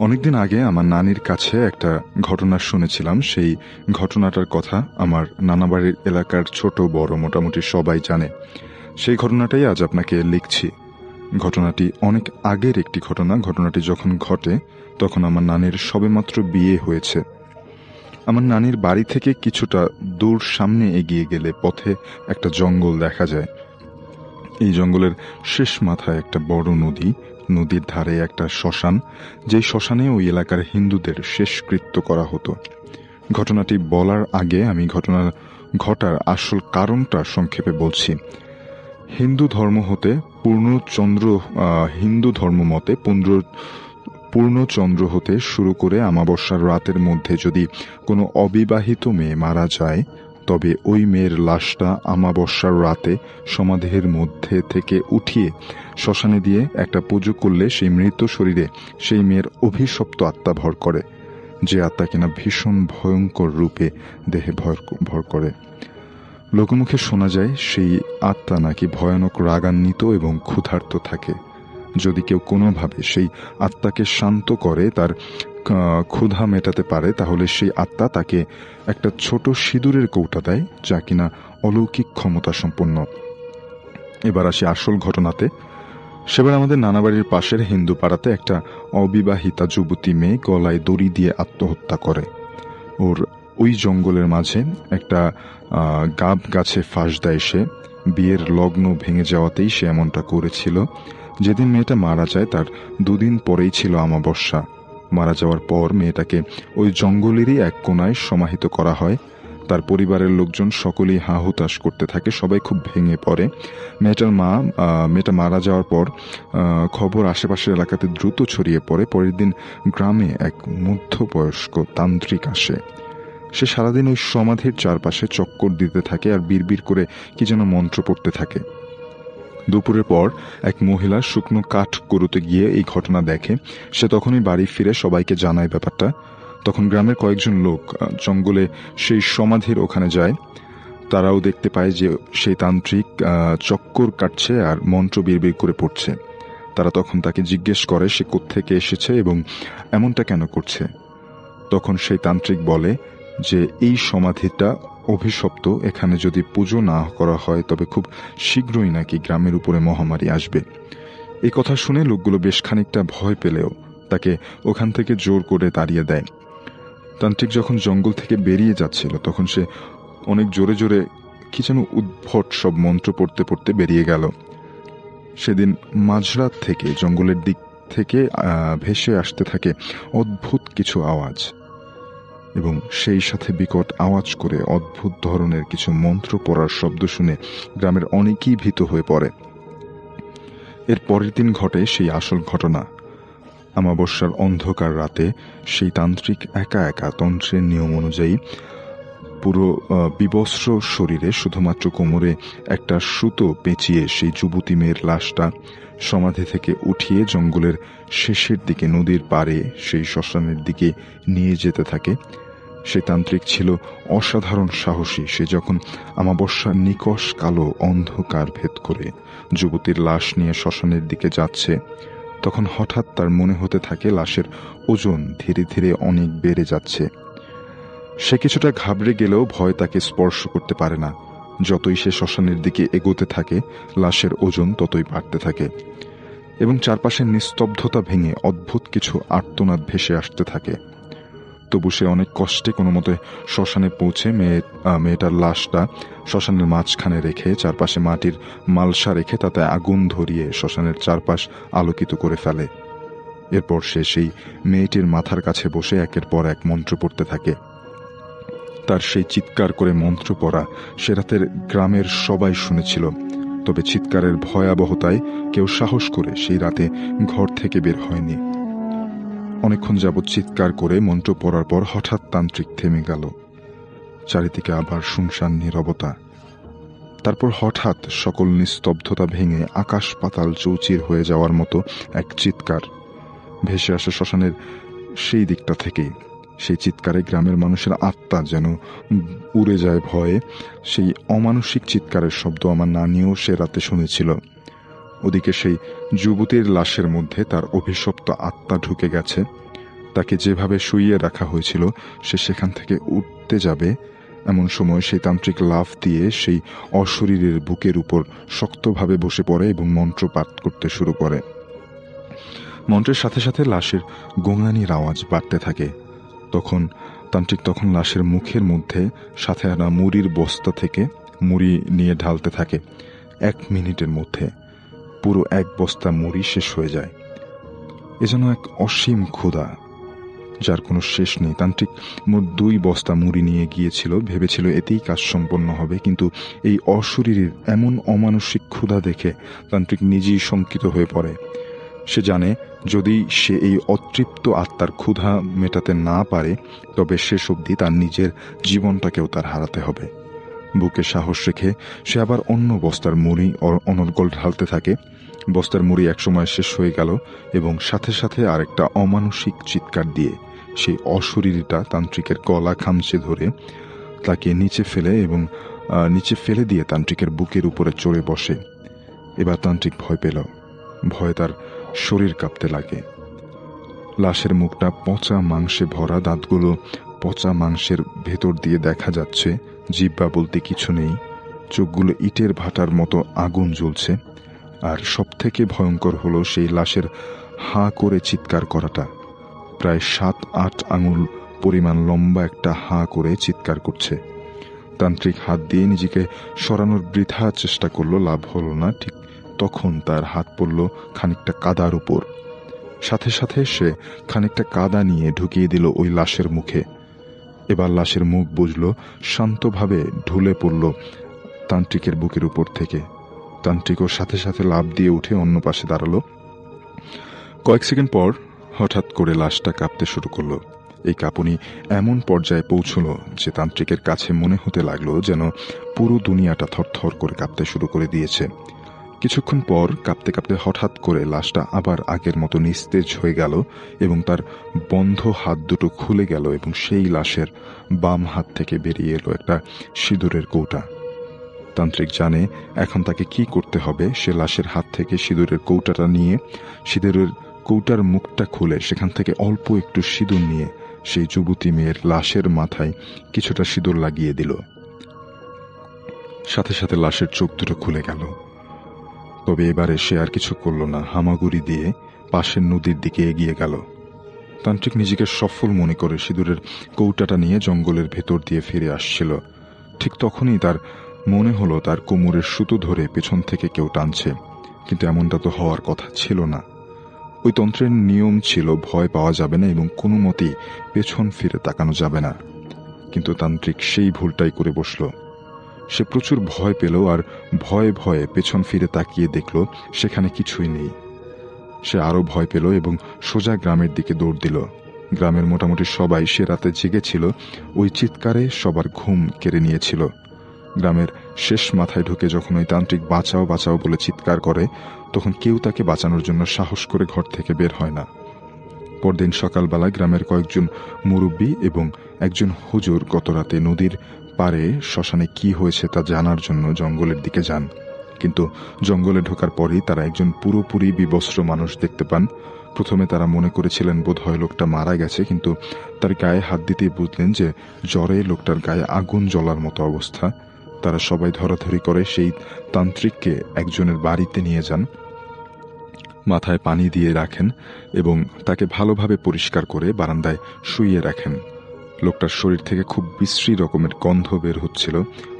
অনেকদিন আগে আমার নানির কাছে একটা ঘটনা শুনেছিলাম। সেই ঘটনাটার কথা আমার নানাবাড়ির এলাকার ছোট বড় মোটামুটি সবাই জানে। সেই ঘটনাটাই আজ আপনাকে লিখছি। ঘটনাটি অনেক আগের একটি ঘটনা। ঘটনাটি যখন ঘটে তখন আমার নানির সবেমাত্র বিয়ে হয়েছে। আমার নানির বাড়ি থেকে কিছুটা দূর সামনে এগিয়ে গেলে পথে একটা জঙ্গল দেখা যায়। এই জঙ্গলের শেষ মাথায় একটা বড় নদী, নদীর ধারে একটা শ্মশান, যেই শ্মশানে ওই এলাকার হিন্দুদের শেষকৃত্য করা হতো। ঘটনাটি বলার আগে আমি ঘটার আসল কারণটা সংক্ষেপে বলছি। হিন্দু ধর্ম মতে পূর্ণচন্দ্র হতে শুরু করে অমাবস্যার রাতের মধ্যে যদি কোনো অবিবাহিত মেয়ে মারা যায়, তবে ওই মেয়ের লাশটা অমাবস্যার রাতে সমাধির মধ্যে থেকে উঠিয়ে শ্মশানে দিয়ে একটা পুজো করলে সেই মৃত শরীরে সেই মেয়ের অভিশপ্ত আত্মা ভর করে, যে আত্মা কিনা ভীষণ ভয়ঙ্কর রূপে দেহে ভর করে। লোকমুখে শোনা যায় সেই আত্মা নাকি ভয়ানক রাগান্বিত এবং ক্ষুধার্ত থাকে। যদি কেউ কোনোভাবে সেই আত্মাকে শান্ত করে, তার ক্ষুধা মেটাতে পারে, তাহলে সেই আত্মা তাকে একটা ছোট সিঁদুরের কৌটা দেয়, যা কিনা অলৌকিক ক্ষমতা সম্পন্ন। এবার আসি আসল ঘটনাতে। সেবার আমাদের নানাবাড়ির পাশের হিন্দু পাড়াতে একটা অবিবাহিতা যুবতী মেয়ে গলায় দড়ি দিয়ে আত্মহত্যা করে। ওর ওই জঙ্গলের মাঝে একটা গাব গাছে ফাঁস দেয় সে। বিয়ের লগ্ন ভেঙে যাওয়াতেই সে এমনটা করেছিল। যেদিন মেয়েটা মারা যায় তার দুদিন পরেই ছিল অমাবস্যা। মারা যাওয়ার পর মেয়েটাকে ওই জঙ্গলেরই এক কোনায় সমাহিত করা হয়। তার পরিবারের লোকজন সকলেই হা হুতাশ করতে থাকে, সবাই খুব ভেঙে পড়ে। মেয়েটা মারা যাওয়ার পর খবর আশেপাশের এলাকাতে দ্রুত ছড়িয়ে পড়ে। পরের দিন গ্রামে এক মধ্যবয়স্ক তান্ত্রিক আসে। সে সারাদিন ওই সমাধির চারপাশে চক্কর দিতে থাকে আর বিড়বিড় করে কি যেন মন্ত্র পড়তে থাকে। দুপুরের পর এক মহিলা শুকনো কাঠ কুড়োতে গিয়ে এই ঘটনা দেখে। সে তখনই বাড়ি ফিরে সবাইকে জানায় ব্যাপারটা। তখন গ্রামের কয়েকজন লোক জঙ্গলে সেই সমাধির ওখানে যায়। তারাও দেখতে পায় যে সেই তান্ত্রিক চক্কর কাটছে আর মন্ত্র বিড়বিড় করে পড়ছে। তারা তখন তাকে জিজ্ঞেস করে সে কোত্থেকে এসেছে এবং এমনটা কেন করছে। তখন সেই তান্ত্রিক বলে যে এই সমাধিটা অভিশপ্ত, এখানে যদি পুজো না করা হয় তবে খুব শীঘ্রই নাকি গ্রামের উপরে মহামারী আসবে। এই কথা শুনে লোকগুলো বেশ খানিকটা ভয় পেলেও তাকে ওখান থেকে জোর করে তাড়িয়ে দেয়। তান্ত্রিক যখন জঙ্গল থেকে বেরিয়ে যাচ্ছিল তখন সে অনেক জোরে জোরে কি যেন উদ্ভট সব মন্ত্র পড়তে পড়তে বেরিয়ে গেল। সেদিন মাঝরাত থেকে জঙ্গলের দিক থেকে ভেসে আসতে থাকে অদ্ভুত কিছু আওয়াজ, এবং সেই সাথে বিকট আওয়াজ করে অদ্ভুত ধরনের কিছু মন্ত্র পড়ার শব্দ শুনে গ্রামের অনেকেই ভীত হয়ে পড়ে। এর পরের দিন ঘটে সেই আসল ঘটনা। অমাবস্যার অন্ধকার রাতে সেই তান্ত্রিক একা একা তন্ত্রের নিয়ম অনুযায়ী পুরো বিবস্ত্র শরীরে শুধুমাত্র কোমরে একটা সুতো পেঁচিয়ে সেই যুবতী মেয়ের লাশটা সমাধি থেকে উঠিয়ে জঙ্গলের শেষের দিকে নদীর পাড়ে সেই শ্মশানের দিকে নিয়ে যেতে থাকে। সেই তান্ত্রিক ছিল অসাধারণ সাহসী। সে যখন অমাবস্যার নিকষ কালো অন্ধকার ভেদ করে যুবতীর লাশ নিয়ে শ্মশানের দিকে যাচ্ছে, তখন হঠাৎ তার মনে হতে থাকে লাশের ওজন ধীরে ধীরে অনেক বেড়ে যাচ্ছে। সে কিছুটা ঘাবড়ে গেলেও ভয় তাকে স্পর্শ করতে পারে না। যতই সে শ্মশানের দিকে এগোতে থাকে লাশের ওজন ততই বাড়তে থাকে এবং চারপাশের নিস্তব্ধতা ভেঙে অদ্ভুত কিছু আর্তনাদ ভেসে আসতে থাকে। তবু সে অনেক কষ্টে কোনো মতে শ্মশানে পৌঁছে মেয়েটার লাশটা শ্মশানের মাঝখানে রেখে চারপাশে মাটির মালসা রেখে তাতে আগুন ধরিয়ে শ্মশানের চারপাশ আলোকিত করে ফেলে। এরপর সে সেই মেয়েটির মাথার কাছে বসে একের পর এক মন্ত্র পড়তে থাকে। তার সেই চিৎকার করে মন্ত্র পড়া সে রাতের গ্রামের সবাই শুনেছিল, তবে চিৎকারের ভয়াবহতায় কেউ সাহস করে সেই রাতে ঘর থেকে বের হয়নি। অনেকক্ষণ যাবৎ চিৎকার করে মন্ত্র পড়ার পর হঠাৎ তান্ত্রিক থেমে গেল। চারিদিকে আবার শুনশান নীরবতা। তারপর হঠাৎ সকল নিস্তব্ধতা ভেঙে আকাশ পাতাল চৌচির হয়ে যাওয়ার মতো এক চিৎকার ভেসে আসে শ্মশানের সেই দিকটা থেকেই। সেই চিৎকারে গ্রামের মানুষের আত্মা যেন উড়ে যায় ভয়ে। সেই অমানসিক চিৎকারের শব্দ আমার নানিও সে রাতে শুনেছিল। ওদিকে সেই যুবতীর লাশের মধ্যে তার অভিশপ্ত আত্মা ঢুকে গেছে। তাকে যেভাবে শুইয়ে রাখা হয়েছিল সে সেখান থেকে উঠতে যাবে, এমন সময় সেই তান্ত্রিক লাফ দিয়ে সেই অশরীরের বুকের উপর শক্তভাবে বসে পড়ে এবং মন্ত্র পাঠ করতে শুরু করে। মন্ত্রের সাথে সাথে লাশের গোঙানির আওয়াজ বাড়তে থাকে। তান্ত্রিক তখন লাশের মুখের মধ্যে সাথে আনা মুড়ির বস্তা থেকে মুড়ি নিয়ে ঢালতে থাকে। 1 মিনিটের মধ্যে পুরো 1 বস্তা মুড়ি শেষ হয়ে যায়। এ যেন এক অসীম ক্ষুধা যার কোনো শেষ নেই। তান্ত্রিক মোট 2 বস্তা মুড়ি নিয়ে গিয়েছিল, ভেবেছিল এতেই কাজ সম্পন্ন হবে, কিন্তু এই অশরীরের এমন অমানসিক ক্ষুধা দেখে তান্ত্রিক নিজেই শঙ্কিত হয়ে পড়ে। সে জানে যদি সে এই অতৃপ্ত আত্মার ক্ষুধা মেটাতে না পারে তবে শেষ অবধি তার নিজের জীবনটাকেও তার হারাতে হবে। বুকে সাহস রেখে সে আবার অন্য বস্তার মুড়ি অনর্গল ঢালতে থাকে। বস্তার মুড়ি একসময় শেষ হয়ে গেল এবং সাথে সাথে আরেকটা অমানসিক চিৎকার দিয়ে সেই অশরীরটা তান্ত্রিকের গলা খামচে ধরে তাকে নিচে ফেলে দিয়ে তান্ত্রিকের বুকের উপরে চড়ে বসে। এবার তান্ত্রিক ভয় পেল। ভয়ে তার শরীর কাঁপতে লাগে। লাশের মুখটা পচা মাংসে ভরা, দাঁতগুলো পচা মাংসের ভেতর দিয়ে দেখা যাচ্ছে, জিহ্বা বলতে কিছু নেই, চোখগুলো ইটের ভাটার মতো আগুন জ্বলছে। আর সবথেকে ভয়ঙ্কর হলো সেই লাশের হাঁ করে চিৎকার করাটা। প্রায় 7-8 আঙুল পরিমাণ লম্বা একটা হাঁ করে চিৎকার করছে। তান্ত্রিক হাত দিয়ে নিজেকে সরানোর বৃথা চেষ্টা করলো, লাভ হলো না। ঠিক তখন তার হাত পড়ল খানিকটা কাদার উপর। সাথে সাথে সে খানিকটা কাদা নিয়ে ঢুকিয়ে দিল ওই লাশের মুখে। এবার লাশের মুখ বুঝল, শান্তভাবে ঢুলে পড়ল তান্ত্রিকের বুকের উপর থেকে। তান্ত্রিকও সাথে সাথে লাফ দিয়ে উঠে অন্য পাশে দাঁড়ালো। কয়েক সেকেন্ড পর হঠাৎ করে লাশটা কাঁপতে শুরু করলো। এই কাঁপুনি এমন পর্যায়ে পৌঁছল যে তান্ত্রিকের কাছে মনে হতে লাগলো যেন পুরো দুনিয়াটা থরথর করে কাঁপতে শুরু করে দিয়েছে। কিছুক্ষণ পর কাঁপতে কাঁপতে হঠাৎ করে লাশটা আবার আগের মতো নিস্তেজ হয়ে গেল এবং তার বন্ধ হাত দুটো খুলে গেল এবং সেই লাশের বাম হাত থেকে বেরিয়ে এলো একটা সিঁদুরের কৌটা। তান্ত্রিক জানে এখন তাকে কি করতে হবে। সে লাশের হাত থেকে সিঁদুরের কৌটাটা নিয়ে সিঁদুরের কৌটার মুখটা খুলে সেখান থেকে অল্প একটু সিঁদুর নিয়ে সেই যুবতী মেয়ের লাশের মাথায় কিছুটা সিঁদুর লাগিয়ে দিল। সাথে সাথে লাশের চোখ দুটো খুলে গেল। তবে এবারে সে আর কিছু করল না, হামাগুড়ি দিয়ে পাশের নদীর দিকে এগিয়ে গেল। তান্ত্রিক নিজেকে সফল মনে করে সিঁদুরের কৌটাটা নিয়ে জঙ্গলের ভেতর দিয়ে ফিরে আসছিল। ঠিক তখনই তার মনে হলো তার কোমরের সুতো ধরে পেছন থেকে কেউ টানছে, কিন্তু এমনটা তো হওয়ার কথা ছিল না। ওই তন্ত্রের নিয়ম ছিল ভয় পাওয়া যাবে না এবং কোনো মতেই পেছন ফিরে তাকানো যাবে না। কিন্তু তান্ত্রিক সেই ভুলটাই করে বসল। সে প্রচুর ভয় পেল আর ভয়ে ভয়ে পেছন ফিরে তাকিয়ে দেখল সেখানে কিছুই নেই। সে আরো ভয় পেল এবং সোজা গ্রামের দিকে দৌড় দিল। গ্রামের মোটামুটি সবাই সে রাতে জেগেছিল, ওই চিৎকারে সবার ঘুম কেড়ে নিয়েছিল। গ্রামের শেষ মাথায় ঢুকে যখন ওই তান্ত্রিক বাঁচাও বাঁচাও বলে চিৎকার করে তখন কেউ তাকে বাঁচানোর জন্য সাহস করে ঘর থেকে বের হয় না। পরদিন সকালবেলা গ্রামের কয়েকজন মুরব্বী এবং একজন হুজুর গতরাতে নদীর পাড়ে শ্মশানে কি হয়েছে তা জানার জন্য জঙ্গলের দিকে যান। কিন্তু জঙ্গলে ঢোকার পরেই তারা একজন পুরোপুরি বিবস্ত্র মানুষ দেখতে পান। প্রথমে তারা মনে করেছিলেন বোধহয় লোকটা মারা গেছে, কিন্তু তার গায়ে হাত দিতেই বুঝলেন যে জ্বরে লোকটার গায়ে আগুন জ্বলার মতো অবস্থা। তারা সবাই ধরাধরি করে সেই তান্ত্রিককে একজনের বাড়িতে নিয়ে যান, মাথায় পানি দিয়ে রাখেন এবং তাকে ভালোভাবে পরিষ্কার করে বারান্দায় শুইয়ে রাখেন। লোকটার শরীর থেকে খুব বিশ্রী রকমের গন্ধ বের হচ্ছিল।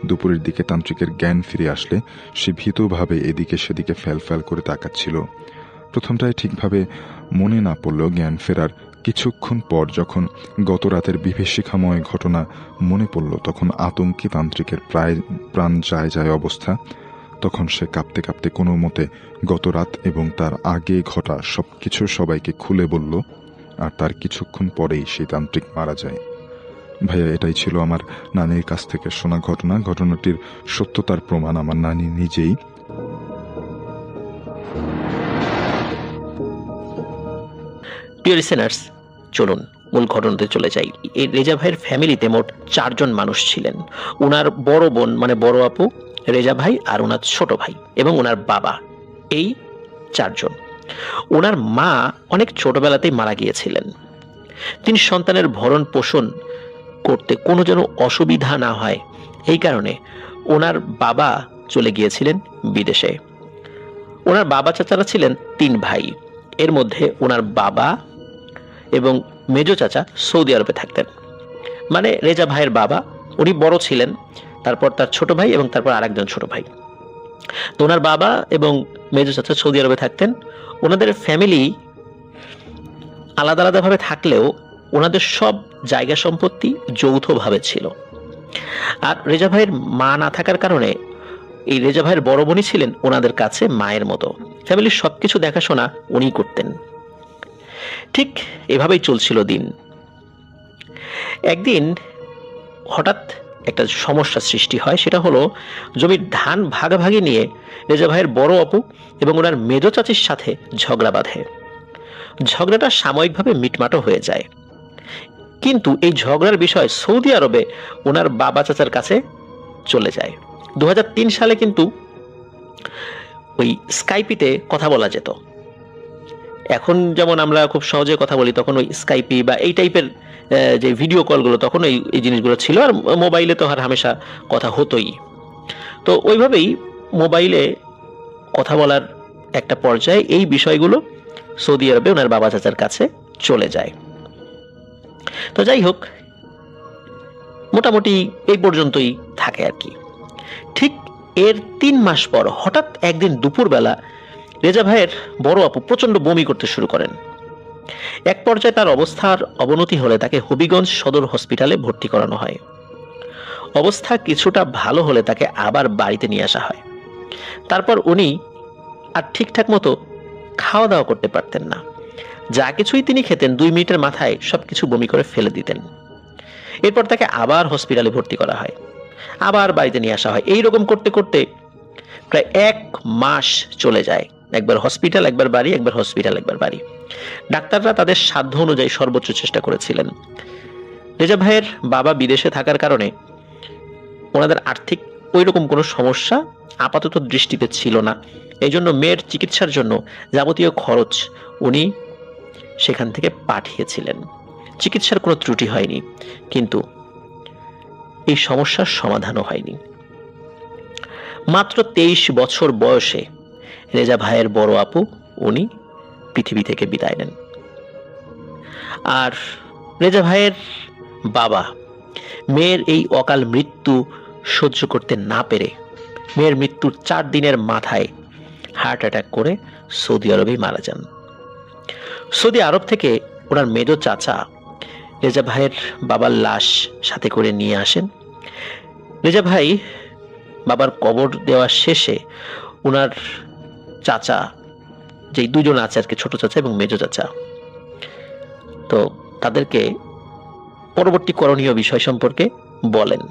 দুপুরের দিকে তান্ত্রিকের জ্ঞান ফিরে আসলে সে ভীতভাবে এদিকে সেদিকে ফ্যাল করে তাকাচ্ছিল। প্রথমটায় ঠিকভাবে মনে না পড়লেও জ্ঞান ফেরার কিছুক্ষণ পর যখন গত রাতের বিভীষিকাময় ঘটনা মনে পড়ল তখন আতঙ্কে তান্ত্রিকের প্রায় প্রাণ যায় যায় অবস্থা। তখন সে কাঁপতে কাঁপতে কোনো মতে গত রাত এবং তার আগে ঘটা সবকিছু সবাইকে খুলে বলল। আর তার কিছুক্ষণ পরেই সেই তান্ত্রিক মারা যায়। ভাইয়া, এটাই ছিল আমার নানির কাছ থেকে শোনা ঘটনা। ঘটনাটির সত্যতার প্রমাণ আমার নানি নিজেই। ডিয়ার লিসেনার্স, চলুন মূল ঘটনাতে চলে যাই। এই রেজা ভাইয়ের ফ্যামিলিতে মোট 4 জন মানুষ ছিলেন। ওনার বড় বোন মানে বড় আপু, রেজা ভাই আর ওনার ছোট ভাই এবং ওনার বাবা, এই 4 জন। ওনার মা অনেক ছোটবেলাতেই মারা গিয়েছিলেন তিনি সন্তানের ভরণ পোষণ করতে কোনো যেন অসুবিধা না হয়, এই কারণে ওনার বাবা চলে গিয়েছিলেন বিদেশে। ওনার বাবা চাচারা ছিলেন 3 ভাই। এর মধ্যে ওনার বাবা এবং মেজো চাচা সৌদি আরবে থাকতেন। মানে রেজা ভাইয়ের বাবা, উনি বড় ছিলেন, তারপর তার ছোট ভাই এবং তারপর আরেকজন ছোট ভাই। তো ওনার বাবা এবং মেজো চাচা সৌদি আরবে থাকতেন। ওনাদের ফ্যামিলি আলাদা আলাদাভাবে থাকলেও ওনাদের সব জায়গা সম্পত্তি যৌথভাবে ছিল। আর রেজা ভাইয়ের মা না থাকার কারণে এই রেজা ভাইয়ের বড় বোনই ছিলেন ওনাদের কাছে মায়ের মতো। ফ্যামিলির সবকিছু দেখাশোনা উনিই করতেন। ঠিক এভাবেই চলছিল দিন। একদিন হঠাৎ একটা সমস্যা সৃষ্টি হয়, সেটা হলো জমির ধান ভাগাভাগি নিয়ে রেজা ভাইয়ের বড় আপু এবং ওনার মেজো চাচির সাথে ঝগড়া বাঁধে। ঝগড়াটা সাময়িকভাবে মিটমাটো হয়ে যায়, কিন্তু এই ঝগড়ার বিষয় সৌদি আরবে ওনার বাবা চাচার কাছে চলে যায়। 2003 সালে কিন্তু ওই স্কাইপিতে কথা বলা যেত। এখন যেমন আমরা খুব সহজে কথা বলি, তখন ওই স্কাইপি বা এই টাইপের যে ভিডিও কলগুলো, তখন এই জিনিসগুলো ছিল। আর মোবাইলে তো আর হামেশা কথা হতোই। তো ওইভাবেই মোবাইলে কথা বলার একটা পর্যায়ে এই বিষয়গুলো সৌদি আরবে ওনার বাবা চাচার কাছে চলে যায়। তো যাই হোক, মোটামুটি এই পর্যন্তই থাকে আর কি। ঠিক এর 3 মাস পর হঠাৎ একদিন দুপুরবেলা রেজা ভাইয়ের বড় আপু প্রচন্ড বমি করতে শুরু করেন। এক পর্যায়ে তার অবস্থার অবনতি হলে তাকে হবিগঞ্জ সদর হসপিটালে ভর্তি করানো হয়। অবস্থা কিছুটা ভালো হলে তাকে আবার বাড়িতে নিয়ে আসা হয়। তারপর উনি আর ঠিকঠাক মতো খাওয়া দাওয়া করতে পারতেন না। যা কিছুই তিনি খেতেন 2 মিনিটের মাথায় সবকিছু বমি করে ফেলে দিতেন। এরপর তাকে আবার হসপিটালে ভর্তি করা হয়, আবার বাড়িতে নিয়ে আসা হয়। এইরকম করতে করতে প্রায় 1 মাস চলে যায়। একবার হসপিটাল, একবার বাড়ি, একবার হসপিটাল, একবার বাড়ি। ডাক্তাররা তাদের সাধ্য অনুযায়ী সর্বোচ্চ চেষ্টা করেছিলেন। রেজা ভাইয়ের বাবা বিদেশে থাকার কারণে ওনাদের আর্থিক ওইরকম কোনো সমস্যা আপাতত দৃষ্টিতে ছিল না। এই জন্য মেয়ের চিকিৎসার জন্য যাবতীয় খরচ উনি সেখান থেকে পাঠিয়েছিলেন। চিকিৎসার কোনো ত্রুটি হয়নি, কিন্তু এই সমস্যার সমাধানও হয়নি। মাত্র 23 বছর বয়সে রেজা ভাইয়ের বড় আপু উনি পৃথিবী থেকে বিদায় নেন। আর রেজা ভাইয়ের বাবা মেয়ের এই অকাল মৃত্যু সহ্য করতে না পেরে মেয়ের মৃত্যুর 4 দিনের মাথায় হার্ট অ্যাটাক করে সৌদি আরবেই মারা যান। সৌদি আরব থেকে ওনার মেজো চাচা রেজা ভাইয়ের বাবার লাশ সাথে করে নিয়ে আসেন। রেজা ভাই বাবার কবর দেওয়া শেষে ওনার চাচা, যে 2 জন আছে আর কি, ছোট চাচা এবং মেজো চাচা, তো তাদেরকে পরবর্তী করণীয় বিষয় সম্পর্কে বলেন।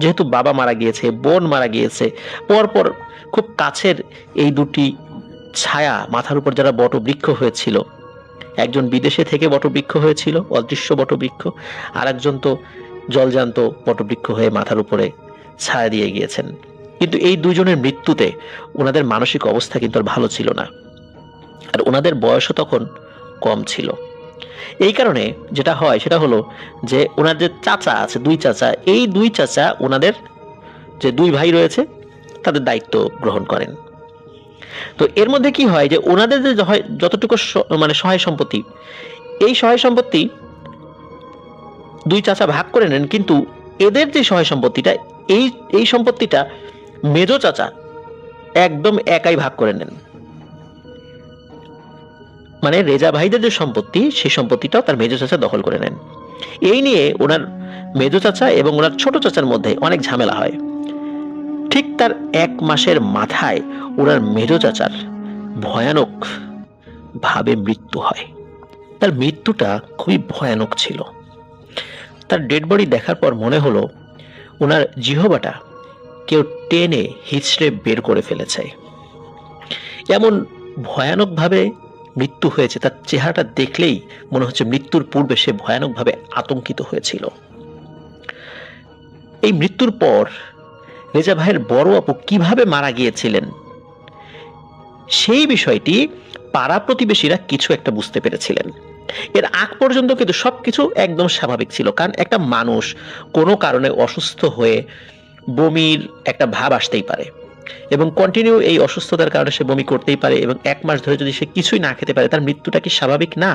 যেহেতু বাবা মারা গিয়েছে, বোন মারা গিয়েছে, পরপর খুব কাছের এই 2টি ছায়া মাথার উপর যারা বটবৃক্ষ হয়েছিল, একজন বিদেশে থেকে বটবৃক্ষ হয়েছিল, অদৃশ্য বটবৃক্ষ, আর একজন তো জলজান্ত বটবৃক্ষ হয়ে মাথার উপরে ছায়া দিয়ে গিয়েছেন। কিন্তু এই 2 জনের মৃত্যুতে ওনাদের মানসিক অবস্থা কিন্তু আর ভালো ছিল না, আর ওনাদের বয়সও তখন কম ছিল। এই কারণে যেটা হয় সেটা হলো যে ওনার যে চাচা আছে, 2 চাচা, এই 2 চাচা ওনাদের যে 2 ভাই রয়েছে তাদের দায়িত্ব গ্রহণ করেন। তো এর মধ্যে কি হয় যে ওনাদের যে যতটুকু মানে সহায় সম্পত্তি, এই সহায় সম্পত্তি 2 চাচা ভাগ করে নেন, কিন্তু এদের যে সহায় সম্পত্তিটা, এই সম্পত্তিটা মেজো চাচা একদম একাই ভাগ করে নেন। মানে রেজা ভাইদের যে সম্পত্তি, সেই সম্পত্তিটাও তার মেজো চাচা দখল করে নেন। এই নিয়ে ওনার মেজো চাচা এবং ওনার ছোট চাচার মধ্যে অনেক ঝামেলা হয়। ঠিক তার 1 মাসের মাথায় ওনার মেজো চাচার ভয়ানক ভাবে মৃত্যু হয়। তার মৃত্যুটা খুবই ভয়ানক ছিল। তার ডেড বডি দেখার পর মনে হলো ওনার জিহ্বাটা কেউ টেনে হিচড়ে বের করে ফেলেছে। এমন ভয়ানকভাবে মৃত্যু হয়েছে, তার চেহারাটা দেখলেই মনে হচ্ছে মৃত্যুর পূর্বে সে ভয়ানকভাবে আতঙ্কিত হয়েছিল। এই মৃত্যুর পর রেজা ভাইয়ের বড় আপু কিভাবে মারা গিয়েছিলেন সেই বিষয়টি পাড়া প্রতিবেশীরা কিছু একটা বুঝতে পেরেছিলেন। এর আগ পর্যন্ত কিন্তু সবকিছু একদম স্বাভাবিক ছিল, কারণ একটা মানুষ কোনো কারণে অসুস্থ হয়ে বমির একটা ভাব আসতেই পারে এবং কন্টিনিউ এই অসুস্থতার কারণে সে বমি করতেই পারে, এবং 1 মাস ধরে যদি সে কিছুই না খেতে পারে, তার মৃত্যুটা কি স্বাভাবিক না?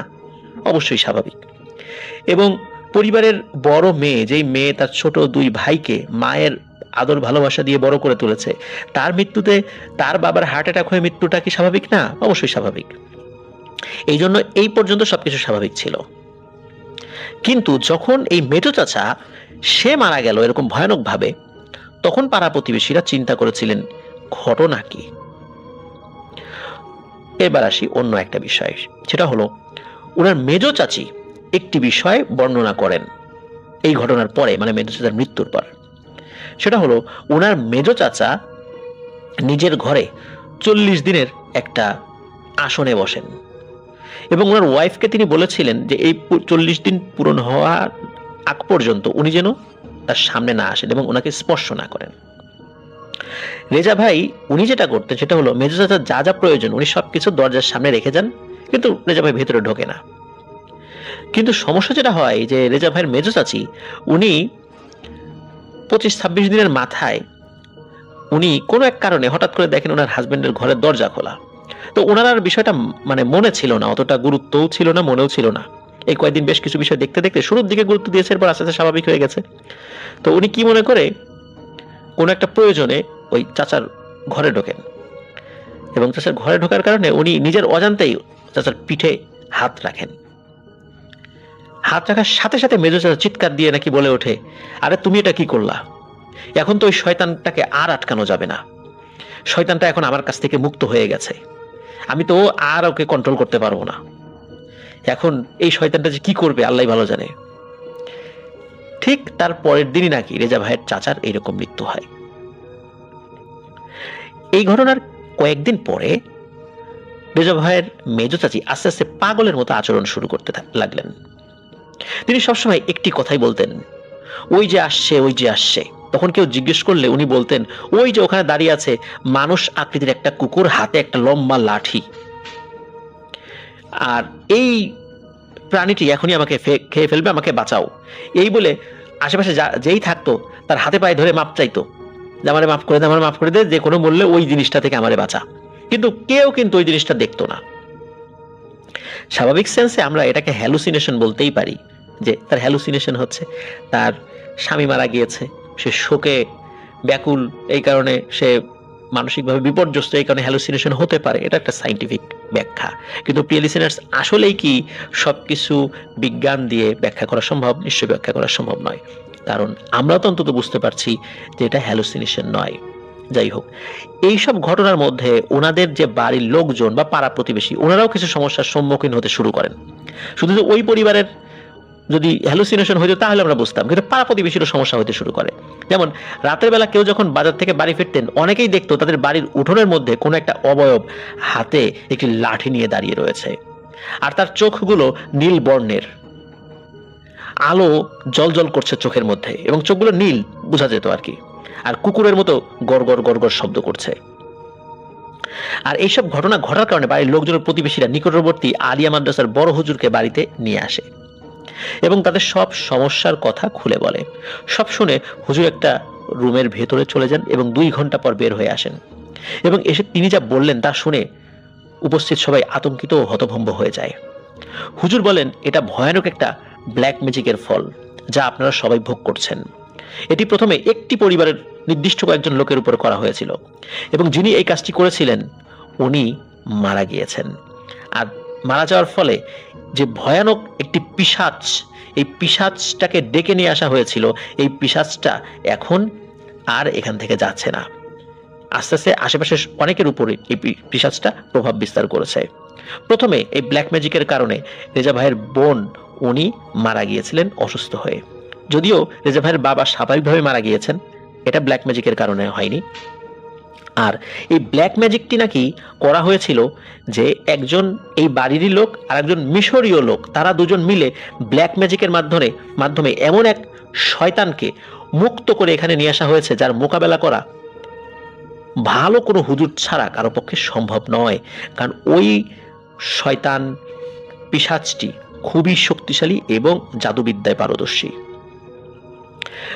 অবশ্যই স্বাভাবিক। এবং পরিবারের বড় মেয়ে, যেই মেয়ে তার ছোট 2 ভাইকে মায়ের আদর ভালোবাসা দিয়ে বড় করে তুলেছে, তার মৃত্যুতে তার বাবার হার্ট অ্যাটাক হয়ে মৃত্যুটা কি স্বাভাবিক না? অবশ্যই স্বাভাবিক। এই জন্য এই পর্যন্ত সবকিছু স্বাভাবিক ছিল। কিন্তু যখন এই মেজো চাচা সে মারা গেল এরকম ভয়ানক ভাবে, তখন পাড়া প্রতিবেশীরা চিন্তা করেছিলেন ঘটনা কি। এবার আসি অন্য একটা বিষয়, সেটা হলো ওনার মেজো চাচি একটি বিষয় বর্ণনা করেন এই ঘটনার পরে, মানে মেজো চাচার মৃত্যুর পর। সেটা হলো ওনার মেজো চাচা নিজের ঘরে 40 দিনের একটা আসনে বসেন এবং ওনার ওয়াইফকে তিনি বলেছিলেন যে এই 40 দিন পূরণ হওয়ার আগ পর্যন্ত উনি যেন তার সামনে না আসেন এবং ওনাকে স্পর্শ না করেন। রেজা ভাই উনি যেটা করতেন সেটা হলো মেজো চাচার যা যা প্রয়োজন উনি সবকিছু দরজার সামনে রেখে যান, কিন্তু রেজা ভাই ভেতরে ঢোকে না। কিন্তু সমস্যা যেটা হয় যে রেজা ভাইয়ের মেজো চাচি উনি 25-26 দিনের মাথায় উনি কোনো এক কারণে হঠাৎ করে দেখেন ওনার হাজবেন্ডের ঘরের দরজা খোলা। তো ওনার আর বিষয়টা মানে মনে ছিল না, অতটা গুরুত্বও ছিল না, মনেও ছিল না। এই কয়েকদিন বেশ কিছু বিষয় দেখতে দেখতে শুরুর দিকে গুরুত্ব দিয়েছে, এরপর আস্তে আস্তে স্বাভাবিক হয়ে গেছে। তো উনি কি মনে করে কোনো একটা প্রয়োজনে ওই চাচার ঘরে ঢোকেন এবং চাচার ঘরে ঢোকার কারণে উনি নিজের অজান্তেই চাচার পিঠে হাত রাখেন। হাত রাখার সাথে সাথে মেজো চাচা চিৎকার দিয়ে নাকি বলে ওঠে, আরে তুমি এটা কি করলা? এখন তো ওই শয়তানটাকে আর আটকানো যাবে না, শয়তানটা এখন আমার কাছ থেকে মুক্ত হয়ে গেছে, আমি তো আর ওকে কন্ট্রোল করতে পারবো না, এখন এই শয়তানটা যে কি করবে আল্লাহ ভালো জানে। ঠিক তার পরের দিনই নাকি রেজা ভাইয়ের চাচার এইরকম মৃত্যু হয়। এই ঘটনার কয়েকদিন পরে রেজা ভাইয়ের মেজো চাচি আস্তে আস্তে পাগলের মতো আচরণ শুরু করতে লাগলেন। তিনি সবসময় একটি কথাই বলতেন, ওই যে আসছে, ওই যে আসছে। তখন কেউ জিজ্ঞেস করলে উনি বলতেন, ওই যে ওখানে দাঁড়িয়ে আছে মানুষ আকৃতির একটা কুকুর, হাতে একটা লম্বা লাঠি, আর এই প্রাণীটি এখনই আমাকে খেয়ে ফেলবে, আমাকে বাঁচাও। এই বলে আশেপাশে যেই থাকতো তার হাতে পায়ে ধরে মাপ চাইতো, যে আমারে মাফ করে দে, আমার মাফ করে দে, যে কোনো মূল্যে ওই জিনিসটা থেকে আমারে বাঁচা। কিন্তু কেউ কিন্তু ওই জিনিসটা দেখতো না। স্বাভাবিক সেন্সে আমরা এটাকে হ্যালুসিনেশন বলতেই পারি, যে তার হ্যালুসিনেশন হচ্ছে, তার স্বামী মারা গিয়েছে, সে শোকে ব্যাকুল, এই কারণে সে মানসিকভাবে বিপর্যস্ত, এই কারণে হ্যালুসিনেশন হতে পারে। এটা একটা সাইন্টিফিক ব্যাখ্যা। কিন্তু প্রিয় লিসেনার্স, আসলেই কি সবকিছু বিজ্ঞান দিয়ে ব্যাখ্যা করা সম্ভব? নিশ্চয়ই ব্যাখ্যা করা সম্ভব নয়, কারণ আমরা তো অন্তত বুঝতে পারছি যে এটা হ্যালুসিনেশন নয়। যাই হোক, এইসব ঘটনার মধ্যে ওনাদের যে বাড়ির লোকজন বা পাড়া প্রতিবেশী, ওনারাও কিছু সমস্যার সম্মুখীন হতে শুরু করেন। শুধু যে ওই পরিবারের যদি হ্যালুসিনেশন হইতো তাহলে আমরা বুঝতাম, কিন্তু পাড়া প্রতিবেশীরও সমস্যা হতে শুরু করে। যেমন রাতের বেলা কেউ যখন বাজার থেকে বাড়ি ফিরতেন, অনেকেই দেখতো তাদের বাড়ির উঠোনের মধ্যে কোনো একটা অবয়ব হাতে একটি লাঠি নিয়ে দাঁড়িয়ে রয়েছে, আর তার চোখগুলো নীল বর্ণের, আলো জল করছে চোখের মধ্যে, এবং চোখগুলো নীল বোঝা যেত আর কি, আর কুকুরের মতো গড়গড় গড়গড় শব্দ করছে। আর এইসব ঘটনা ঘটার কারণে বাড়ির লোকজনের প্রতিবেশীরা নিকটবর্তী আলিয়া মাদ্রাসার বড় হুজুরকে বাড়িতে নিয়ে আসে এবং তাদের সব সমস্যার কথা খুলে বলে। সব শুনে হুজুর একটা রুমের ভেতরে চলে যান এবং 2 ঘন্টা পর বের হয়ে আসেন, এবং এসে তিনি যা বললেন তা শুনে উপস্থিত সবাই আতঙ্কিত ও হতভম্ব হয়ে যায়। হুজুর বলেন, এটা ভয়ানক একটা ব্ল্যাক ম্যাজিকের ফল, যা আপনারা সবাই ভোগ করছেন। এটি প্রথমে একটি পরিবারের নির্দিষ্ট কয়েকজন লোকের উপর করা হয়েছিল, এবং যিনি এই কাজটি করেছিলেন উনি মারা গিয়েছেন। আর মারা যাওয়ার ফলে যে ভয়ানক একটি পিশাচ, এই পিশাচটাকে ডেকে নিয়ে আসা হয়েছিল, এই পিশাচটা এখন আর এখান থেকে যাচ্ছে না। আস্তে আস্তে আশেপাশের অনেকের উপরে এই পিশাচটা প্রভাব বিস্তার করেছে। প্রথমে এই ব্ল্যাক ম্যাজিকের কারণে রেজা ভাইয়ের বোন উনি মারা গিয়েছিলেন অসুস্থ হয়ে, যদিও রেজা ভাইয়ের বাবা স্বাভাবিকভাবে মারা গিয়েছেন, এটা ব্ল্যাক ম্যাজিকের কারণে হয়নি। আর এই ব্ল্যাক ম্যাজিকটি নাকি করা হয়েছিল যে একজন এই বাড়িরই লোক আর একজন মিশরীয় লোক, তারা দুজন মিলে ব্ল্যাক ম্যাজিকের মাধ্যমে এমন এক শয়তানকে মুক্ত করে এখানে নিয়ে আসা হয়েছে যার মোকাবেলা করা ভালো কোনো হুজুর ছাড়া কারো পক্ষে সম্ভব নয়। কারণ ওই শয়তান পিশাচটি খুবই শক্তিশালী এবং জাদুবিদ্যায় পারদর্শী।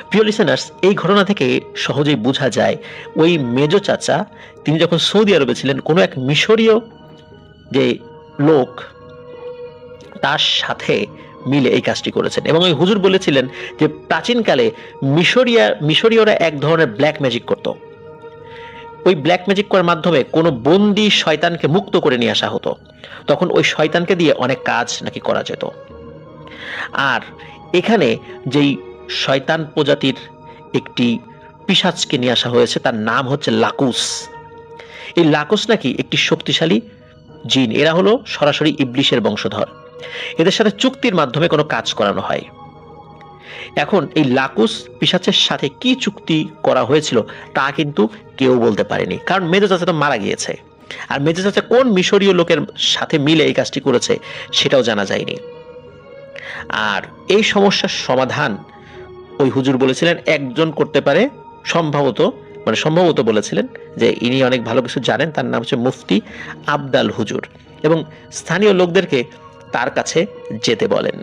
প্রিয় লিসেনার্স, এই ঘটনা থেকে সহজেই বোঝা যায় ওই মেজ চাচা তিনি যখন সৌদি আরবে ছিলেন কোনো এক মিশরীয় যে লোক তার সাথে মিলে এই কাজটি করেছেন। এবং ওই হুজুর বলেছিলেন যে প্রাচীনকালে মিশরীয়রা এক ধরনের ব্ল্যাক ম্যাজিক করত। ওই ব্ল্যাক ম্যাজিক করার মাধ্যমে কোনো বন্দি শয়তানকে মুক্ত করে নিয়ে আসা হতো। তখন ওই শয়তানকে দিয়ে অনেক কাজ নাকি করা যেত। আর এখানে যেই শয়তান প্রজাতির একটি পিশাচকে নিয়ে আসা হয়েছে তার নাম হচ্ছে লাকুস। এই লাকুস নাকি একটি শক্তিশালী জিন। এরা হলো সরাসরি ইবলিশের বংশধর। এদের সাথে চুক্তির মাধ্যমে কোনো কাজ করানো হয়। এখন এই লাকুস পিশাচের সাথে কি চুক্তি করা হয়েছিল তা কিন্তু কেউ বলতে পারেনি, কারণ মেজো চাচা তো মারা গিয়েছে। আর মেজো চাচা কোন মিশরীয় লোকের সাথে মিলে এই কাজটি করেছে সেটাও জানা যায়নি। আর এই সমস্যার সমাধান ওই হুজুর বলেছিলেন একজন করতে পারে, সম্ভবত বলেছিলেন যে ইনি অনেক ভালো কিছু জানেন, তার নাম হচ্ছে মুফতি আবদাল হুজুর, এবং স্থানীয় লোকদেরকে তার কাছে যেতে বলেন।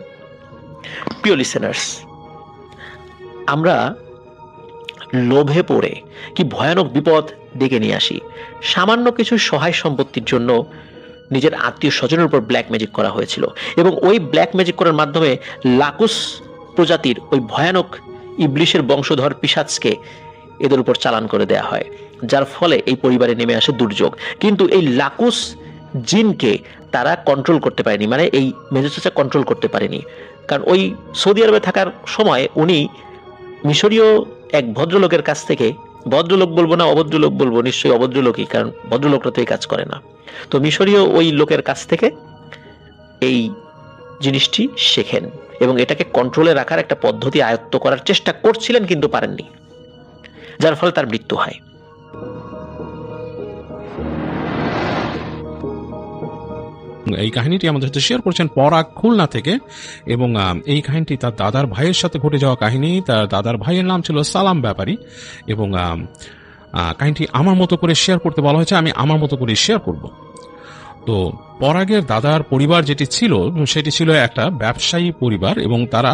প্রিয় লিসেনার্স, আমরা লোভে পড়ে কি ভয়ানক বিপদ ডেকে নিয়ে আসি। সামান্য কিছু সহায় সম্পত্তির জন্য নিজের আত্মীয় স্বজনের উপর ব্ল্যাক ম্যাজিক করা হয়েছিল, এবং ওই ব্ল্যাক ম্যাজিক করার মাধ্যমে লাকুস প্রজাতির ওই ভয়ানক ইবলিশের বংশধর পিশাচকে এদের উপর চালান করে দেয়া হয়, যার ফলে এই পরিবারে নেমে আসে দুর্যোগ। কিন্তু এই লাকুস জিনকে তারা কন্ট্রোল করতে পারেনি, মানে এই মেজো চাচা কন্ট্রোল করতে পারেনি। কারণ ওই সৌদি আরবে থাকার সময় উনি মিশরীয় এক ভদ্রলোকের কাছ থেকে, ভদ্রলোক বলবো না অভদ্রলোক বলবো, নিশ্চয়ই অভদ্রলোকই, কারণ ভদ্রলোকরা তো এই কাজ করে না, তো মিশরীয় ওই লোকের কাছ থেকে এই জিনিসটি শেখেন এবং এটাকে কন্ট্রোলে রাখার একটা পদ্ধতি আয়ত্ত করার চেষ্টা করছিলেন, কিন্তু পারেননি, যার ফলে তার মৃত্যু হয়। এই কাহিনীটি আমাদের সাথে শেয়ার করছেন পরাগ, খুলনা থেকে। এবং এই কাহিনীটি তার দাদার ভাইয়ের সাথে ঘটে যাওয়া কাহিনী। তার দাদার ভাইয়ের নাম ছিল সালাম ব্যাপারী, এবং কাহিনীটি আমার মতো করে শেয়ার করতে বলা হয়েছে, আমি আমার মতো করে শেয়ার করব। তো পরাগের দাদার পরিবার যেটি ছিল সেটি ছিল একটা ব্যবসায়ী পরিবার, এবং তারা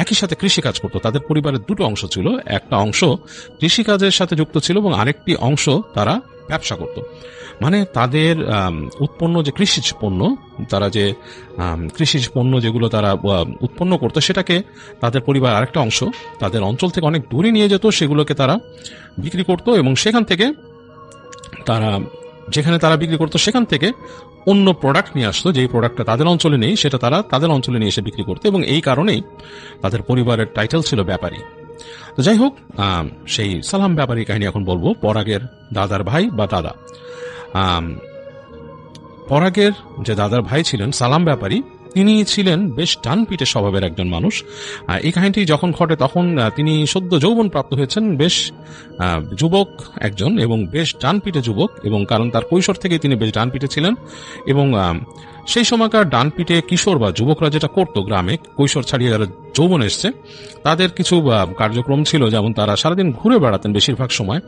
একই সাথে কৃষিকাজ করত। তাদের পরিবারের দুটো অংশ ছিল, একটা অংশ কৃষিকাজের সাথে যুক্ত ছিল এবং আরেকটি অংশ তারা ব্যবসা করত। মানে তাদের উৎপন্ন যে কৃষিজ পণ্য, তারা যে কৃষিজ পণ্য যেগুলো তারা উৎপন্ন করতো সেটাকে তাদের পরিবার আরেকটা অংশ তাদের অঞ্চল থেকে অনেক দূরে নিয়ে যেত, সেগুলোকে তারা বিক্রি করত, এবং সেখান থেকে তারা যেখানে তারা বিক্রি করতো সেখান থেকে অন্য প্রোডাক্ট নিয়ে আসতো, যেই প্রোডাক্টটা তাদের অঞ্চলে নেই সেটা তারা তাদের অঞ্চলে নিয়ে এসে বিক্রি করতো, এবং এই কারণেই তাদের পরিবারের টাইটেল ছিল ব্যাপারী। তো যাই হোক, সেই সালাম ব্যাপারী কাহিনী এখন বলবো। পরাগের দাদার ভাই বা দাদা, পরাগের যে দাদার ভাই ছিলেন সালাম ব্যাপারী, তিনি ছিলেন বেশ ডানপিটে স্বভাবের একজন মানুষ। এই কাহিনীটি যখন ঘটে তখন তিনি সদ্য যৌবন প্রাপ্ত হয়েছেন, বেশ যুবক একজন, এবং বেশ ডানপিটে যুবক, এবং কারণ তার কৈশোর থেকে তিনি বেশ ডানপিটে ছিলেন। এবং সেই সময়কার ডানপিটে কিশোর বা যুবকরা যেটা করতো, গ্রামে কৈশোর ছাড়িয়ে যারা যৌবন এসছে তাদের কিছু কার্যক্রম ছিল, যেমন তারা সারাদিন ঘুরে বেড়াতেন, বেশিরভাগ সময়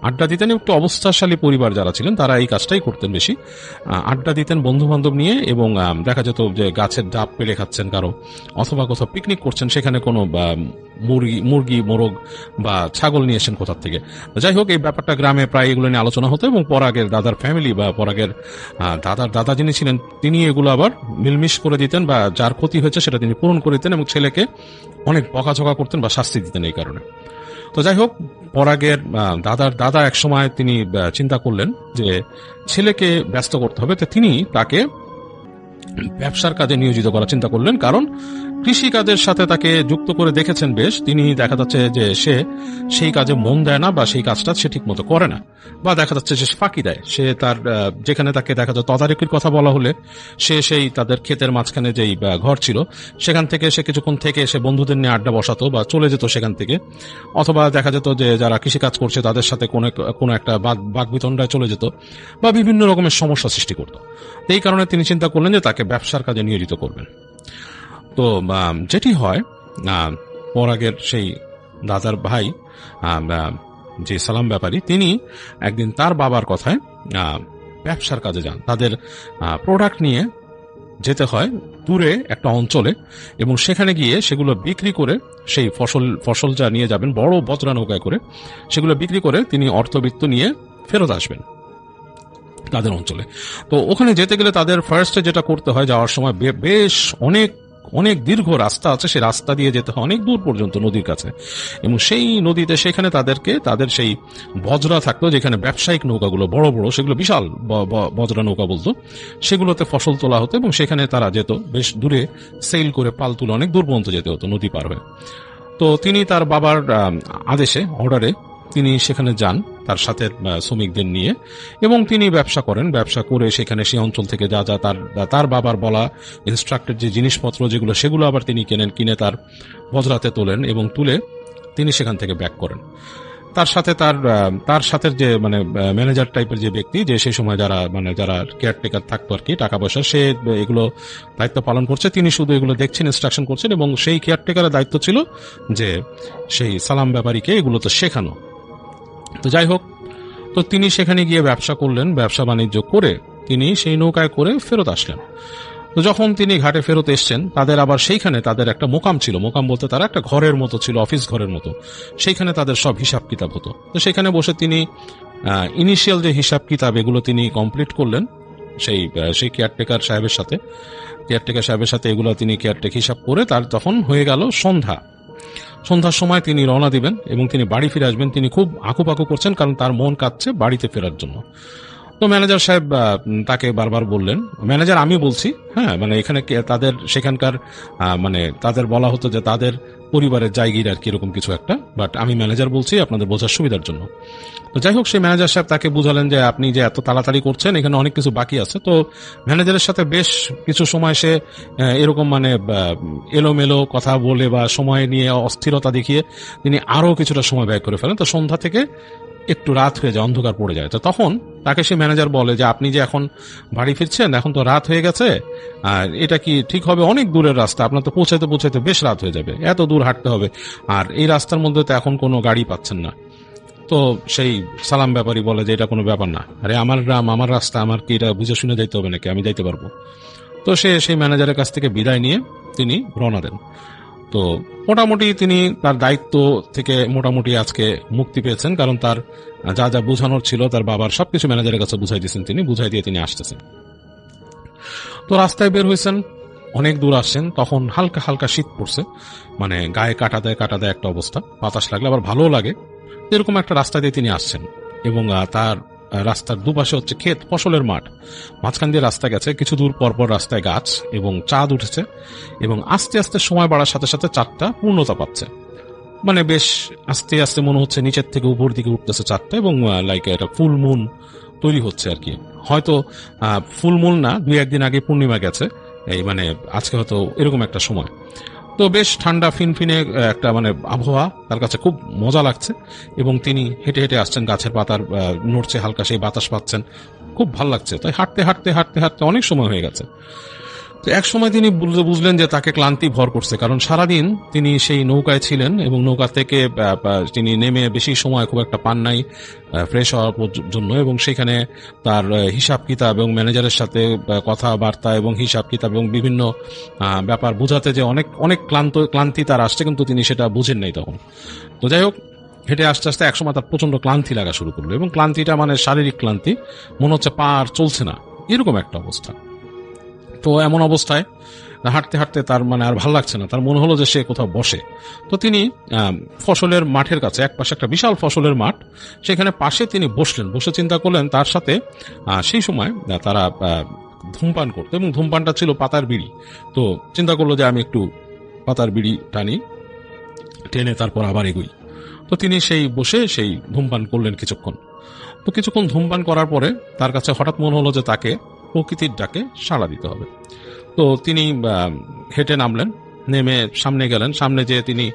আড্ডা দিতেন। একটু অবস্থাশালী পরিবার যারা ছিলেন তারা এই কাজটাই করতেন বেশি, আড্ডা দিতেন বন্ধু বান্ধব নিয়ে, এবং দেখা যেত যে গাছের ডাব পেড়ে খাচ্ছেন কারো, অথবা কোথাও পিকনিক করছেন, সেখানে কোনো মুরগি মোরগ বা ছাগল নিয়ে এসেছেন কোথার থেকে। যাই হোক, এই ব্যাপারটা গ্রামে প্রায় এগুলো নিয়ে আলোচনা হতো, এবং পরাগের দাদার ফ্যামিলি বা পরাগের দাদার দাদা যিনি ছিলেন তিনি এগুলো আবার মিলমিশ করে দিতেন, বা যার ক্ষতি হয়েছে সেটা তিনি পূরণ করে দিতেন, এবং ছেলেকে অনেক বকাঝকা করতেন বা শাস্তি দিতেন এই কারণে। তো যাই হোক, পরাগের দাদার দাদা এক সময় তিনি চিন্তা করলেন যে ছেলেকে ব্যস্ত করতে হবে, তো তিনি তাকে ব্যবসার কাজে নিয়োজিত করার চিন্তা করলেন। কারণ কৃষি কাজের সাথে তাকে যুক্ত করে দেখেছেন বেশ, তিনি দেখা যাচ্ছে যে সে সেই কাজে মন দেয় না, বা সেই কাজটা সে ঠিক মতো করে না, বা দেখা যাচ্ছে যে ফাঁকি দেয়। সে তার যেখানে তাকে দেখা যায় তদারকির কথা বলা হলে সে সেই তাদের ক্ষেতের মাঝখানে যেই ঘর ছিল সেখান থেকে সে কিছুক্ষণ থেকে সে বন্ধুদের নিয়ে আড্ডা বসাতো বা চলে যেত সেখান থেকে, অথবা দেখা যেত যে যারা কৃষিকাজ করছে তাদের সাথে কোনো একটা বাগবিতণ্ডায় চলে যেত, বা বিভিন্ন রকমের সমস্যা সৃষ্টি করত। এই কারণে তিনি চিন্তা করলেন যে তাকে ব্যবসার কাজে নিয়োজিত করবেন। তো যেটি হয়, পরাগের সেই দাদার ভাই যে সালাম ব্যাপারী, তিনি একদিন তার বাবার কথায় ব্যবসার কাজে যান। তাদের প্রোডাক্ট নিয়ে যেতে হয় দূরে একটা অঞ্চলে, এবং সেখানে গিয়ে সেগুলো বিক্রি করে সেই ফসল যা নিয়ে যাবেন বড় বজরা নৌকায় করে, সেগুলো বিক্রি করে তিনি অর্থবিত্ত নিয়ে ফেরত আসবেন তাদের অঞ্চলে। তো ওখানে যেতে গেলে তাদের ফার্স্টে যেটা করতে হয়, যাওয়ার সময় বেশ অনেক অনেক দীর্ঘ রাস্তা আছে, সেই রাস্তা দিয়ে যেতে হয় অনেক দূর পর্যন্ত নদীর কাছে, এবং সেই নদীতে সেখানে তাদের সেই বজরা থাকতো, যেখানে ব্যবসায়িক নৌকাগুলো বড় বড়, সেগুলো বিশাল বজরা নৌকা বলতো, সেগুলোতে ফসল তোলা হতো, এবং সেখানে তারা যেত বেশ দূরে, সেল করে পাল তুলে অনেক দূর পর্যন্ত যেতে হতো নদী পার হয়ে। তো তিনি তার বাবার আদেশে, অর্ডারে তিনি সেখানে যান তার সাথে শ্রমিকদের নিয়ে, এবং তিনি ব্যবসা করেন। ব্যবসা করে সেখানে সেই অঞ্চল থেকে যা যা তার বাবার বলা ইনস্ট্রাক্টেড যে জিনিসপত্র যেগুলো, সেগুলো আবার তিনি কিনে তার বজরাতে তোলেন, এবং তুলে তিনি সেখান থেকে ব্যাক করেন। তার সাথে যে মানে ম্যানেজার টাইপের যে ব্যক্তি, যে সেই সময় যারা কেয়ারটেকার থাকতো আর কি, টাকা পয়সা, সে এগুলো দায়িত্ব পালন করছে, তিনি শুধু এগুলো দেখছেন, ইনস্ট্রাকশন করছেন, এবং সেই কেয়ারটেকারের দায়িত্ব ছিল যে সেই সালাম ব্যাপারীকে এগুলো তো শেখানো। তো যাই হোক, তো তিনি সেখানে গিয়ে ব্যবসা করলেন, ব্যবসা বাণিজ্য করে তিনি সেই নৌকায় করে ফেরত আসলেন। তো যখন তিনি ঘাটে ফেরত এসছেন, তাদের আবার সেইখানে তাদের একটা মোকাম ছিল, মোকাম বলতে তারা একটা ঘরের মতো ছিল, অফিস ঘরের মতো, সেইখানে তাদের সব হিসাব কিতাব হতো। তো সেখানে বসে তিনি ইনিশিয়াল যে হিসাব কিতাব এগুলো তিনি কমপ্লিট করলেন সেই কেয়ারটেকার সাহেবের সাথে এগুলো তিনি কেয়ারটেক হিসাব করে, তার তখন হয়ে গেল সন্ধ্যার সময় তিনি রওনা দিবেন এবং তিনি বাড়ি ফিরে আসবেন। তিনি খুব আকুপাকু করছেন, কারণ তার মন কাঁদছে বাড়িতে ফেরার জন্য। তো ম্যানেজার সাহেব তাকে বারবার বললেন, ম্যানেজার আমি বলছি, হ্যাঁ, মানে এখানে তাদের সেখানকার মানে তাদের বলা হতো যে তাদের পরিবারের জায়গির আর কি, এরকম কিছু একটা, বাট আমি ম্যানেজার বলছি আপনাদের বোঝার সুবিধার জন্য। তো যাই হোক, সেই ম্যানেজার সাহেব তাকে বুঝালেন যে আপনি যে এত তাড়াতাড়ি করছেন, এখানে অনেক কিছু বাকি আছে। তো ম্যানেজারের সাথে বেশ কিছু সময় সে এরকম মানে এলোমেলো কথা বলে বা সময় নিয়ে অস্থিরতা দেখিয়ে তিনি আরো কিছুটা সময় ব্যয় করে ফেলেন। তো সন্ধ্যা থেকে একটু রাত হয়ে যায়, অন্ধকার পড়ে যায়। তো তখন তাকে সে ম্যানেজার বলে যে আপনি যে এখন বাড়ি ফিরছেন, এখন তো রাত হয়ে গেছে, আর এটা কি ঠিক হবে? অনেক দূরের রাস্তা, আপনার তো পৌঁছাতে বেশ রাত হয়ে যাবে, এত দূর হাঁটতে হবে, আর এই রাস্তার মধ্যে তো এখন কোনো গাড়ি পাচ্ছেন না। তো সেই সালাম ব্যাপারী বলে যে এটা কোনো ব্যাপার না, আরে আমার গ্রাম, আমার রাস্তা, আমার কি এটা বুঝে শুনে যাইতে হবে নাকি? আমি যাইতে পারবো। তো সে সেই ম্যানেজারের কাছ থেকে বিদায় নিয়ে তিনি রওনা দেন। তো মোটামুটি তিনি তার দায়িত্ব থেকে মোটামুটি আজকে মুক্তি পেয়েছেন, কারণ তার যা যা বোঝানোর ছিল তার বাবার সবকিছু ম্যানেজারের কাছে বুঝাই দিয়েছেন, তিনি বুঝাই দিয়ে তিনি আসতেছেন। তো রাস্তায় বের হয়েছেন, অনেক দূর আসছেন, তখন হালকা হালকা শীত পড়ছে, মানে গায়ে কাটা দেয় একটা অবস্থা, বাতাস লাগলে আবার ভালোও লাগে, এরকম একটা রাস্তা দিয়ে তিনি আসছেন। এবং তার রাস্তার দুপাশে হচ্ছে ক্ষেত, ফসলের মাঠ, মাঝখান দিয়ে রাস্তা গেছে, কিছু দূর পরপর রাস্তায় গাছ, এবং চাঁদ উঠেছে, এবং আস্তে আস্তে সময় বাড়ার সাথে সাথে চাঁদটা পূর্ণতা পাচ্ছে, মানে বেশ আস্তে আস্তে মনে হচ্ছে নিচের থেকে উপর দিকে উঠতেছে চাঁদটা, এবং লাইক একটা ফুল মুন তৈরি হচ্ছে আর কি। হয়তো ফুল মুন না, 2-1 দিন আগে পূর্ণিমা গেছে, এই মানে আজকে হয়তো এরকম একটা সময়। তো বেশ ঠান্ডা ফিনফিনে একটা মানে আবহাওয়া, তার কাছে খুব মজা লাগছে, এবং তিনি হেঁটে হেঁটে আসছেন, গাছের পাতার নড়ছে হালকা, সেই বাতাস পাচ্ছেন, খুব ভালো লাগছে। তাই হাঁটতে হাঁটতে হাঁটতে হাঁটতে অনেক সময় হয়ে গেছে। তো এক সময় তিনি বুঝলেন যে তাকে ক্লান্তি ভর করছে, কারণ সারাদিন তিনি সেই নৌকায় ছিলেন, এবং নৌকা থেকে তিনি নেমে বেশি সময় খুব একটা পান নাই ফ্রেশ হওয়ার জন্য, এবং সেখানে তার হিসাব কিতাব এবং ম্যানেজারের সাথে কথাবার্তা এবং হিসাব কিতাব এবং বিভিন্ন ব্যাপার বোঝাতে যে অনেক অনেক ক্লান্তি তার আসছে, কিন্তু তিনি সেটা বুঝেন নাই তখন। তো যাই হোক, হেঁটে আস্তে আস্তে একসময় তার প্রচন্ড ক্লান্তি লাগা শুরু করলো, এবং ক্লান্তিটা মানে শারীরিক ক্লান্তি, মনে হচ্ছে পা আর চলছে না, এরকম একটা অবস্থা। তো এমন অবস্থায় হাঁটতে হাঁটতে তার মানে আর ভালো লাগছে না, তার মনে হলো যে সে কোথাও বসে। তো তিনি ফসলের মাঠের কাছে, এক পাশে একটা বিশাল ফসলের মাঠ, সেখানে পাশে তিনি বসলেন, বসে চিন্তা করলেন তার সাথে সেই সময় তারা ধূমপান করতো, এবং ধূমপানটা ছিল পাতার বিড়ি। তো চিন্তা করলো যে আমি একটু পাতার বিড়ি টেনে তারপর আবার এগোই। তো তিনি সেই বসে সেই ধূমপান করলেন কিছুক্ষণ। তো কিছুক্ষণ ধূমপান করার পরে তার কাছে হঠাৎ মনে হলো যে তাকে প্রকৃতির ডাকে সাড়া দিতে হবে। তো তিনি হেঁটে নামলেন, নেমে সামনে গেলেন, সামনে যেয়ে তিনি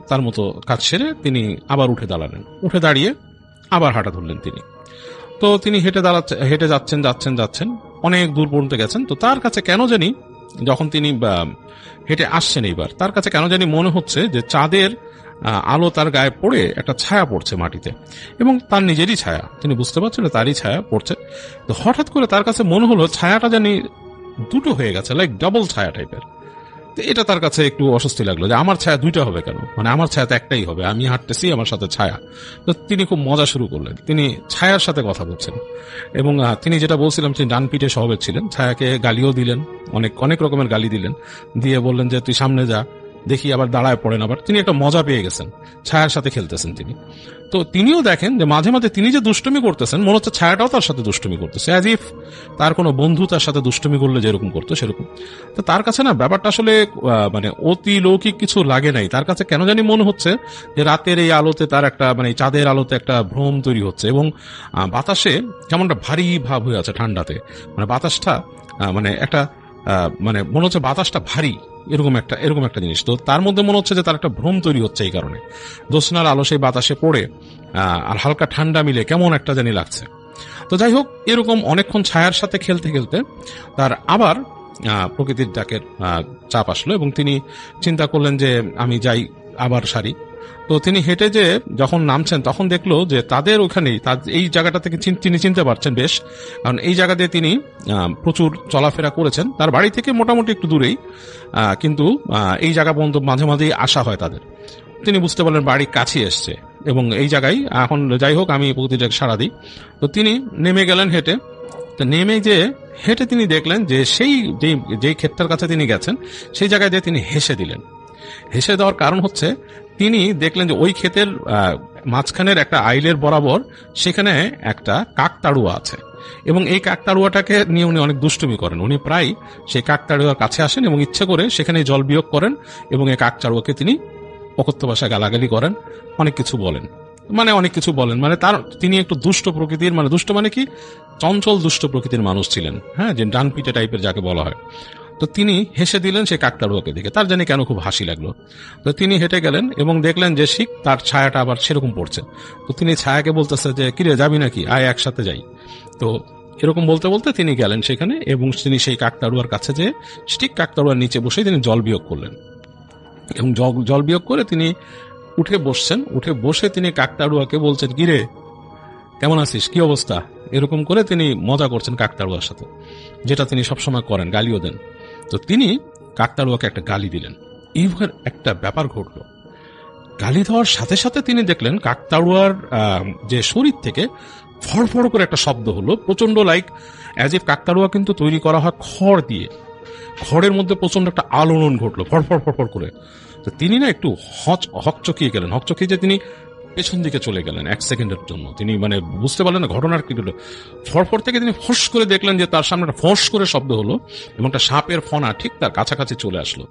তার মতো কাজ সেরে তিনি আবার উঠে দাঁড়ালেন, উঠে দাঁড়িয়ে আবার হাঁটা ধরলেন তিনি। তো তিনি হেঁটে যাচ্ছেন অনেক দূর পর্যন্ত গেছেন। তো তার কাছে কেন জানি, যখন তিনি হেঁটে আসছেন এইবার, তার কাছে কেন জানি মনে হচ্ছে যে চাঁদের আলো তার গায়ে পড়ে একটা ছায়া পড়ছে মাটিতে, এবং তার নিজেরই ছায়া, তিনি বুঝতে পারছেন তারই ছায়া পড়ছে। তো হঠাৎ করে তার কাছে মনে হলো ছায়াটা জানি দুটো হয়ে গেছে, লাইক ডাবল ছায়া টাইপের। তো এটা তার কাছে একটু অস্বস্তি লাগলো যে আমার ছায়া দুইটা হবে কেন, মানে আমার ছায়া তো একটাই হবে, আমি হাঁটতেছি আমার সাথে ছায়া। তো তিনি খুব মজা শুরু করলেন, তিনি ছায়ার সাথে কথা বলছেন এবং তিনি যেটা বলছিলাম তিনি ডান পিঠে স্বভাবের ছিলেন। ছায়াকে গালিও দিলেন, অনেক অনেক রকমের গালি দিলেন, দিয়ে বললেন যে তুই সামনে যা, দেখি আবার দাঁড়ায় পড়েন। আবার তিনি একটা মজা পেয়ে গেছেন, ছায়ার সাথে খেলতেছেন তিনি। তো তিনিও দেখেন যে মাঝে মাঝে তিনি যে দুষ্টুমি করতেছেন মনে হচ্ছে ছায়াটাও তার সাথে দুষ্টুমি করতেছে, অ্যাজ ইফ তার কোনো বন্ধু তার সাথে দুষ্টুমি করলে যেরকম করতো সেরকম। তো তার কাছে না ব্যাপারটা আসলে মানে অতি লৌকিক কিছু লাগে নাই, তার কাছে কেন জানি মনে হচ্ছে যে রাতের এই আলোতে তার একটা মানে চাঁদের আলোতে একটা ভ্রম তৈরি হচ্ছে এবং বাতাসে কেমনটা ভারী ভাব হয়ে আছে ঠান্ডাতে, মানে বাতাসটা মানে একটা মানে মনে হচ্ছে বাতাসটা ভারী, এরকম একটা জিনিস। তো তার মধ্যে মনে হচ্ছে যে তার একটা ভ্রম তৈরি হচ্ছে, এই কারণে জ্যোৎস্নার আলো সেই বাতাসে পড়ে আর হালকা ঠান্ডা মিলে কেমন একটা জানি লাগছে। তো যাই হোক, এরকম অনেকক্ষণ ছায়ার সাথে খেলতে খেলতে তার আবার প্রকৃতির ডাকের চাপ আসলো এবং তিনি চিন্তা করলেন যে আমি যাই আবার সারি। তো তিনি হেঁটে যে যখন নামছেন তখন দেখলো যে তাদের ওখানেই এই জায়গাটা থেকে তিনি চিনতে পারছেন বেশ, কারণ এই জায়গা দিয়ে তিনি প্রচুর চলাফেরা করেছেন, তার বাড়ি থেকে মোটামুটি একটু দূরেই, কিন্তু এই জায়গা পর্যন্ত মাঝে মাঝেই আসা হয় তাদের। তিনি বুঝতে পারলেন বাড়ির কাছে এসছে এবং এই জায়গায় এখন যাই হোক আমি প্রকৃতিটাকে সাড়া দিই। তো তিনি নেমে গেলেন হেঁটে। তো নেমে যে হেঁটে তিনি দেখলেন যে সেই যেই ক্ষেতটার কাছে তিনি গেছেন সেই জায়গায় দিয়ে তিনি হেসে দিলেন। হেসে দেওয়ার কারণ হচ্ছে তিনি দেখলেন যে ওই ক্ষেতের মাঝখানের একটা আইলের বরাবর সেখানে একটা কাকতাড়ুয়া আছে এবং এই কাকতাড়ুয়াটাকে নিয়ে উনি অনেক দুষ্টুমি করেন। উনি প্রায় সেই কাকতাড়ুয়ার কাছে আসেন এবং ইচ্ছে করে সেখানে জল বিয়োগ করেন এবং এই কাকতাড়ুয়াকে তিনি অকথ্য ভাষায় গালাগালি করেন, অনেক কিছু বলেন, মানে তার তিনি একটু দুষ্ট প্রকৃতির, মানে দুষ্ট মানে কি চঞ্চল দুষ্ট প্রকৃতির মানুষ ছিলেন, হ্যাঁ, যে ডান পিটে টাইপের যাকে বলা হয়। তো তিনি হেসে দিলেন সেই কাকতাড়ুয়াকে দেখে, তার জানি কেন খুব হাসি লাগলো। তো তিনি হেঁটে গেলেন এবং দেখলেন যে শিখ তার ছায়াটা আবার সেরকম পড়ছে। তো তিনি ছায়াকে বলতেছে যে কিরে যাবি নাকি, আয় একসাথে যাই। তো এরকম বলতে বলতে তিনি গেলেন সেখানে এবং তিনি সেই কাকতাড়ুয়ার কাছে যে ঠিক কাকতাড়ুয়ার নিচে বসে তিনি জল বিয়োগ করলেন এবং জল বিয়োগ করে তিনি উঠে বসছেন। উঠে বসে তিনি কাকতাড়ুয়াকে বলছেন কিরে কেমন আছিস, কি অবস্থা, এরকম করে তিনি মজা করছেন কাকতাড়ুয়ার সাথে, যেটা তিনি সবসময় করেন, গালিও দেন। তো তিনি কাকতাড়ুয়াকে একটা গালি দিলেন। এইবার একটা ব্যাপার ঘটল, গালি দেওয়ার সাথে সাথে তিনি দেখলেন কাকতাড়ুয়ার যে শরীর থেকে ফড়ফড় করে একটা শব্দ হলো, প্রচন্ড লাইক অ্যাজ ইফ কাকতাড়ুয়া কিন্তু তৈরি করা হয় খড় দিয়ে, খড়ের মধ্যে প্রচন্ড একটা আলোড়ন ঘটলো ফড়ফড় ফড়ফড় করে। তো তিনি না একটু হকচকিয়ে গেলেন, হকচকিয়ে যে তিনি পেছন দিকে চলে গেলেন এক সেকেন্ডের জন্য। তিনি মানে বুঝতে পারলেন না ঘটনার কি হলো। ফরফর থেকে তিনি ফস করে দেখলেন যে তার সামনে একটা ফস করে শব্দ হলো এবং একটা সাপের ফনা ঠিক তার কাছাকাছি চলে আসলো,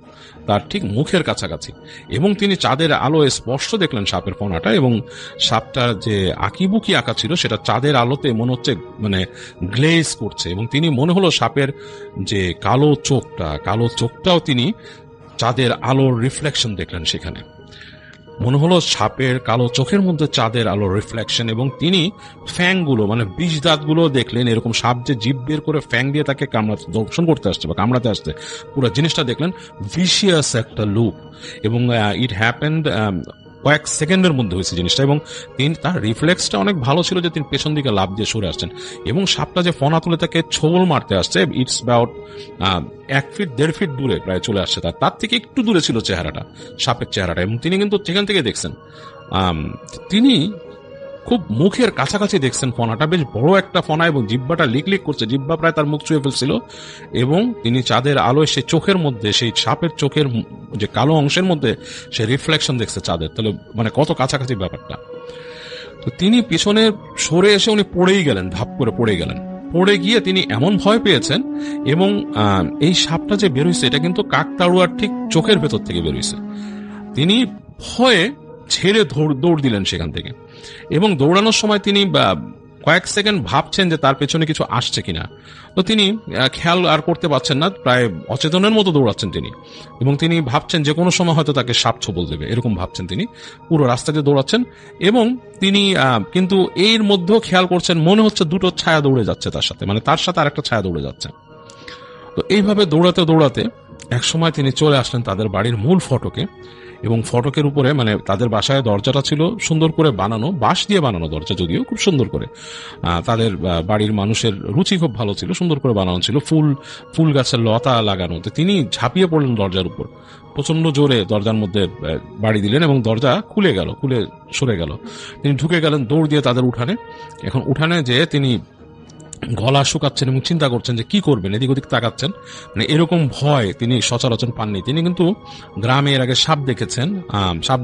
তার ঠিক মুখের কাছাকাছি, এবং তিনি চাঁদের আলোয় স্পষ্ট দেখলেন সাপের ফনাটা এবং সাপটা যে আঁকিবুকি আঁকা ছিল সেটা চাঁদের আলোতে মনে হচ্ছে মানে গ্লেজ করছে এবং তিনি মনে হলো সাপের যে কালো চোখটাও তিনি চাঁদের আলোর রিফ্লেকশন দেখলেন সেখানে। মনে হলো সাপের কালো চোখের মধ্যে চাঁদের আলোর রিফ্লেকশন এবং তিনি ফ্যাংগুলো মানে বিষ দাঁতগুলো দেখলেন, এরকম সাপ যে জিভ বের করে ফ্যাং দিয়ে তাকে দংশন করতে আসছে বা কামড়াতে আসছে, পুরো জিনিসটা দেখলেন ভিশিয়াস একটা লুপ এবং ইট হ্যাপেন্ড কয়েক সেকেন্ডের মধ্যে হয়েছে জিনিসটা এবং তিনি তার রিফ্লেক্সটা অনেক ভালো ছিল যে তিনি পেছন দিকে লাফ দিয়ে সরে আসছেন এবং সাপটা যে ফনা তুলে তাকে ছোবল মারতে আসছে, ইটস অ্যাবাউট 1 ফিট 1.5 ফিট দূরে প্রায় চলে আসছে, তার থেকে একটু দূরে ছিল চেহারাটা, সাপের চেহারাটা, এবং তিনি কিন্তু সেখান থেকে দেখছেন তিনি খুব মুখের কাছাকাছি দেখছেন ফনাটা, বেশ বড় একটা ফনা এবং জিব্বাটা লিক করছে, জিব্বা প্রায় তার মুখ ছুঁয়ে ফেলছিল এবং তিনি চাঁদের আলোয় সেই চোখের মধ্যে সেই সাপের চোখের যে কালো অংশের মধ্যে সে রিফ্লেকশন দেখছে চাঁদের, তাহলে মানে কত কাছাকাছি ব্যাপারটা। তো তিনি পিছনে সরে এসে উনি পড়েই গেলেন, ধাপ করে পড়ে গেলেন। পড়ে গিয়ে তিনি এমন ভয় পেয়েছেন এবং এই সাপটা যে বেরোইছে এটা কিন্তু কাকতাড়ুয়ার ঠিক চোখের ভেতর থেকে বেরোইছে। তিনি ভয়ে ছেড়ে দৌড় দিলেন সেখান থেকে এবং দৌড়ানোর সময় তিনি কয়েক সেকেন্ড ভাবছেন যে তার পেছনে কিছু আসছে কিনা। তো তিনি খেয়াল আর করতে পারছেন না, প্রায় অচেতনের মতো দৌড়াচ্ছেন তিনি এবং তিনি ভাবছেন যে কোনো সময় হয়তো তাকে সাপ ছোবল দেবে, এরকম ভাবছেন তিনি, পুরো রাস্তা দিয়ে দৌড়াচ্ছেন এবং তিনি কিন্তু এর মধ্যেও খেয়াল করছেন মনে হচ্ছে দুটো ছায়া দৌড়ে যাচ্ছে তার সাথে, মানে তার সাথে আরেকটা ছায়া দৌড়ে যাচ্ছে। তো এইভাবে দৌড়াতে দৌড়াতে এক সময় তিনি চলে আসলেন তাদের বাড়ির মূল ফটকে এবং ফটকের উপরে মানে তাদের বাসায় দরজাটা ছিল সুন্দর করে বানানো, বাঁশ দিয়ে বানানো দরজা, যদিও খুব সুন্দর করে। তাদের বাড়ির মানুষের রুচি খুব ভালো ছিল, সুন্দর করে বানানো ছিল, ফুল গাছের লতা লাগানো। তো তিনি ঝাঁপিয়ে পড়লেন দরজার উপর, প্রচন্ড জোরে দরজার মধ্যে বাড়ি দিলেন এবং দরজা খুলে সরে গেল। তিনি ঢুকে গেলেন দৌড় দিয়ে তাদের উঠানে। এখন উঠানে যেয়ে তিনি গলা শুকাচ্ছেন এবং চিন্তা করছেন যে কি করবেন, এদিক ওদিক তাকাচ্ছেন। মানে এরকম ভয় তিনি সচরাচর পাননি। তিনি কিন্তু গ্রামে এর আগে সাপ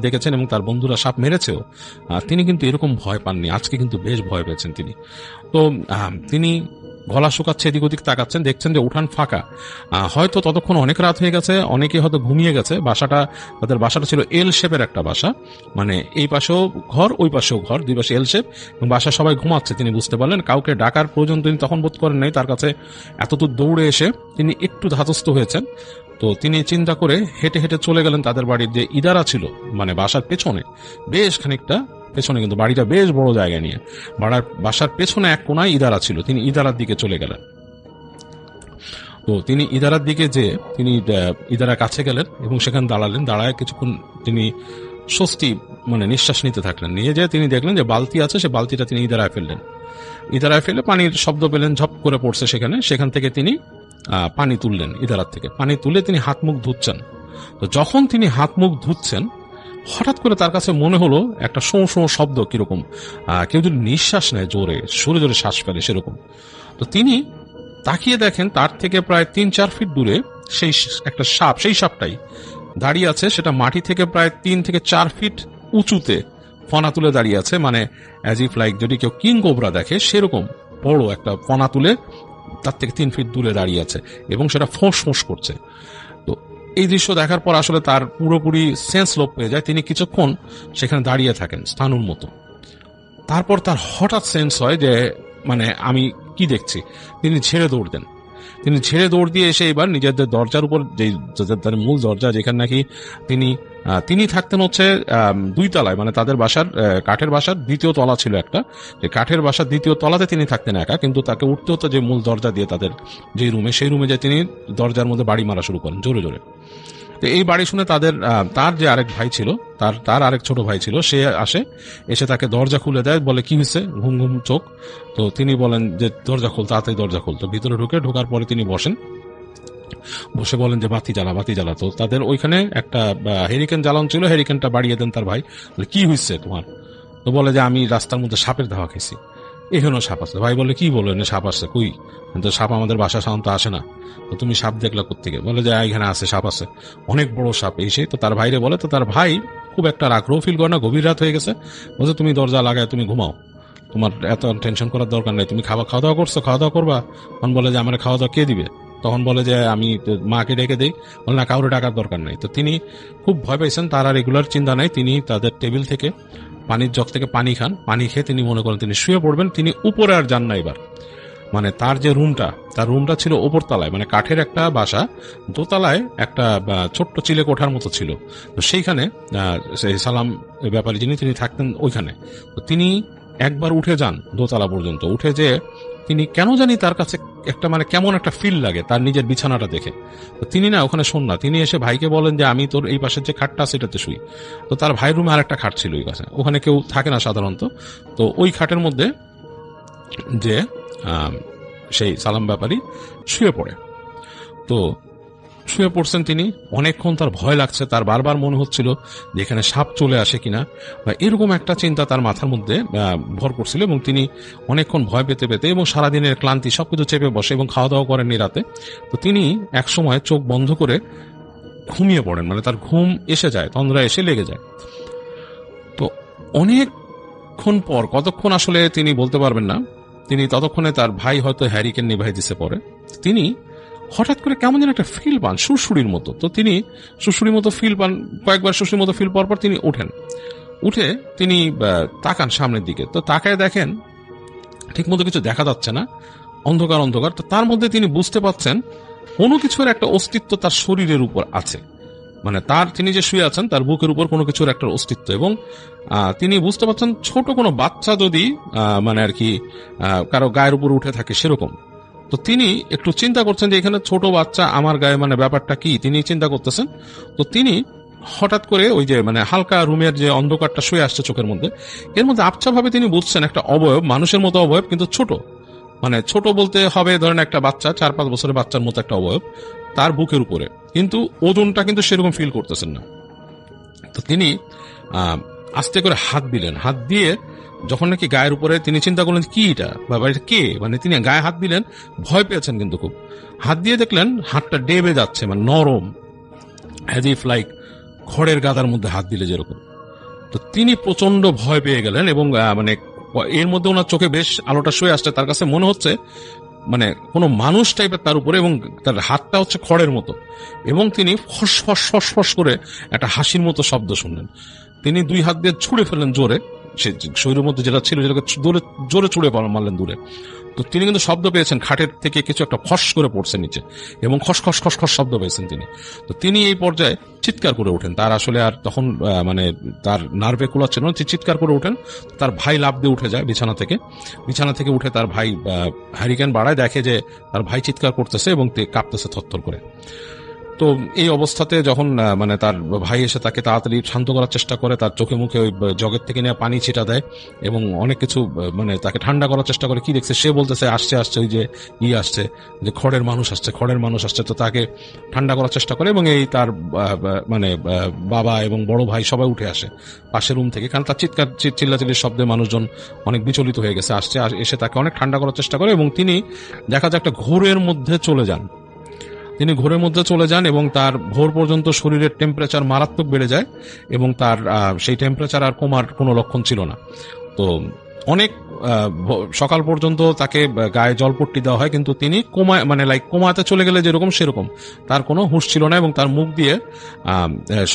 দেখেছেন এবং তার বন্ধুরা সাপ মেরেছেও। তিনি কিন্তু এরকম ভয় পাননি, আজকে কিন্তু বেশ ভয় পেয়েছেন তিনি। তো তিনি গলা শুকাচ্ছে, এদিক ওদিক তাকাচ্ছেন, দেখছেন যে উঠান ফাঁকা। হয়তো ততক্ষণ অনেক রাত হয়ে গেছে, অনেকে হয়তো ঘুমিয়ে গেছে। তাদের বাসাটা ছিল এল শেপের একটা বাসা, মানে এই পাশেও ঘর ওই পাশেও ঘর, দুই পাশে এল শেপ, এবং বাসা সবাই ঘুমাচ্ছে। তিনি বুঝতে পারলেন, কাউকে ডাকার প্রয়োজন তিনি তখন বোধ করেন নাই। তার কাছে এতদূর দৌড়ে এসে তিনি একটু ধাতস্থ হয়েছেন। তো তিনি চিন্তা করে হেঁটে হেঁটে চলে গেলেন তাদের বাড়ির যে ইদারা ছিল, মানে বাসার পেছনে, বেশ খানিকটা পেছনে, কিন্তু বাড়িটা বেশ বড় জায়গা নিয়ে। বাসার পেছনে এক কোনায় ইদারা ছিল, তিনি ইদারার দিকে চলে গেলেন। তো তিনি ইদারার দিকে তিনি ইদারার কাছে গেলেন এবং সেখানে দাঁড়ালেন। দাঁড়ায় কিছুক্ষণ তিনি স্বস্তি মানে নিঃশ্বাস নিতে থাকলেন। নিয়ে যেয়ে তিনি দেখলেন যে বালতি আছে, সে বালতিটা তিনি ইদারায় ফেললেন। ইদারায় ফেলে পানির শব্দ পেলেন, ঝপ করে পড়ছে সেখান থেকে তিনি পানি তুললেন। ইদারার থেকে পানি তুলে তিনি হাত মুখ ধুচ্ছেন। তো যখন তিনি হাত মুখ ধুচ্ছেন, হঠাৎ করে তার কাছে মনে হলো একটা শোঁ শোঁ শব্দ, কিরকম কেউ যদি নিঃশ্বাস নেয়, জোরে জোরে শ্বাস ফেলে সেরকম। তো তিনি তাকিয়ে দেখেন তার থেকে প্রায় 3-4 ফিট দূরে সেই একটা সাপ, সেই সাপটাই দাঁড়িয়ে আছে। সেটা মাটি থেকে প্রায় 3 থেকে 4 ফিট উঁচুতে ফনা তুলে দাঁড়িয়ে আছে, মানে অ্যাজ ইফ লাইক যদি কেউ কিং কোবরা দেখে সেরকম বড় একটা ফনা তুলে তার থেকে 3 ফিট দূরে দাঁড়িয়ে আছে এবং সেটা ফোঁস ফোঁস করছে। তো এই দৃশ্য দেখার পর আসলে তার পুরোপুরি সেন্স লোপ পেয়ে যায়। তিনি কিছুক্ষণ সেখানে দাঁড়িয়ে থাকেন স্থানুর মতো। তারপর তার হঠাৎ সেন্স হয় যে মানে আমি কি দেখছি। তিনি ঝেড়ে দৌড় দিয়ে এসে এবার নিজেদের দরজার উপর, যে মূল দরজা যেখানে নাকি তিনি থাকতেন হচ্ছে 2 তলায়, মানে তাদের বাসার কাঠের বাসার 2য় তলা ছিল একটা। কাঠের বাসার 2য় তলাতে তিনি থাকতেন একা, কিন্তু তাকে উঠতে হতো যে মূল দরজা দিয়ে তাদের যে রুমে, সেই রুমে যে তিনি দরজার মধ্যে বাড়ি মারা শুরু করেন জোরে জোরে। তো এই বাড়ি শুনে তার যে আরেক ভাই ছিল, তার আরেক ছোট ভাই ছিল, সে এসে তাকে দরজা খুলে দেয়, বলে কি হয়েছে, ঘুম ঘুম চোখ। তো তিনি বলেন যে দরজা খোল, তাড়াতাড়ি দরজা খোল। তো ভিতরে ঢোকার পরে তিনি বসে বলেন যে বাতি জ্বালা। তো তাদের ওইখানে একটা হেরিকেন জ্বালান ছিল, হেরিকেনটা বাড়িয়ে দেন তার ভাই। কি হয়েছে তোমার? তো বলে যে আমি রাস্তার মধ্যে সাপের ধাওয়া খেয়েছি, এখানেও সাপ আছে। ভাই বলে কি বলো, এনে সাপ আছে? কই? কিন্তু সাপ আমাদের বাসা সাধারণত আসে না, তো তুমি সাপ দেখলা কোত্থেকে? বলে যে এখানে আছে, সাপ আছে, অনেক বড় সাপ। এই তো তার ভাইরে বলে। তো তার ভাই খুব একটা আগ্রহ ফিল করে না, গভীর রাত হয়ে গেছে, বলছে তুমি দরজা লাগায় তুমি ঘুমাও, তোমার এত টেনশন করার দরকার নেই, তুমি খাওয়া দাওয়া করছো, খাওয়া দাওয়া করবা। তখন বলে যে আমার খাওয়া দাওয়া কে দিবে? তখন বলে যে আমি মাকে ডেকে দেই। বলে না, কাউরে ডাকার দরকার নেই। তো তিনি খুব ভয় পাইছেন, তার আর রেগুলার চিন্তা নাই। তিনি তাদের টেবিল থেকে পানির জগ থেকে পানি খান, পানি খেয়ে তিনি মনে করেন তিনি শুয়ে পড়বেন। তিনি উপরে আর যান না এবার, মানে তার যে রুমটা ছিল ওপর তলায়, মানে কাঠের একটা বাসা, দোতলায় একটা ছোট্ট চিলে কোঠার মতো ছিল। তো সেইখানে সালাম ব্যাপারী তিনি থাকতেন ওইখানে। তো তিনি একবার উঠে যান দোতলা পর্যন্ত, উঠে যে তিনি কেন জানি তার কাছে একটা মানে কেমন একটা ফিল লাগে তার নিজের বিছানাটা দেখে। তো তিনি না ওখানে শোন না, তিনি এসে ভাইকে বলেন যে আমি তোর এই পাশের যে খাটটা সেটাতে শুই। তো তার ভাইয়ের রুমে আরেকটা খাট ছিল ওই কাছে, ওখানে কেউ থাকে না সাধারণত। তো ওই খাটের মধ্যে যে সেই সালাম ব্যাপারী শুয়ে পড়ে। তো শুয়ে পড়ছেন তিনি, অনেকক্ষণ তার ভয় লাগছে, তার বারবার মনে হচ্ছিল যে এখানে সাপ চলে আসে কিনা, বা এরকম একটা চিন্তা তার মাথার মধ্যে ভর করছিল। এবং তিনি অনেকক্ষণ ভয় পেতে এবং সারাদিনের ক্লান্তি সবকিছু চেপে বসে এবং খাওয়া দাওয়া করেননি রাতে। তো তিনি একসময় চোখ বন্ধ করে ঘুমিয়ে পড়েন, মানে তার ঘুম এসে যায়, তন্দ্রা এসে লেগে যায়। তো অনেকক্ষণ পর, কতক্ষণ আসলে তিনি বলতে পারবেন না, তিনি ততক্ষণে তার ভাই হয়তো হ্যারিকেন নিভাই দিতে পারে, তিনি হঠাৎ করে কেমন যেন একটা ফিল পান সুড়সুড়ির মতো। তো তিনি সুড়সুড়ির মতো ফিল পান, কয়েকবার সুড়সুড়ির মতো ফিল পাওয়ার পর তিনি উঠে তিনি তাকান সামনের দিকে। তো তাকায় দেখেন ঠিক মতো কিছু দেখা যাচ্ছে না, অন্ধকার। তো তার মধ্যে তিনি বুঝতে পাচ্ছেন কোনো কিছুর একটা অস্তিত্ব তার শরীরের উপর আছে, মানে তিনি যে শুয়ে আছেন তার বুকের উপর কোনো কিছুর একটা অস্তিত্ব। এবং তিনি বুঝতে পারছেন ছোট কোনো বাচ্চা যদি মানে আর কি কারো গায়ের উপর উঠে থাকে সেরকম। তো তিনি একটু চিন্তা করছেন যে এখানে ছোট বাচ্চা আমার গায়ে, মানে ব্যাপারটা কি তিনি চিন্তা করতেছেন। তো তিনি হঠাৎ করে ওই যে মানে হালকা রুমের যে অন্ধকারটা শুয়ে আসছে চোখের মধ্যে, এর মধ্যে আবছা ভাবে তিনি বুঝছেন একটা অবয়ব, মানুষের মতো অবয়ব কিন্তু ছোট, মানে ছোট বলতে হবে ধরেন একটা বাচ্চা 4-5 বছরের বাচ্চার মতো একটা অবয়ব তার বুকের উপরে, কিন্তু ওজনটা কিন্তু সেরকম ফিল করতেছেন না। তো তিনি আস্তে করে হাত দিলেন, হাত দিয়ে যখন নাকি গায়ের উপরে তিনি চিন্তা করলেন কি এটা বাবা এটা কে, মানে তিনি গায়ে হাত দিলেন, ভয় পেয়েছেন কিন্তু খুব। হাত দিয়ে দেখলেন হাতটা ডেবে যাচ্ছে, মানে নরম, অ্যাজ ইফ লাইক খড়ের গাদার মধ্যে হাত দিলে যেরকম। তো তিনি প্রচন্ড ভয় পেয়ে গেলেন এবং মানে এর মধ্যে ওনার চোখে বেশ আলোটা শুয়ে আসছে, তার কাছে মনে হচ্ছে মানে কোনো মানুষ টাইপের তার উপরে, এবং তার হাতটা হচ্ছে খড়ের মতো, এবং তিনি ফসফস ফসফস করে একটা হাসির মতো শব্দ শুনলেন। তিনি 2 হাত দিয়ে ছুঁড়ে ফেললেন জোরে, সে শরীরের মধ্যে যেটা ছিল যেটাকে জোরে ছুঁড়ে মারলেন দূরে। তো তিনি কিন্তু শব্দ পেয়েছেন, খাটের থেকে কিছু একটা ফস করে পড়ছে নিচে, এবং খসখস খসখস শব্দ পেয়েছেন তিনি। তো তিনি এই পর্যায়ে চিৎকার করে ওঠেন, তার আসলে আর তখন মানে তার নার্ভে কুলাচ্ছিল না, তিনি চিৎকার করে ওঠেন। তার ভাই লাফ দিয়ে উঠে যায় বিছানা থেকে উঠে তার ভাই হ্যারিকেন বাড়ায়, দেখে যে তার ভাই চিৎকার করতেছে এবং কাঁপতেছে থরথর করে। তো এই অবস্থাতে যখন মানে তার ভাই এসে তাকে তাড়াতাড়ি শান্ত করার চেষ্টা করে, তার চোখে মুখে ওই জগের থেকে নেওয়া পানি ছিটা দেয় এবং অনেক কিছু মানে তাকে ঠান্ডা করার চেষ্টা করে। কি দেখছে সে বলতেছে আসছে ওই যে আসছে, যে খড়ের মানুষ আসছে। তো তাকে ঠান্ডা করার চেষ্টা করে এবং এই তার মানে বাবা এবং বড় ভাই সবাই উঠে আসে পাশের রুম থেকে, কারণ তার চিৎকার চিল্লাচিল্লির শব্দে মানুষজন অনেক বিচলিত হয়ে গেছে। এসে তাকে অনেক ঠান্ডা করার চেষ্টা করে এবং তিনি দেখা যায় একটা ঘোরের মধ্যে চলে যান। তিনি ঘোরের মধ্যে চলে যান এবং তার ভোর পর্যন্ত শরীরের টেম্পারেচার মারাত্মক বেড়ে যায় এবং তার সেই টেম্পারেচার আর কমার কোনো লক্ষণ ছিল না। তো অনেক সকাল পর্যন্ত তাকে গায়ে জলপট্টি দেওয়া হয়, কিন্তু তিনি কোমাতে চলে গেলে যেরকম সেরকম তার কোনো হুঁশ ছিল না, এবং তার মুখ দিয়ে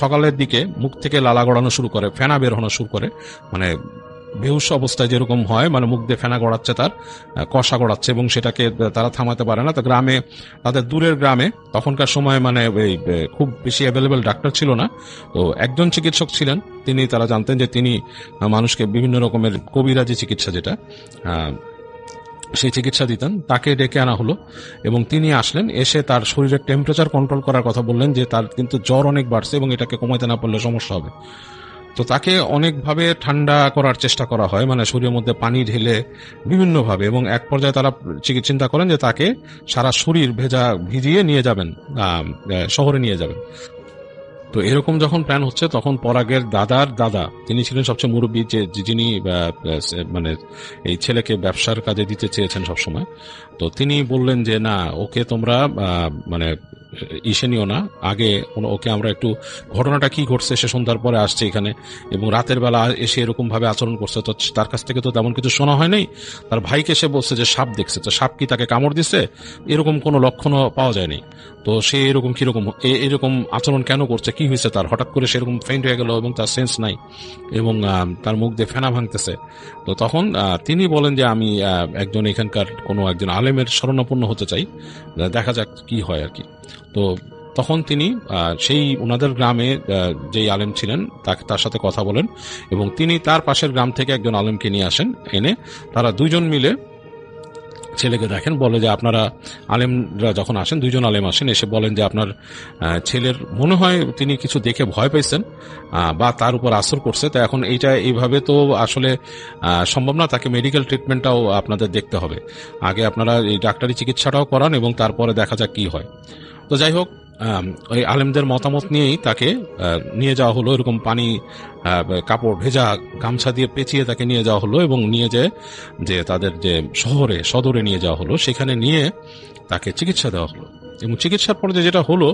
সকালের দিকে মুখ থেকে লালা গড়ানো শুরু করে, ফেনা বের হনো শুরু করে, মানে বেহুশ অবস্থায় যেরকম হয়, মানে মুখ দিয়ে ফেনা গড়াচ্ছে, তার কষা গড়াচ্ছে, এবং সেটাকে তারা থামাতে পারে না। তো গ্রামে, তাদের দূরের গ্রামে তখনকার সময় মানে খুব বেশি অ্যাভেলেবেল ডাক্তার ছিল না, তো একজন চিকিৎসক ছিলেন, তারা জানতেন যে তিনি মানুষকে বিভিন্ন রকমের কবিরাজি চিকিৎসা যেটা সেই চিকিৎসা দিতেন। তাকে ডেকে আনা হলো এবং তিনি আসলেন, এসে তার শরীরের টেম্পারেচার কন্ট্রোল করার কথা বললেন, যে তার কিন্তু জ্বর অনেক বাড়ছে এবং এটাকে কমাতে না পারলে সমস্যা হবে। তো তাকে অনেকভাবে ঠান্ডা করার চেষ্টা করা হয়, মানে শরীরের মধ্যে পানি ঢেলে বিভিন্নভাবে, এবং এক পর্যায়ে তারা চিন্তা করেন যে তাকে সারা শরীর ভিজিয়ে নিয়ে যাবেন, শহরে নিয়ে যাবেন। তো এরকম যখন প্ল্যান হচ্ছে, তখন পরাগের দাদার দাদা, তিনি ছিলেন সবচেয়ে মুরব্বী, যিনি মানে এই ছেলেকে ব্যবসার কাজে দিতে চেয়েছেন সবসময়। তো তিনি বললেন যে না, ওকে তোমরা মানে ইসে নিও না, আগে ওকে আমরা একটু ঘটনাটা কি ঘটছে, সে সন্ধ্যার পরে আসছে এখানে এবং রাতের বেলা এসে এরকম ভাবে আচরণ করছে, তো তার কাছ থেকে তো তেমন কিছু শোনা হয় নাই। তার ভাইকে সে বলছে যে সাপ দেখছে, তো সাপ কি তাকে কামড় দিছে, এরকম কোনো লক্ষণও পাওয়া যায়নি। তো সে এরকম কিরকম এরকম আচরণ কেন করছে, কি হয়েছে তার, হঠাৎ করে সেরকম ফেইন্ট হয়ে গেল এবং তার সেন্স নাই এবং তার মুখ দিয়ে ফেনা ভাঙতেছে। তো তখন তিনি বলেন যে আমি একজন এখানকার কোনো একজন আলেমের শরণাপন্ন হতে চাই, দেখা যাক কি হয় আর কি। তো তখন তিনি সেই ওনাদের গ্রামে যেই আলেম ছিলেন তার সাথে কথা বলেন এবং তিনি তার পাশের গ্রাম থেকে একজন আলেমকে নিয়ে আসেন, এনে তারা দুইজন মিলে ছেলেকে দেখেন, বলে যে আপনারা আলেমরা যখন আসেন, দুইজন আলেম আসেন, এসে বলেন যে আপনার ছেলের মনে হয় তিনি কিছু দেখে ভয় পাইছেন বা তার উপর আসর করছে, তো এখন এইভাবে তো আসলে সম্ভব না, তাকে মেডিকেল ট্রিটমেন্টটাও আপনাদের দেখতে হবে, আগে আপনারা এই ডাক্তারি চিকিৎসাটাও করান এবং তারপরে দেখা যাক কি হয়। তো যাই হোক, ওই আলেমদের মতামত নিয়েই তাকে নিয়ে যাওয়া হলো, এরকম পানি কাপড় ভেজা গামছা দিয়ে পেঁচিয়ে তাকে নিয়ে যাওয়া হলো এবং নিয়ে যেয়ে যে তাদের যে সদরে নিয়ে যাওয়া হলো, সেখানে নিয়ে তাকে চিকিৎসা দেওয়া হলো। এবং চিকিৎসার পরে যেটা হলো,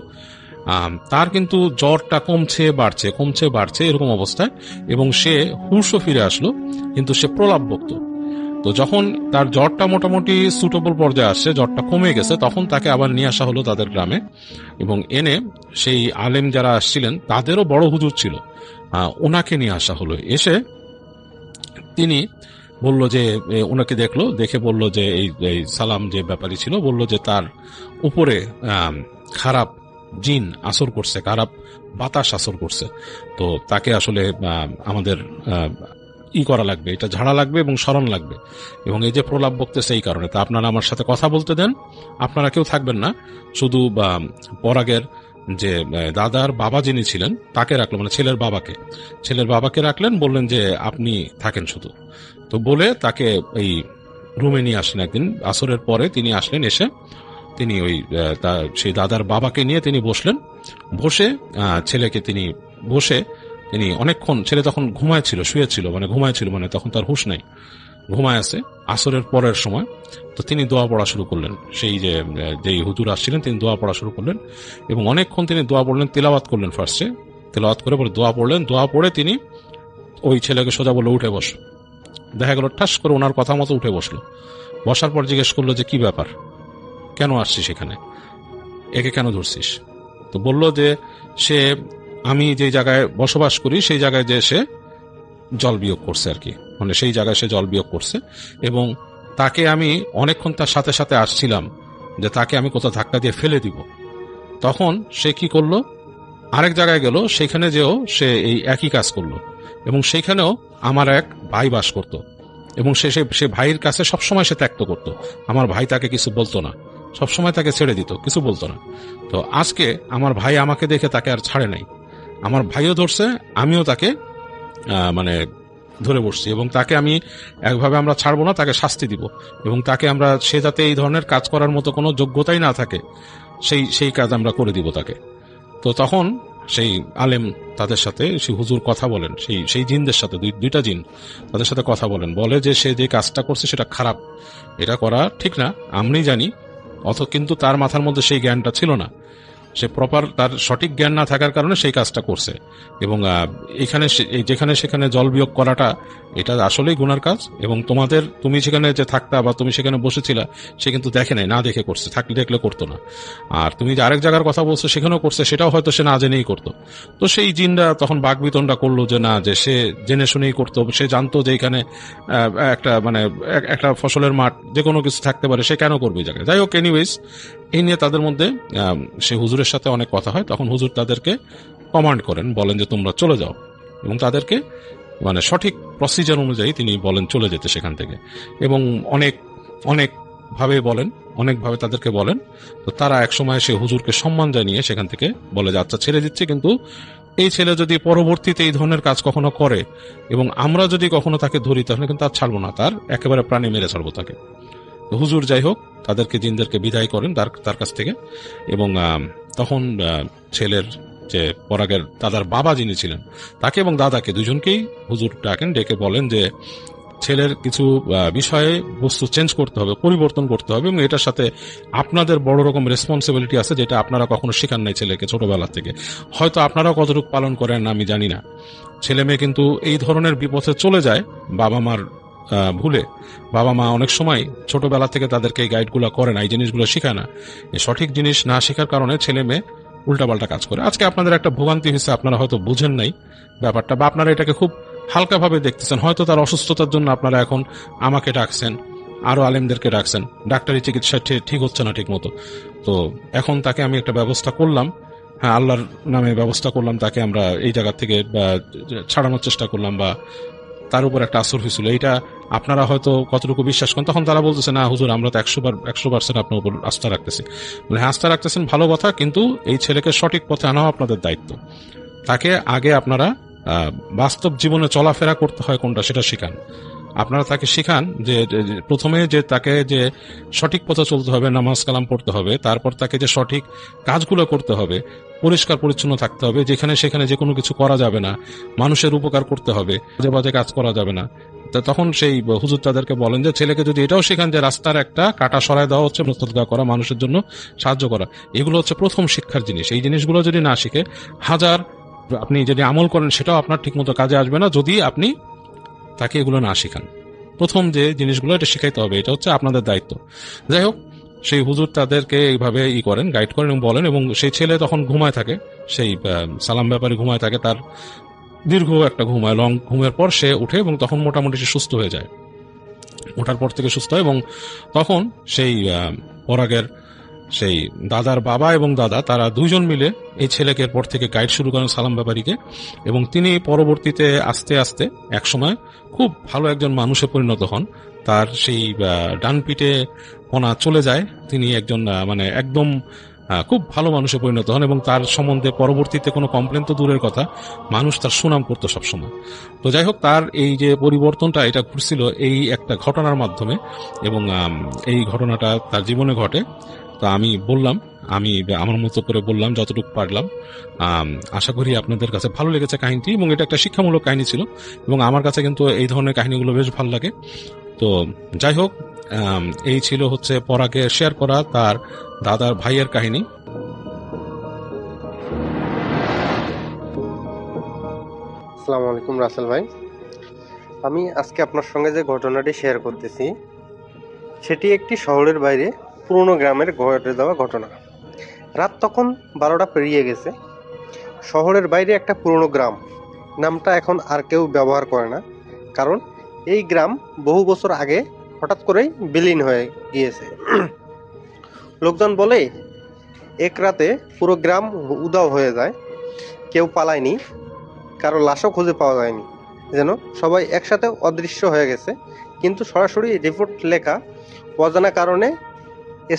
তার কিন্তু জ্বরটা কমছে বাড়ছে এরকম অবস্থায়, এবং সে হুঁশও ফিরে আসলো, কিন্তু সে প্রলাপ বকত। তো যখন তার জ্বরটা মোটামুটি সুটেবল পর্যায়ে আসছে, জ্বরটা কমে গেছে, তখন তাকে আবার নিয়ে আসা হলো তাদের গ্রামে এবং এনে সেই আলেম যারা আসছিলেন তাদেরও বড় হুজুর ছিল, ওনাকে নিয়ে আসা হলো। এসে তিনি বলল যে ওনাকে দেখে বলল যে এই সালাম যে ব্যাপারী ছিল, বলল যে তার উপরে খারাপ জিন আসর করছে, খারাপ বাতাস আসর করছে, তো তাকে আসলে আমাদের করা লাগবে, এটা ঝাড়া লাগবে এবং স্মরণ লাগবে, এবং এই যে প্রলাপ বকতেছে এই কারণে, তা আপনারা আমার সাথে কথা বলতে দেন, আপনারা কেউ থাকবেন না, শুধু পরাগের যে দাদার বাবা যিনি ছিলেন তাকে রাখলো, মানে ছেলের বাবাকে রাখলেন, বললেন যে আপনি থাকেন শুধু। তো বলে তাকে এই রুমে নিয়ে আসলেন। একদিন আসরের পরে তিনি আসলেন, এসে তিনি ওই সেই দাদার বাবাকে নিয়ে তিনি বসলেন। বসে ছেলেকে তিনি তিনি অনেকক্ষণ, ছেলে তখন শুয়েছিল মানে তখন তার হুঁশ নাই, ঘুমায় আছে আসরের পরের সময়। তো তিনি দোয়া পড়া শুরু করলেন, সেই যেই হুজুর আসছিলেন তিনি দোয়া পড়া শুরু করলেন এবং অনেকক্ষণ তিনি দোয়া পড়লেন, তেলাওয়াত করলেন। ফার্স্টে তেলাওয়াত করে পরে দোয়া পড়লেন। দোয়া পড়ে তিনি ওই ছেলেকে সোজা বলে উঠে বস। দেখা গেল ঠাস করে ওনার কথা মতো উঠে বসলো। বসার পর জিজ্ঞেস করলো যে কি ব্যাপার, কেন আসছিস এখানে, একে কেন ধরছিস? তো বলল যে সে আমি যে জায়গায় বসবাস করি সেই জায়গায় যে সে জল বিয়োগ করছে আর কি, মানে সেই জায়গায় সে জল বিয়োগ করছে এবং তাকে আমি অনেকক্ষণ তার সাথে সাথে আসছিলাম যে তাকে আমি কোথাও ধাক্কা দিয়ে ফেলে দিব। তখন সে কি করলো, আরেক জায়গায় গেল, সেখানে যেও সে এই একই কাজ করলো এবং সেইখানেও আমার এক ভাই বাস করত এবং সে ভাইয়ের কাছে সবসময় সে ত্যাক্ত করত। আমার ভাই তাকে কিছু বলতো না, সবসময় তাকে ছেড়ে দিত, কিছু বলতো না। তো আজকে আমার ভাই আমাকে দেখে তাকে আর ছাড়ে নাই, আমার ভাইও ধরছে, আমিও তাকে মানে ধরে বসছি এবং তাকে আমি একভাবে আমরা ছাড়বো না, তাকে শাস্তি দিব এবং তাকে আমরা, সে যাতে এই ধরনের কাজ করার মতো কোনো যোগ্যতাই না থাকে সেই কাজ আমরা করে দিব তাকে। তো তখন সেই আলেম তাদের সাথে, সেই হুজুর কথা বলেন, সেই জিনদের সাথে, দুইটা জিন তাদের সাথে কথা বলে যে সে যে কাজটা করছে সেটা খারাপ, এটা করা ঠিক না, আমি জানি, কিন্তু তার মাথার মধ্যে সেই জ্ঞানটা ছিল না, সে প্রপার তার সঠিক জ্ঞান না থাকার কারণে সেই কাজটা করছে এবং এখানে যেখানে সেখানে জল বিয়োগ করাটা এটা আসলেই গুনার কাজ এবং তুমি সেখানে যে থাকতা বা তুমি সেখানে বসেছিলা সে কিন্তু দেখে নাই, না দেখে করছে, দেখলে করতো না। আর তুমি যে আরেক জায়গার কথা বলছো সেখানেও করছে, সেটাও হয়তো সে না জেনেই করতো। তো সেই জিনরা তখন বাকবিতণ্ডা করলো যে না, যে সে জেনে শুনেই করতো, সে জানতো যে এখানে একটা ফসলের মাঠ যে কোনো কিছু থাকতে পারে, সে কেন করবে এই জায়গায়। যাই হোক, এনিওয়েজ এই নিয়ে তাদের মধ্যে সে হুজুরের সাথে অনেক কথা হয়। তখন হুজুর তাদেরকে কমান্ড করেন, বলেন যে তোমরা চলে যাও এবং তাদেরকে মানে সঠিক প্রসিজার অনুযায়ী তিনি বলেন চলে যেতে সেখান থেকে এবং অনেকভাবে তাদেরকে বলেন। তো তারা একসময় সে হুজুরকে সম্মান জানিয়ে সেখান থেকে বলে যে আচ্ছা ছেড়ে দিচ্ছে, কিন্তু এই ছেলে যদি পরবর্তীতে এই ধরনের কাজ কখনো করে এবং আমরা যদি কখনো তাকে ধরি তাহলে কিন্তু আর ছাড়বো না, তার একেবারে প্রাণে মেরে ছাড়বো তাকে। হুজুর যাই হোক তাদেরকে জিনদেরকে বিদায় করেন তার কাছ থেকে এবং তখন ছেলের যে পরাগের দাদার বাবা যিনি ছিলেন তাকে এবং দাদাকে দুজনকেই হুজুর ডাকেন, ডেকে বলেন যে ছেলের কিছু বিষয়ে বস্তু চেঞ্জ করতে হবে, পরিবর্তন করতে হবে এবং এটার সাথে আপনাদের বড় রকম রেসপন্সিবিলিটি আছে যেটা আপনারা কখনো শেখান নাই ছেলেকে ছোটবেলা থেকে, হয়তো আপনারাও কতটুকু পালন করেন আমি জানি না। ছেলে মেয়ে কিন্তু এই ধরনের বিপথে চলে যায় বাবা মার ভুলে। বাবা মা অনেক সময় ছোটবেলা থেকে তাদেরকে এই গাইডগুলো করে না, এই জিনিসগুলো শেখায় না, এই সঠিক জিনিস না শেখার কারণে ছেলে মেয়ে উল্টাপাল্টা কাজ করে। আজকে আপনাদের একটা ভোগান্তি হয়েছে, আপনারা হয়তো বুঝেন নাই ব্যাপারটা বা আপনারা এটাকে খুব হালকাভাবে দেখতেছেন, হয়তো তার অসুস্থতার জন্য আপনারা এখন আমাকে ডাকছেন, আরো আলেমদেরকে ডাকছেন, ডাক্তারি চিকিৎসা ঠিক হচ্ছে না ঠিক মতো। তো এখন তাকে আমি একটা ব্যবস্থা করলাম, হ্যাঁ আল্লাহর নামে ব্যবস্থা করলাম, তাকে আমরা এই জায়গা থেকে ছাড়ানোর চেষ্টা করলাম বা তার উপর একটা আসর হয়েছিল, এইটা আপনারা হয়তো কতটুকু বিশ্বাস করেন। তখন তারা বলতেছে না হুজুর আমরা তো 100% আপনার উপর আস্থা রাখতেছি। হ্যাঁ আস্থা রাখতেছেন ভালো কথা, কিন্তু এই ছেলেকে সঠিক পথে আনাও আপনাদের দায়িত্ব। তাকে আগে আপনারা বাস্তব জীবনে চলাফেরা করতে হয় কোনটা সেটা শিখান। আপনারা তাকে শিখান যে প্রথমে যে তাকে যে সঠিক পথে চলতে হবে, নামাজ কালাম পড়তে হবে, তারপর তাকে যে সঠিক কাজগুলো করতে হবে, পরিষ্কার পরিচ্ছন্ন থাকতে হবে, যেখানে সেখানে যে কোনো কিছু করা যাবে না, মানুষের উপকার করতে হবে, বাজে বাজে কাজ করা যাবে না। তখন সেই হুজুর তাদেরকে বলেন যে ছেলেকে যদি এটাও শেখান যে রাস্তার একটা কাটা সরাই দেওয়া হচ্ছে প্রস্তুত করা, মানুষের জন্য সাহায্য করা, এগুলো হচ্ছে প্রথম শিক্ষার জিনিস। এই জিনিসগুলো যদি না শিখে আপনি যদি আমল করেন সেটাও আপনার ঠিকমতো কাজে আসবে না যদি আপনি তাকে এগুলো না শিখান। প্রথম যে জিনিসগুলো এটা শিখাইতে হবে, এটা হচ্ছে আপনাদের দায়িত্ব। যাই হোক, সেই হুজুর তাদেরকে এইভাবে করেন, গাইড করেন এবং বলেন, এবং সেই ছেলে তখন ঘুমায় থাকে, সেই সালাম ব্যাপারী ঘুমায় থাকে, তার দীর্ঘ একটা ঘুমায়, লং ঘুমের পর সে উঠে এবং তখন মোটামুটি সে সুস্থ হয়ে যায়, ওঠার পর থেকে সুস্থ হয়। এবং তখন সেই পরাগের সেই দাদার বাবা এবং দাদা তারা দুইজন মিলে এই ছেলেকে এরপর থেকে গাইড শুরু করেন সালাম ব্যাপারীকে, এবং তিনি পরবর্তীতে আস্তে আস্তে একসময় খুব ভালো একজন মানুষে পরিণত হন। তার সেই ডান পিঠে কণা চলে যায়, তিনি একজন একদম খুব ভালো মানুষে পরিণত হন এবং তার সম্বন্ধে পরবর্তীতে কোনো কমপ্লেন তো দূরের কথা, মানুষ তার সুনাম করতো সবসময়। তো যাই হোক, তার এই যে পরিবর্তনটা এটা ঘটছিল এই একটা ঘটনার মাধ্যমে, এবং এই ঘটনাটা তার জীবনে ঘটে। তো আমি আমার মতো করে বললাম যতটুকু পারলাম। আশা করি আপনাদের কাছে ভালো লেগেছে কাহিনীটি, এবং এটা একটা শিক্ষামূলক কাহিনী ছিল, এবং আমার কাছে কিন্তু এই ধরনের কাহিনীগুলো বেশ ভালো লাগে। তো যাই হোক, এই ছিল হচ্ছে পরাগে শেয়ার করা তার দাদার ভাইয়ের কাহিনী। আসসালামু আলাইকুম রাসেল ভাই। আমি আজকে আপনার সঙ্গে যে ঘটনাটি শেয়ার করতেছি সেটি একটি শহরের বাইরে পুরনো গ্রামের ঘটে যাওয়া ঘটনা। রাত তখন 12টা পেরিয়ে গেছে। শহরের বাইরে একটা পুরনো গ্রাম, নামটা এখন আর কেউ ব্যবহার করে না, কারণ এই গ্রাম বহু বছর আগে হঠাৎ করেই বিলীন হয়ে গিয়েছে। লোকজন বলে এক রাতে পুরো গ্রাম উধাও হয়ে যায়, কেউ পালায়নি, কারো লাশও খুঁজে পাওয়া যায়নি, যেন সবাই একসাথে অদৃশ্য হয়ে গেছে। কিন্তু সরাসরি রিপোর্ট লেখা অজানা কারণে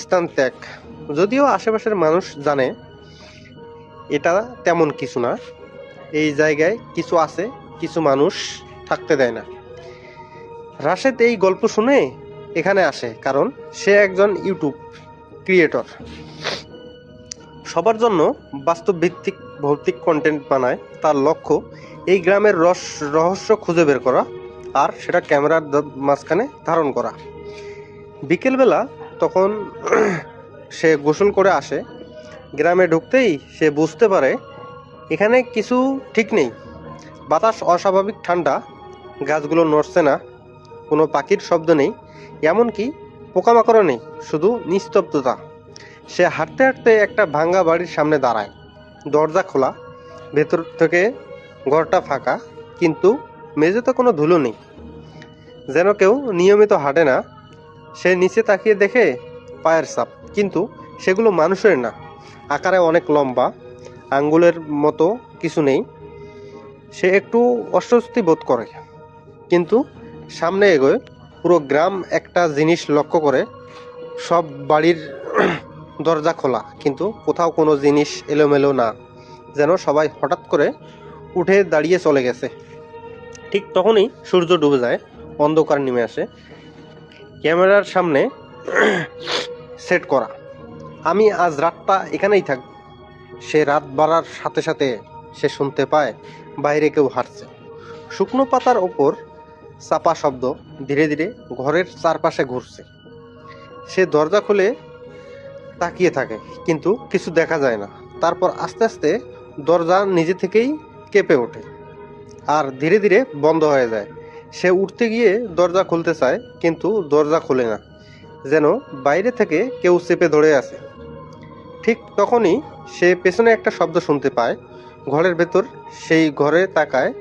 স্থান ত্যাগ। যদিও আশেপাশের মানুষ জানে এটা তেমন কিছু না, এই জায়গায় কিছু আছে, কিছু মানুষ থাকতে দেয় না। রাশেদ এই গল্প শুনে এখানে আসে কারণ সে একজন ইউটিউব ক্রিয়েটর, সবার জন্য বাস্তব ভিত্তিক ভৌতিক কন্টেন্ট বানায়। তার লক্ষ্য এই গ্রামের রহস্য খুঁজে বের করা, আর সেটা ক্যামেরার মাঝখানে ধারণ করা। বিকেলবেলা তখন সে গোসল করে আসে। গ্রামে ঢুকতেই সে বুঝতে পারে এখানে কিছু ঠিক নেই। বাতাস অস্বাভাবিক ঠান্ডা, গাছগুলো নড়ছে না, কোনো পাখির শব্দ নেই, এমনকি পোকামাকড়ও নেই, শুধু নিস্তব্ধতা। সে হাঁটতে হাঁটতে একটা ভাঙা বাড়ির সামনে দাঁড়ায়। দরজা খোলা, ভেতর থেকে ঘরটা ফাঁকা, কিন্তু মেঝেতে কোনো ধুলো নেই, যেন কেউ নিয়মিত হাঁটে না। সে নিচে তাকিয়ে দেখে পায়ের ছাপ, কিন্তু সেগুলো মানুষের না, আকারে অনেক লম্বা, আঙ্গুলের মতো কিছু নেই। সে একটু অস্বস্তি বোধ করে, কিন্তু সামনে এগোয়। পুরো গ্রাম একটা জিনিস লক্ষ্য করে, সব বাড়ির দরজা খোলা, কিন্তু কোথাও কোনো জিনিস এলোমেলো না, যেন সবাই হঠাৎ করে উঠে দাঁড়িয়ে চলে গেছে। ঠিক তখনই সূর্য ডুবে যায়, অন্ধকার নেমে আসে। ক্যামেরার সামনে সেট করা, আমি আজ রাতটা এখানেই থাকব। সে রাত বাড়ার সাথে সাথে সে শুনতে পায় বাইরে কেউ হাঁটছে। শুকনো পাতার ওপর চাপা শব্দ ধীরে ধীরে ঘরের চারপাশে ঘুরছে। সে দরজা খুলে তাকিয়ে থাকে, কিন্তু কিছু দেখা যায় না। তারপর আস্তে আস্তে দরজা নিজে থেকেই কেঁপে ওঠে আর ধীরে ধীরে বন্ধ হয়ে যায়। সে উঠতে গিয়ে দরজা খুলতে চায়, কিন্তু দরজা খোলে না, যেন বাইরে থেকে কেউ চেপে ধরে আছে। ঠিক তখনই সে পেছনে একটা শব্দ শুনতে পায়। ঘরের ভেতর সেই ঘরে তাকায়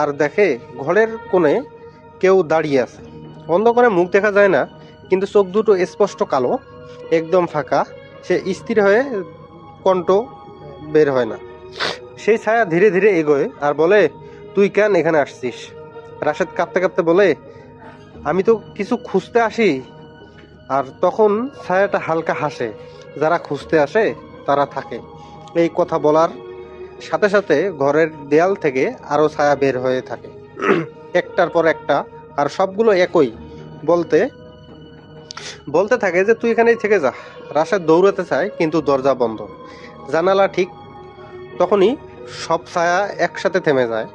আর দেখে ঘরের কোণে কেউ দাঁড়িয়ে আছে। অন্ধকারে মুখ দেখা যায় না, কিন্তু চোখ দুটো স্পষ্ট কালো, একদম ফাঁকা। সে স্থির হয়ে, কণ্ঠ বের হয় না। সেই ছায়া ধীরে ধীরে এগোয় আর বলে, তুই কেন এখানে আসছিস? রাশেদ কাঁপতে কাঁপতে বলে, আমি তো কিছু খুঁজতে আসি। আর তখন ছায়াটা হালকা হাসে, যারা খুঁজতে আসে তারা থাকে। এই কথা বলার সাথে সাথে ঘরের দেয়াল থেকে আরো ছায়া বের হয়ে থাকে, একটার পর একটা, আর সবগুলো একই, বলতে বলতে থাকে যে তুই এখানেই থেকে যা। রাশেদ দৌড়াতে চায়, কিন্তু দরজা বন্ধ, জানালা। ঠিক তখনই সব ছায়া একসাথে থেমে যায়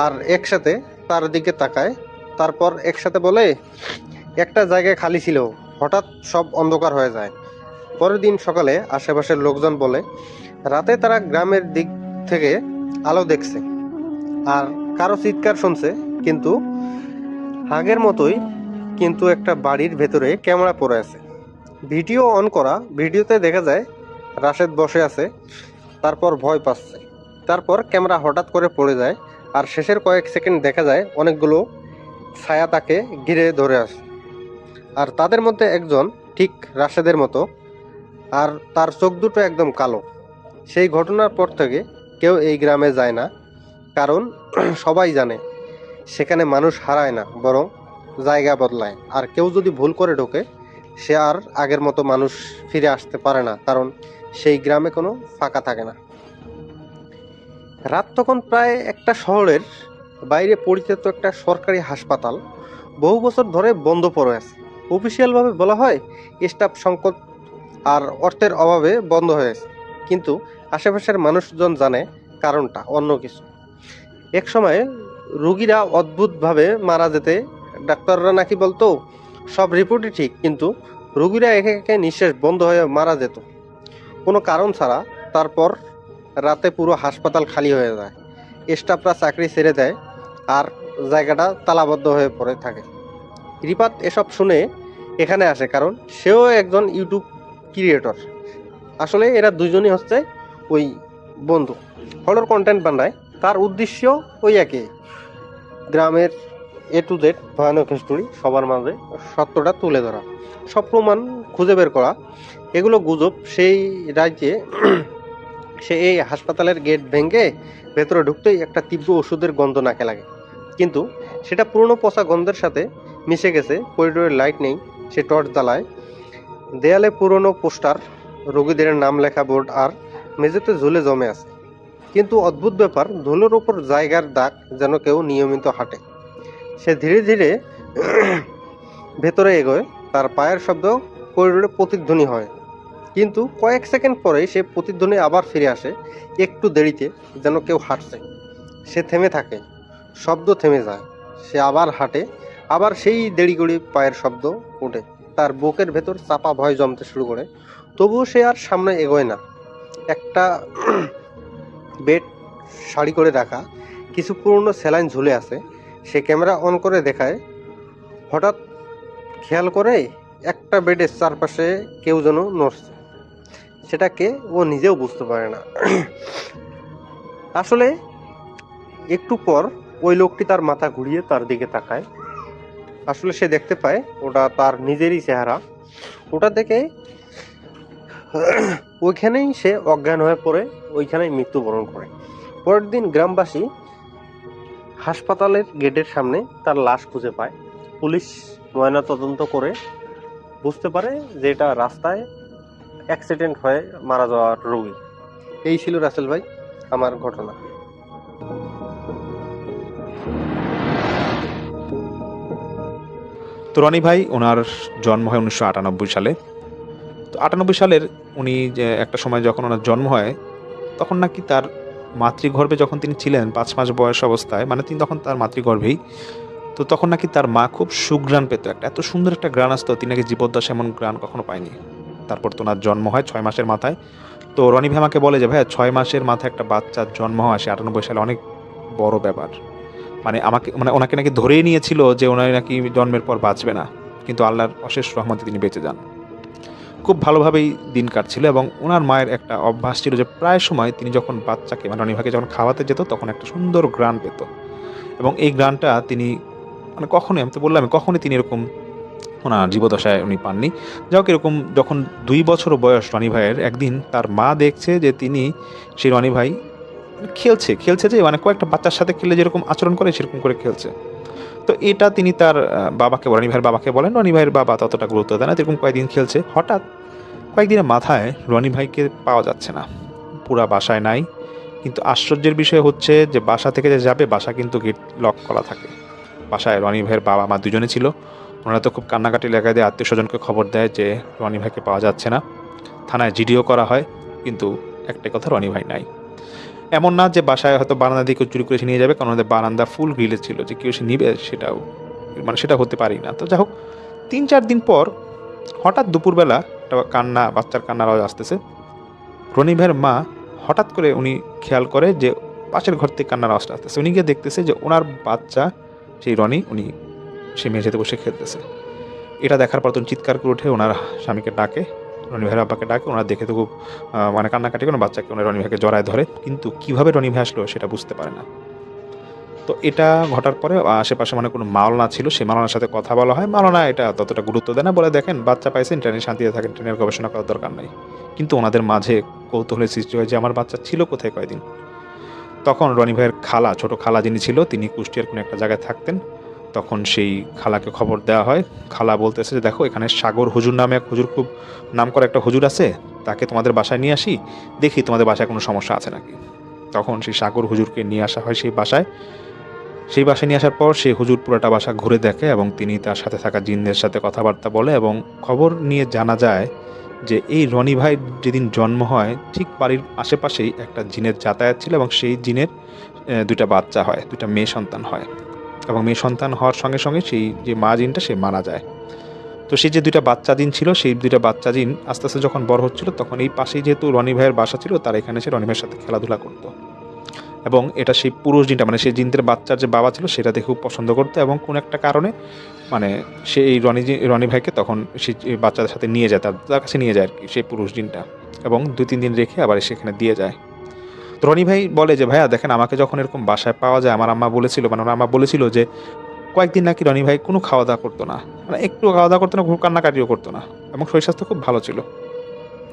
আর একসাথে তার দিকে তাকায়। তারপর একসাথে বলে, একটা জায়গায় খালি ছিল, হঠাৎ সব অন্ধকার হয়ে যায়। পরের দিন সকালে আশেপাশের লোকজন বলে রাতে তারা গ্রামের দিক থেকে আলো দেখছে আর কারো চিৎকার শুনছে, কিন্তু আগের মতোই। কিন্তু একটা বাড়ির ভেতরে ক্যামেরা পড়ে আছে, ভিডিও অন করা। ভিডিওতে দেখা যায় রাশেদ বসে আছে, তারপর ভয় পাচ্ছে। তারপর ক্যামেরা হঠাৎ করে পড়ে যায় আর শেষের কয়েক সেকেন্ড দেখা যায় অনেকগুলো ছায়া তাকে ঘিরে ধরে আসে, আর তাদের মধ্যে একজন ঠিক রাশেদের মতো, আর তার চোখ দুটো একদম কালো। সেই ঘটনার পর থেকে কেউ এই গ্রামে যায় না, কারণ সবাই জানে সেখানে মানুষ হারায় না, বরং জায়গা বদলায়। আর কেউ যদি ভুল করে ঢোকে, সে আর আগের মতো মানুষ ফিরে আসতে পারে না, কারণ সেই গ্রামে কোনো ফাঁকা থাকে না। রাত তখন প্রায় একটা শহরের বাইরে পরিচিত একটা সরকারি হাসপাতাল বহু বছর ধরে বন্ধ পড়ে আছে। অফিসিয়ালভাবে বলা হয় স্টাফ সংকট আর অর্থের অভাবে বন্ধ হয়েছে, কিন্তু আশেপাশের মানুষজন জানে কারণটা অন্য কিছু। এক সময় রুগীরা অদ্ভুতভাবে মারা যেতে ডাক্তাররা নাকি বলতো সব রিপোর্টই ঠিক, কিন্তু রুগীরা একে একে নিঃশ্বাস বন্ধ হয়ে মারা যেত কোনো কারণ ছাড়া। তারপর রাতে পুরো হাসপাতাল খালি হয়ে যায়, স্টাফরা চাকরি ছেড়ে দেয় আর জায়গাটা তালাবদ্ধ হয়ে পড়ে থাকে। রিপাত এসব শুনে এখানে আসে, কারণ সেও একজন ইউটিউব ক্রিয়েটর। আসলে এরা দুজনই হচ্ছে ওই বন্ধু, হরর কন্টেন্ট বানায়। তার উদ্দেশ্য ওই একই, গ্রামের এ টু জেড ভয়ানক হিস্টোরি সবার মাঝে সত্যটা তুলে ধরা, সব প্রমাণ খুঁজে বের করা। এগুলো গুজব। সেই রাজ্যে সে এই হাসপাতালের গেট ভেঙে ভেতরে ঢুকতেই একটা তীব্র ওষুধের গন্ধ নাকে লাগে, কিন্তু সেটা পুরনো পচা গন্ধের সাথে মিশে গেছে। করিডোরের লাইট নেই, সে টর্চ জ্বালায়। দেয়ালে পুরনো পোস্টার, রোগীদের নাম লেখা বোর্ড আর মেঝেতে ঝুলে জমে আছে। কিন্তু অদ্ভুত ব্যাপার, ধুলোর ওপর জায়গার দাগ, যেন কেউ নিয়মিত হাঁটে। সে ধীরে ধীরে ভেতরে এগোয়, তার পায়ের শব্দ করিডোরে প্রতিধ্বনি হয়, কিন্তু কয়েক সেকেন্ড পরে সে প্রতিধ্বনি আবার ফিরে আসে, একটু দেরিতে, যেন কেউ হাঁটছে। সে থেমে থাকে, শব্দ থেমে যায়, সে আবার হাঁটে, আবার সেই দেরিগড়ি পায়ের শব্দ ওঠে। তার বুকের ভেতর চাপা ভয় জমতে শুরু করে, তবুও সে আর সামনে এগোয় না। একটা বেড সারি করে রাখা, কিছু পুরনো স্যালাইন ঝুলে আছে। সে ক্যামেরা অন করে দেখায়, হঠাৎ খেয়াল করে একটা বেডের চারপাশে কেউ যেন নড়ছে। সেটাকে ও নিজেও বুঝতে পারে না। আসলে একটু পর ওই লোকটি তার মাথা ঘুরিয়ে তার দিকে তাকায়। আসলে সে দেখতে পায় ওটা তার নিজেরই চেহারা। ওটা দেখে ওইখানেই সে অজ্ঞান হয়ে পড়ে, ওইখানেই মৃত্যুবরণ করে। পরের দিন গ্রামবাসী হাসপাতালের গেটের সামনে তার লাশ খুঁজে পায়। পুলিশ ময়না তদন্ত করে বুঝতে পারে যে এটা রাস্তায় অ্যাক্সিডেন্ট হয়ে মারা যাওয়ার রোগী। এই ছিল রাসেল ভাই আমার ঘটনা। তো রনি ভাই, ওনার জন্ম হয় 1998 সালে। তো 98 সালের উনি যে একটা সময় যখন ওনার জন্ম হয়, তখন নাকি তার মাতৃগর্ভে যখন তিনি ছিলেন 5 মাস বয়স অবস্থায়, মানে তিনি তখন তার মাতৃগর্ভেই, তো তখন নাকি তার মা খুব সুঘ্রাণ পেত, একটা এত সুন্দর একটা গ্রাণ আসতো, তিনি নাকি জীবদ্দশায় এমন গ্রাণ কখনো পায়নি। তারপর তো ওনার জন্ম হয় 6 মাসের মাথায়। তো রনি ভাই আমাকে বলে যে ভাইয়া 6 মাসের মাথায় একটা বাচ্চার জন্ম হওয়া সে 98 সালে অনেক বড় ব্যাপার। মানে ওনাকে নাকি ধরেই নিয়েছিল যে ওনার নাকি জন্মের পর বাঁচবে না, কিন্তু আল্লাহর অশেষ রহমতে তিনি বেঁচে যান। খুব ভালোভাবেই দিন কাটছিল, এবং ওনার মায়ের একটা অভ্যাস ছিল যে প্রায় সময় তিনি যখন বাচ্চাকে, মানে রনি ভাইকে যখন খাওয়াতে যেত, তখন একটা সুন্দর গ্রাণ পেত, এবং এই গ্রাণটা তিনি মানে কখনোই, আমি তো বললাম, কখনোই তিনি এরকম ওনার জীবদশায় উনি পাননি। যাই হোক, এরকম যখন 2 বছর বয়স রনি ভাইয়ের, একদিন তার মা দেখছে যে তিনি, সেই রনি ভাই খেলছে যে মানে কয়েকটা বাচ্চার সাথে খেলে যেরকম আচরণ করে সেরকম করে খেলছে। তো এটা তিনি তার বাবাকে, রনি ভাইয়ের বাবাকে বলেন। রনি ভাইয়ের বাবা ততটা গুরুত্ব দেয় না। এরকম কয়েকদিন খেলছে, হঠাৎ কয়েকদিনের মাথায় রনি ভাইকে পাওয়া যাচ্ছে না, পুরা বাসায় নাই। কিন্তু আশ্চর্যের বিষয় হচ্ছে যে বাসা থেকে যে যাবে, বাসা কিন্তু গেট লক করা থাকে। বাসায় রনি ভাইয়ের বাবা মা দুজনে ছিল। ওনারা তো খুব কান্নাকাটি লেখা দিয়ে আত্মীয় স্বজনকে খবর দেয় যে রনি ভাইকে পাওয়া যাচ্ছে না। থানায় জিডিও করা হয়, কিন্তু একটাই কথা, রনি ভাই নাই। এমন না যে বাসায় হয়তো বারান্দা দিয়ে কেউ চুরি করে নিয়ে যাবে, কারণ ওদের বারান্দা ফুল গ্রিলে ছিল, যে কেউ সে নিবে সেটা হতে পারি না। তো যাই হোক, 3-4 দিন পর হঠাৎ দুপুরবেলা একটা বাচ্চার কান্নার আওয়াজ আসতেছে। রনি ভাইয়ের মা হঠাৎ করে উনি খেয়াল করে যে পাশের ঘর থেকে কান্নার আওয়াজটা আসতেছে। উনি গিয়ে দেখতেছে যে ওনার বাচ্চা, সেই রনি, উনি সে মেঝেতে বসে খেলতেছে। এটা দেখার পর তখন চিৎকার করে উঠে ওনার স্বামীকে ডাকে, রনি ভাইয়ের আব্বাকে ডাকে। ওনারা দেখে তো খুব মানে কান্নাকাটি করে বাচ্চাকে ওনার রনি ভাইকে জড়ায় ধরে, কিন্তু কীভাবে রনি ভাই আসলো সেটা বুঝতে পারে না। তো এটা ঘটার পরে আশেপাশে মানে কোনো মাওলানা ছিল, সেই মাওলানার সাথে কথা বলা হয়। মাওলানা এটা ততটা গুরুত্ব দেয় না, বলে দেখেন বাচ্চা পাইছেন, ট্রেনে শান্তিতে থাকেন, ট্রেনের গবেষণা করার দরকার নাই। কিন্তু ওনাদের মাঝে কৌতূহলের সৃষ্টি হয় যে আমার বাচ্চা ছিল কোথায় কয়দিন। তখন রনি ভাইয়ের খালা, ছোট খালা যিনি ছিল, তিনি কুষ্টিয়ার কোনো একটা জায়গায় থাকতেন। তখন সেই খালাকে খবর দেওয়া হয়। খালা বলতেছে যে দেখো, এখানে সাগর হুজুর নামে এক হুজুর, খুব নাম করা একটা হুজুর আছে, তাকে তোমাদের বাসায় নিয়ে আসি, দেখি তোমাদের বাসায় কোনো সমস্যা আছে নাকি। তখন সেই সাগর হুজুরকে নিয়ে আসা হয় সেই বাসায় নিয়ে আসার পর সেই হুজুর পুরোটা বাসা ঘুরে দেখে এবং তিনি তার সাথে থাকা জিনদের সাথে কথাবার্তা বলে এবং খবর নিয়ে জানা যায় যে এই রনি ভাই যেদিন জন্ম হয় ঠিক বাড়ির আশেপাশেই একটা জিনের যাতায়াত ছিল এবং সেই জিনের দুইটা বাচ্চা হয়, দুইটা মেয়ে সন্তান হয় এবং মেয়ে সন্তান হওয়ার সঙ্গে সঙ্গে সেই যে মা জিনটা সে মারা যায়। তো সেই যে দুইটা বাচ্চা জিন ছিল, সেই দুইটা বাচ্চা জিন আস্তে আস্তে যখন বড় হচ্ছিল তখন এই পাশেই যেহেতু রনি ভাইয়ের বাসা ছিল, তার এখানে সে রনি ভাইয়ের সাথে খেলাধুলা করতো এবং এটা সেই পুরুষ জিনটা মানে সেই জিনদের বাচ্চার যে বাবা ছিল সেটা দেখে খুব পছন্দ করতো এবং কোনো একটা কারণে মানে সে এই রনি ভাইকে তখন সেই বাচ্চাদের সাথে নিয়ে যায়, তার কাছে নিয়ে যায় আর কি সেই পুরুষ জিনটা, এবং 2-3 দিন রেখে আবার সেখানে দিয়ে যায়। তো রনি ভাই বলে যে ভাইয়া দেখেন, আমাকে যখন এরকম বাসায় পাওয়া যায় আমার আম্মা বলেছিল, মানে আমার আম্মা বলেছিল যে কয়েকদিন নাকি রনি ভাই কোনো খাওয়া দাওয়া করতো না, মানে একটু খাওয়া দাওয়া করতো না, খুব কান্নাকাটিও করতো না এবং শরীর স্বাস্থ্য খুব ভালো ছিল।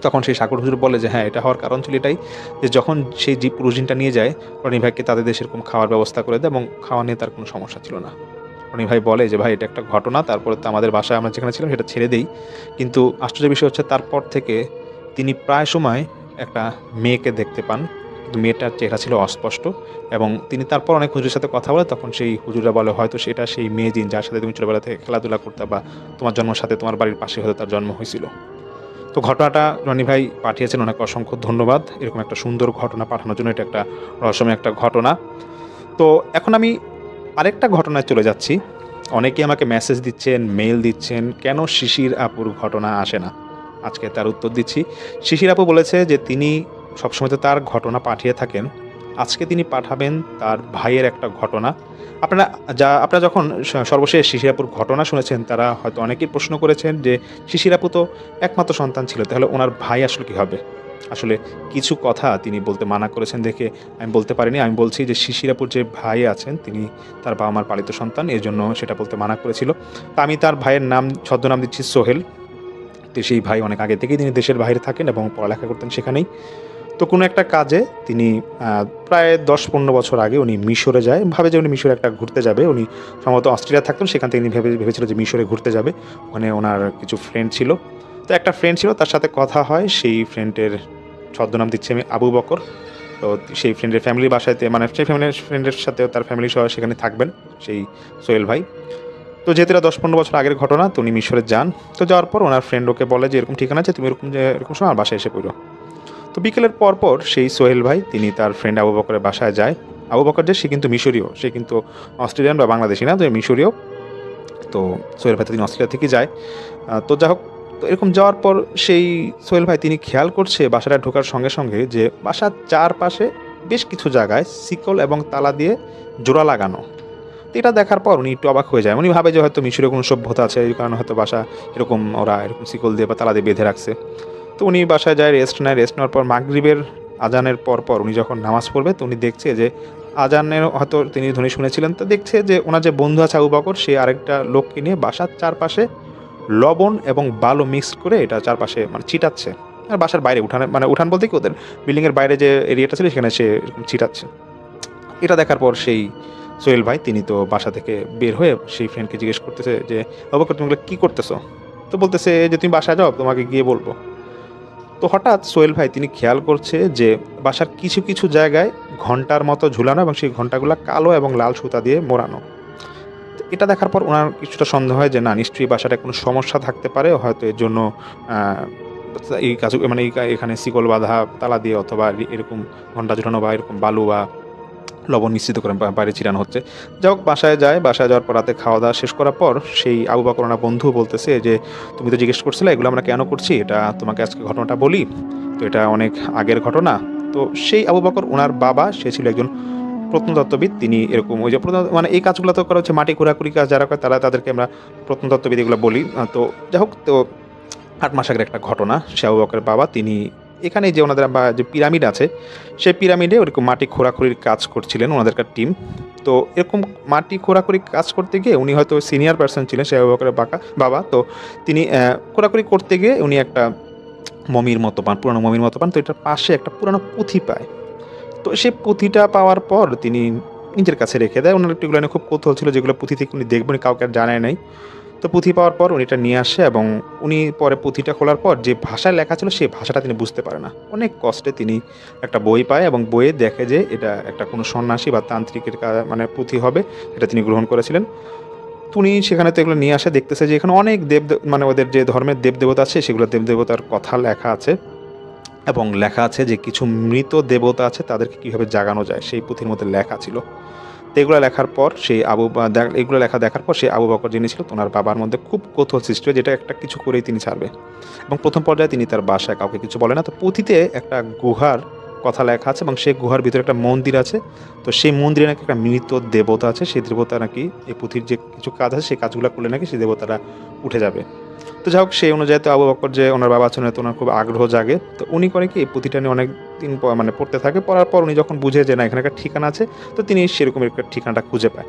তখন সেই সাগর হুজুর বলে যে হ্যাঁ, এটা হওয়ার কারণ ছিল এটাই যে যখন সেই পুরুষ জিনটা নিয়ে যায় রনি ভাইকে তাদের দেশে এরকম খাওয়ার ব্যবস্থা করে দেয় এবং খাওয়া নিয়ে তার কোনো সমস্যা ছিল না। রনি ভাই বলে যে ভাই এটা একটা ঘটনা, তারপরে তো আমাদের বাসায় আমরা যেখানে ছিলাম সেটা ছেড়ে দেই, কিন্তু আশ্চর্যের বিষয় হচ্ছে তারপর থেকে তিনি প্রায় সময় একটা মেয়েকে দেখতে পান, কিন্তু মেয়েটার চেহারা ছিল অস্পষ্ট এবং তিনি তারপর অনেক হুজুরের সাথে কথা বলে, তখন সেই হুজুরা বলে হয়তো সেটা সেই মেয়ে জিন যার সাথে তুমি ছোটবেলা থেকে খেলাধুলা করতে বা তোমার জন্মের সাথে তোমার বাড়ির পাশে হয়তো তার জন্ম হয়েছিল। তো ঘটনাটা রনি ভাই পাঠিয়েছেন, অনেক অসংখ্য ধন্যবাদ এরকম একটা সুন্দর ঘটনা পাঠানোর জন্য। এটা একটা রহস্যময় একটা ঘটনা। তো এখন আমি আরেকটা ঘটনায় চলে যাচ্ছি। অনেকেই আমাকে মেসেজ দিচ্ছেন, মেইল দিচ্ছেন, কেন শিশির আপুর ঘটনা আসে না। আজকে তার উত্তর দিচ্ছি। শিশির আপু বলেছে যে তিনি সবসময় তো তার ঘটনা পাঠিয়ে থাকেন, আজকে তিনি পাঠাবেন তার ভাইয়ের একটা ঘটনা। আপনারা যখন সর্বশেষ শিশির আপুর ঘটনা শুনেছেন, তারা হয়তো অনেকেই প্রশ্ন করেছেন যে শিশির আপু তো একমাত্র সন্তান ছিল, তাহলে ওনার ভাই আসলে কী হবে। আসলে কিছু কথা তিনি বলতে মানা করেছেন দেখে আমি বলতে পারিনি। আমি বলছি যে শিশির আপুর যে ভাই আছেন তিনি তার বাবা মার পালিত সন্তান, এই জন্য সেটা বলতে মানা করেছিল। তা আমি তার ভাইয়ের ছদ্মনাম দিচ্ছি সোহেল। তো সেই ভাই অনেক আগে থেকেই তিনি দেশের বাইরে থাকেন এবং পড়ালেখা করতেন সেখানেই। তো কোনো একটা কাজে তিনি প্রায় 10-15 বছর আগে উনি মিশরে যায়, ভাবে যে উনি মিশরে একটা ঘুরতে যাবে। উনি সম্ভবত অস্ট্রেলিয়া থাকতেন, সেখান থেকে তিনি ভেবেছিল যে মিশরে ঘুরতে যাবে। ওখানে ওনার কিছু ফ্রেন্ড ছিল, তো একটা ফ্রেন্ড ছিল তার সাথে কথা হয়। সেই ফ্রেন্ডের ছদ্মনাম দিচ্ছি আমি আবু বকর। তো সেই ফ্রেন্ডের ফ্যামিলি বাসাতে, মানে সেই ফ্রেন্ডের সাথেও তার ফ্যামিলি সহ সেখানে থাকবেন সেই সোহেল ভাই। তো যেহেতু এটা 10-15 বছর আগের ঘটনা, তো উনি মিশরে যান। তো যাওয়ার পর ওনার ফ্রেন্ড ওকে বলে যে এরকম ঠিকানা আছে, তুমি এরকম সময় আমার বাসায় এসে পড়ো। তো বিকেলের পর সেই সোহেল ভাই তিনি তার ফ্রেন্ড আবু বকরের বাসায় যায়। আবু বকর যে সে কিন্তু মিশরীয়, সে কিন্তু অস্ট্রেলিয়ান বা বাংলাদেশি না, তো মিশরীয়। তো সোহেল ভাই তিনি অস্ট্রেলিয়া থেকে যায়। তো যাই হোক, তো এরকম যাওয়ার পর সেই সোহেল ভাই তিনি খেয়াল করছে বাসাটা ঢোকার সঙ্গে সঙ্গে যে বাসার চারপাশে বেশ কিছু জায়গায় শিকল এবং তালা দিয়ে জোড়া লাগানো। তো এটা দেখার পর উনি একটু অবাক হয়ে যায়। উনি ভাবে যে হয়তো মিশরীয় কোনো সভ্যতা আছে, এই কারণে হয়তো বাসা এরকম ওরা এরকম শিকল দিয়ে বা তালা দিয়ে বেঁধে রাখছে। তো উনি বাসায় যায়, রেস্ট নেওয়ার পর মাগরিবের আজানের পর উনি যখন নামাজ পড়বে, তো উনি দেখছে যে আজানের হয়তো তিনি ধ্বনি শুনেছিলেন, তো দেখছে যে ওনার যে বন্ধু আছে আবু বকর, সে আরেকটা লোককে নিয়ে বাসার চারপাশে লবণ এবং বালু মিক্স করে এটা চারপাশে মানে ছিটাচ্ছে। আর বাসার বাইরে উঠান বলতে কি ওদের বিল্ডিংয়ের বাইরে যে এরিয়াটা ছিল সেখানে সে এরকম ছিটাচ্ছে। এটা দেখার পর সেই সোহেল ভাই তিনি তো বাসা থেকে বের হয়ে সেই ফ্রেন্ডকে জিজ্ঞেস করতেছে যে আবু বকর তুমি কী করতেছো। তো বলতেছে যে তুমি বাসায় যাও, তোমাকে গিয়ে বলবো। তো হঠাৎ সোহেল ভাই তিনি খেয়াল করছে যে বাসার কিছু কিছু জায়গায় ঘন্টার মতো ঝুলানো এবং সেই ঘন্টাগুলো কালো এবং লাল সুতা দিয়ে মোড়ানো। এটা দেখার পর ওনার কিছুটা সন্দেহ হয় যে না, নিশ্চয়ই বাসাটা কোনো সমস্যা থাকতে পারে, হয়তো এর জন্য এই কাজ মানে এখানে শিকল বাঁধা তালা দিয়ে অথবা এরকম ঘন্টা ঝুলানো বা এরকম বালু বা লবণ মিশ্রিত করে বাইরে চিরানো হচ্ছে। যাই হোক, বাসায় যাওয়ার পর রাতে খাওয়া দাওয়া শেষ করার পর সেই আবু বকর ওনার বন্ধু বলতেছে যে তুমি তো জিজ্ঞেস করছিলে এগুলো আমরা কেন করছি, এটা তোমাকে আজকে ঘটনাটা বলি। তো এটা অনেক আগের ঘটনা। তো সেই আবু বকর ওনার বাবা, সে ছিল একজন প্রত্নতত্ত্ববিদ। তিনি এরকম ওই যে মানে এই কাজগুলো তো করা হচ্ছে মাটি খোঁড়াখুড়ি কাজ যারা করে তাদেরকে আমরা প্রত্নতত্ত্ববিদ এগুলো বলি। তো যাই হোক, তো 8 মাস আগের একটা ঘটনা। সে আবু বকরের বাবা তিনি এখানে যে ওনাদের যে পিরামিড আছে সেই পিরামিডে ওরকম মাটি খোঁড়াখুড়ির কাজ করছিলেন ওনাদের একটা টিম। তো এরকম মাটি খোঁড়াখুড়ি কাজ করতে গিয়ে উনি হয়তো সিনিয়র পার্সন ছিলেন সে আবু বকরের বাবা। তো তিনি খোঁড়াখুড়ি করতে গিয়ে উনি একটা মমির মতো পান, পুরানো মমির মতো পান। তো এটার পাশে একটা পুরানো পুঁথি পায়। তো সেই পুঁথিটা পাওয়ার পর তিনি নিজের কাছে রেখে দেয়। ওনার একটু এগুলো নিয়ে খুব কৌতূহল ছিল, যেগুলো পুঁথি থেকে উনি দেখবেন, কাউকে আর জানায় নাই। তো পুঁথি পাওয়ার পর উনি এটা নিয়ে আসে এবং উনি পরে পুঁথিটা খোলার পর যে ভাষায় লেখা ছিল সেই ভাষাটা তিনি বুঝতে পারে না। অনেক কষ্টে তিনি একটা বই পায় এবং বইয়ে দেখে যে এটা একটা কোনো সন্ন্যাসী বা তান্ত্রিকের মানে পুঁথি হবে, এটা তিনি গ্রহণ করেছিলেন। তো উনি সেখানে তো এগুলো নিয়ে আসে, দেখতেছে যে এখানে অনেক মানে ওদের যে ধর্মের দেবদেবতা আছে সেগুলো দেবদেবতার কথা লেখা আছে এবং লেখা আছে যে কিছু মৃত দেবতা আছে তাদেরকে কীভাবে জাগানো যায় সেই পুঁথির মধ্যে লেখা ছিল। তো এগুলো লেখার পর সেই এগুলো লেখা দেখার পর সেই আবু বকর যিনি ছিল ওনার বাবার মধ্যে খুব কৌতূহল সৃষ্টি হয়, যেটা একটা কিছু করেই তিনি ছাড়বে। এবং প্রথম পর্যায়ে তিনি তার বাসায় কাউকে কিছু বলে না। তো পুঁথিতে একটা গুহার কথা লেখা আছে এবং সেই গুহার ভিতরে একটা মন্দির আছে। তো সেই মন্দিরে নাকি একটা মৃত দেবতা আছে, সেই দেবতা নাকি এই পুঁথির যে কিছু কাজ আছে সেই কাজগুলো করলে নাকি সেই দেবতারা উঠে যাবে। তো যাই হোক, সেই অনুযায়ী তো আবু বকর যে ওনার বাবা আছেন তো ওনার খুব আগ্রহ জাগে। তো উনি করে কি এই পুঁথিটা নিয়ে অনেক দিন মানে পড়তে থাকে। পড়ার পর উনি যখন বুঝে যে না এখানে একটা ঠিকানা আছে, তো তিনি সেরকম একটা ঠিকানাটা খুঁজে পায়।